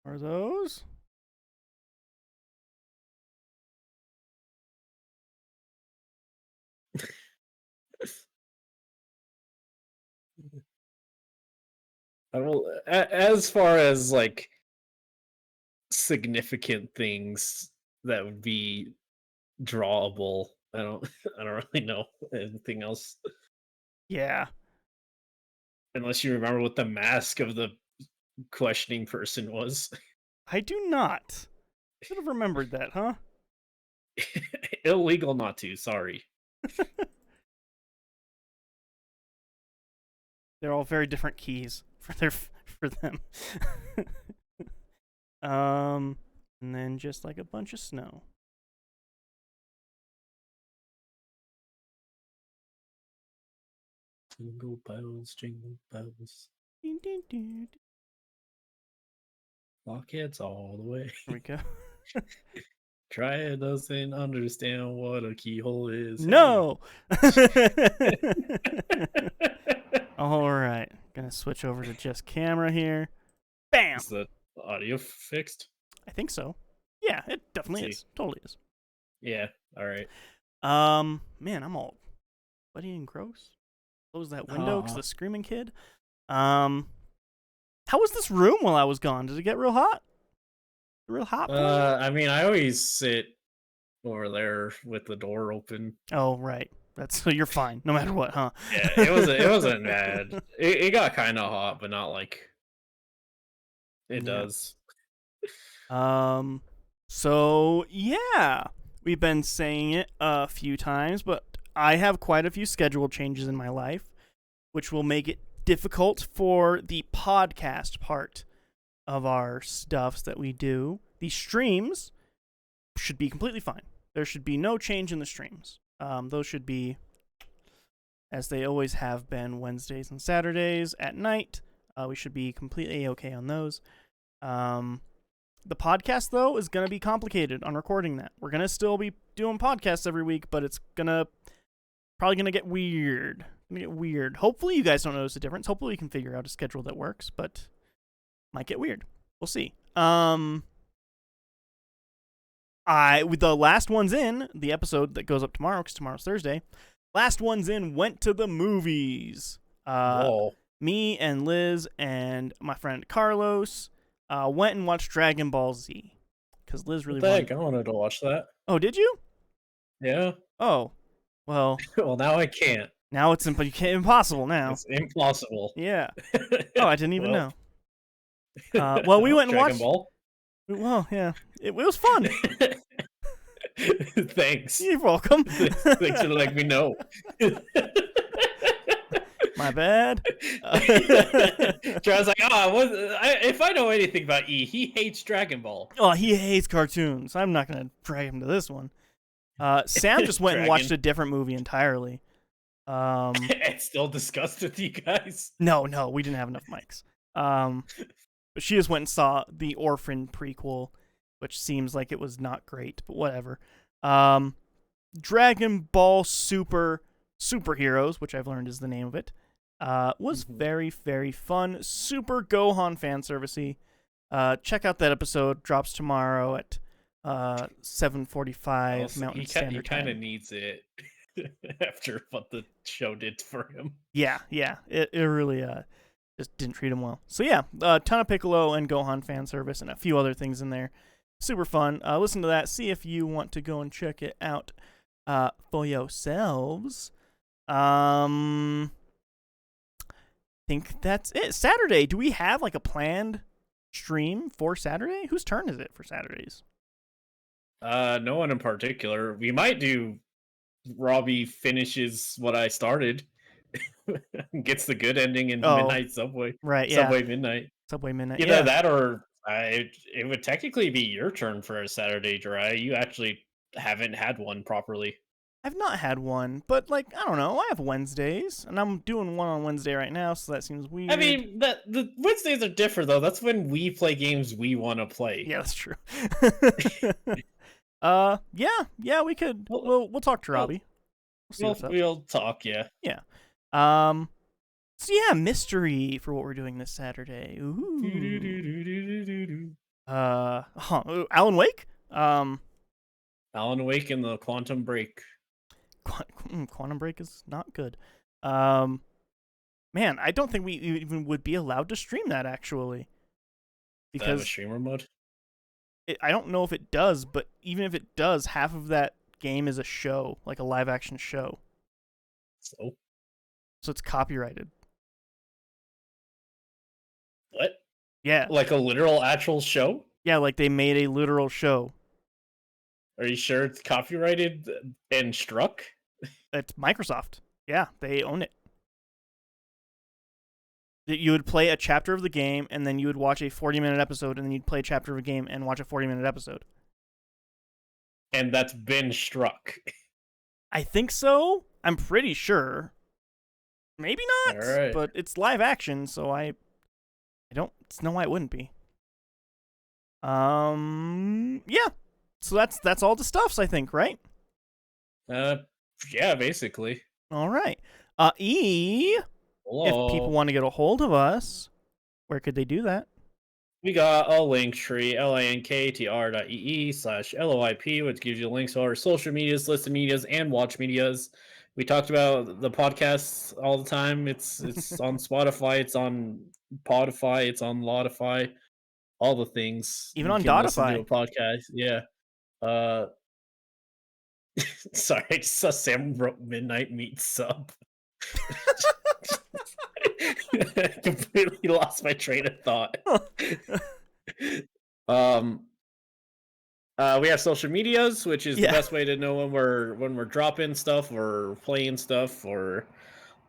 Are those? I will, as far as like significant things that would be drawable, I don't really know anything else. Yeah. Unless you remember what the mask of the questioning person was. I do not. Should have remembered that, huh? Illegal not to, sorry. They're all very different keys for them. And then just like a bunch of snow. Jingle bells, jingle bells. Ding, ding, ding. Blockheads all the way. There we go. Jeriah doesn't understand what a keyhole is. No! Alright. Gonna switch over to just camera here. Bam! Is the audio fixed? I think so. Yeah, it definitely is. Totally is. Yeah, alright. Man, I'm all sweaty and gross. Close that window because the screaming kid. How was this room while I was gone? Did it get real hot? Real hot? I mean, I always sit over there with the door open. Oh, right. So you're fine, no matter what, huh? Yeah, it wasn't bad. It got kind of hot, but not like it does. So yeah, we've been saying it a few times, but I have quite a few schedule changes in my life, which will make it difficult for the podcast part of our stuffs that we do. The streams should be completely fine. There should be no change in the streams. Those should be, as they always have been, Wednesdays and Saturdays at night. We should be completely okay on those. The podcast, though, is going to be complicated on recording that. We're going to still be doing podcasts every week, but it's going to probably gonna get weird. Hopefully you guys don't notice a difference. Hopefully we can figure out a schedule that works, but might get weird. We'll see. With the last ones in, the episode that goes up tomorrow, because tomorrow's Thursday, last ones in went to the movies. Whoa. Me and Liz and my friend Carlos went and watched Dragon Ball Z. Because Liz really wanted. I wanted to watch that. Oh, did you? Yeah. Oh, well. Well, now I can't. Now it's impossible now. It's impossible. Yeah. Oh, I didn't even know. Well, we went and Dragon watched. Ball? Well, yeah, it was fun. Thanks. You're welcome. Thanks for letting me know. My bad. Charles like, if I know anything about E, he hates Dragon Ball. Oh, he hates cartoons. I'm not gonna drag him to this one. Sam just went and watched a different movie entirely. And still discussed with you guys. No, we didn't have enough mics. But she just went and saw the Orphan prequel, which seems like it was not great, but whatever. Dragon Ball Superheroes, which I've learned is the name of it, was very, very fun. Super Gohan fan servicey. Check out that episode. Drops tomorrow at 7:45 Mountain Standard Time. He kind of needs it after what the show did for him. Yeah. It really just didn't treat him well. So yeah, a ton of Piccolo and Gohan fan service and a few other things in there. Super fun. Listen to that. See if you want to go and check it out for yourselves. Think that's it. Saturday. Do we have like a planned stream for Saturday? Whose turn is it for Saturdays? No one in particular. We might do Robbie finishes what I started. Gets the good ending in Midnight Subway. Right, yeah. Subway Midnight. Yeah. Either that or it would technically be your turn for a Saturday, Jeriah. You actually haven't had one properly. I've not had one, but I don't know. I have Wednesdays, and I'm doing one on Wednesday right now, so that seems weird. I mean, the Wednesdays are different though. That's when we play games we want to play. Yeah, that's true. Yeah, we could. We'll talk to Robbie. We'll talk, yeah. Yeah. So yeah, mystery for what we're doing this Saturday. Ooh. Alan Wake? Alan Wake and the Quantum Break. Quantum Break is not good. Man, I don't think we even would be allowed to stream that actually. Because does that have a streamer mode? I don't know if it does, but even if it does, half of that game is a show, like a live action show. So it's copyrighted. What? Yeah. Like a literal actual show? Yeah, like they made a literal show. Are you sure it's copyrighted and struck? It's Microsoft. Yeah, they own it. You would play a chapter of the game, and then you would watch a 40-minute episode, and then you'd play a chapter of a game and watch a 40-minute episode. And that's been struck. I think so. I'm pretty sure. Maybe not, right. But it's live action, so I don't know why it wouldn't be. Yeah. So that's all the stuffs, I think, right? Yeah, basically. All right. E. Hello. If people want to get a hold of us, where could they do that? We got a Linktree, linktr.ee/LOIP, which gives you links to our social medias, listed medias, and watch medias. We talked about the podcasts all the time. It's on Spotify, it's on Podify, it's on Lotify, all the things. Even on Dotify. A podcast, yeah. Sorry, I just saw Sam wrote Midnight Meat Sub. I completely lost my train of thought. We have social medias, which is the best way to know when we're dropping stuff or playing stuff or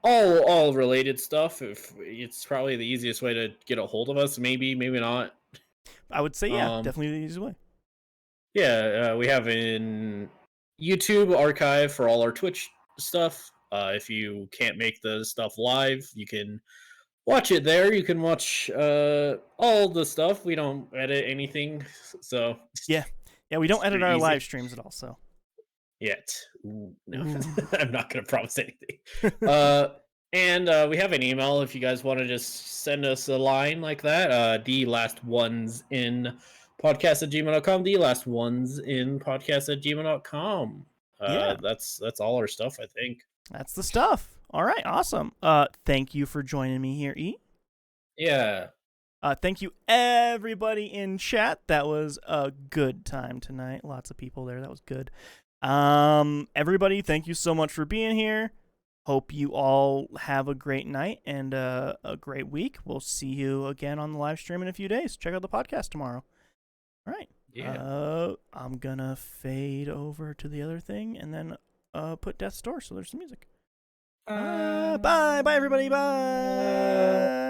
all related stuff. If it's probably the easiest way to get a hold of us. Maybe not. I would say definitely the easiest way. Yeah, we have an YouTube archive for all our Twitch stuff. If you can't make the stuff live, you can watch it there. You can watch all the stuff. We don't edit anything, so yeah, we don't edit our live streams at all. So yet. Ooh, no, I'm not going to promise anything. And we have an email if you guys want to just send us a line like that. The last ones in podcast@gmail.com. The last ones in podcast@gmail.com. Yeah. That's all our stuff, I think. That's the stuff. All right, awesome. Thank you for joining me here, E. Yeah. Thank you, everybody in chat. That was a good time tonight. Lots of people there. That was good. Everybody, thank you so much for being here. Hope you all have a great night and a great week. We'll see you again on the live stream in a few days. Check out the podcast tomorrow. All right. Yeah. I'm gonna fade over to the other thing and then put Death's Door so there's some music. Bye. Bye, everybody. Bye.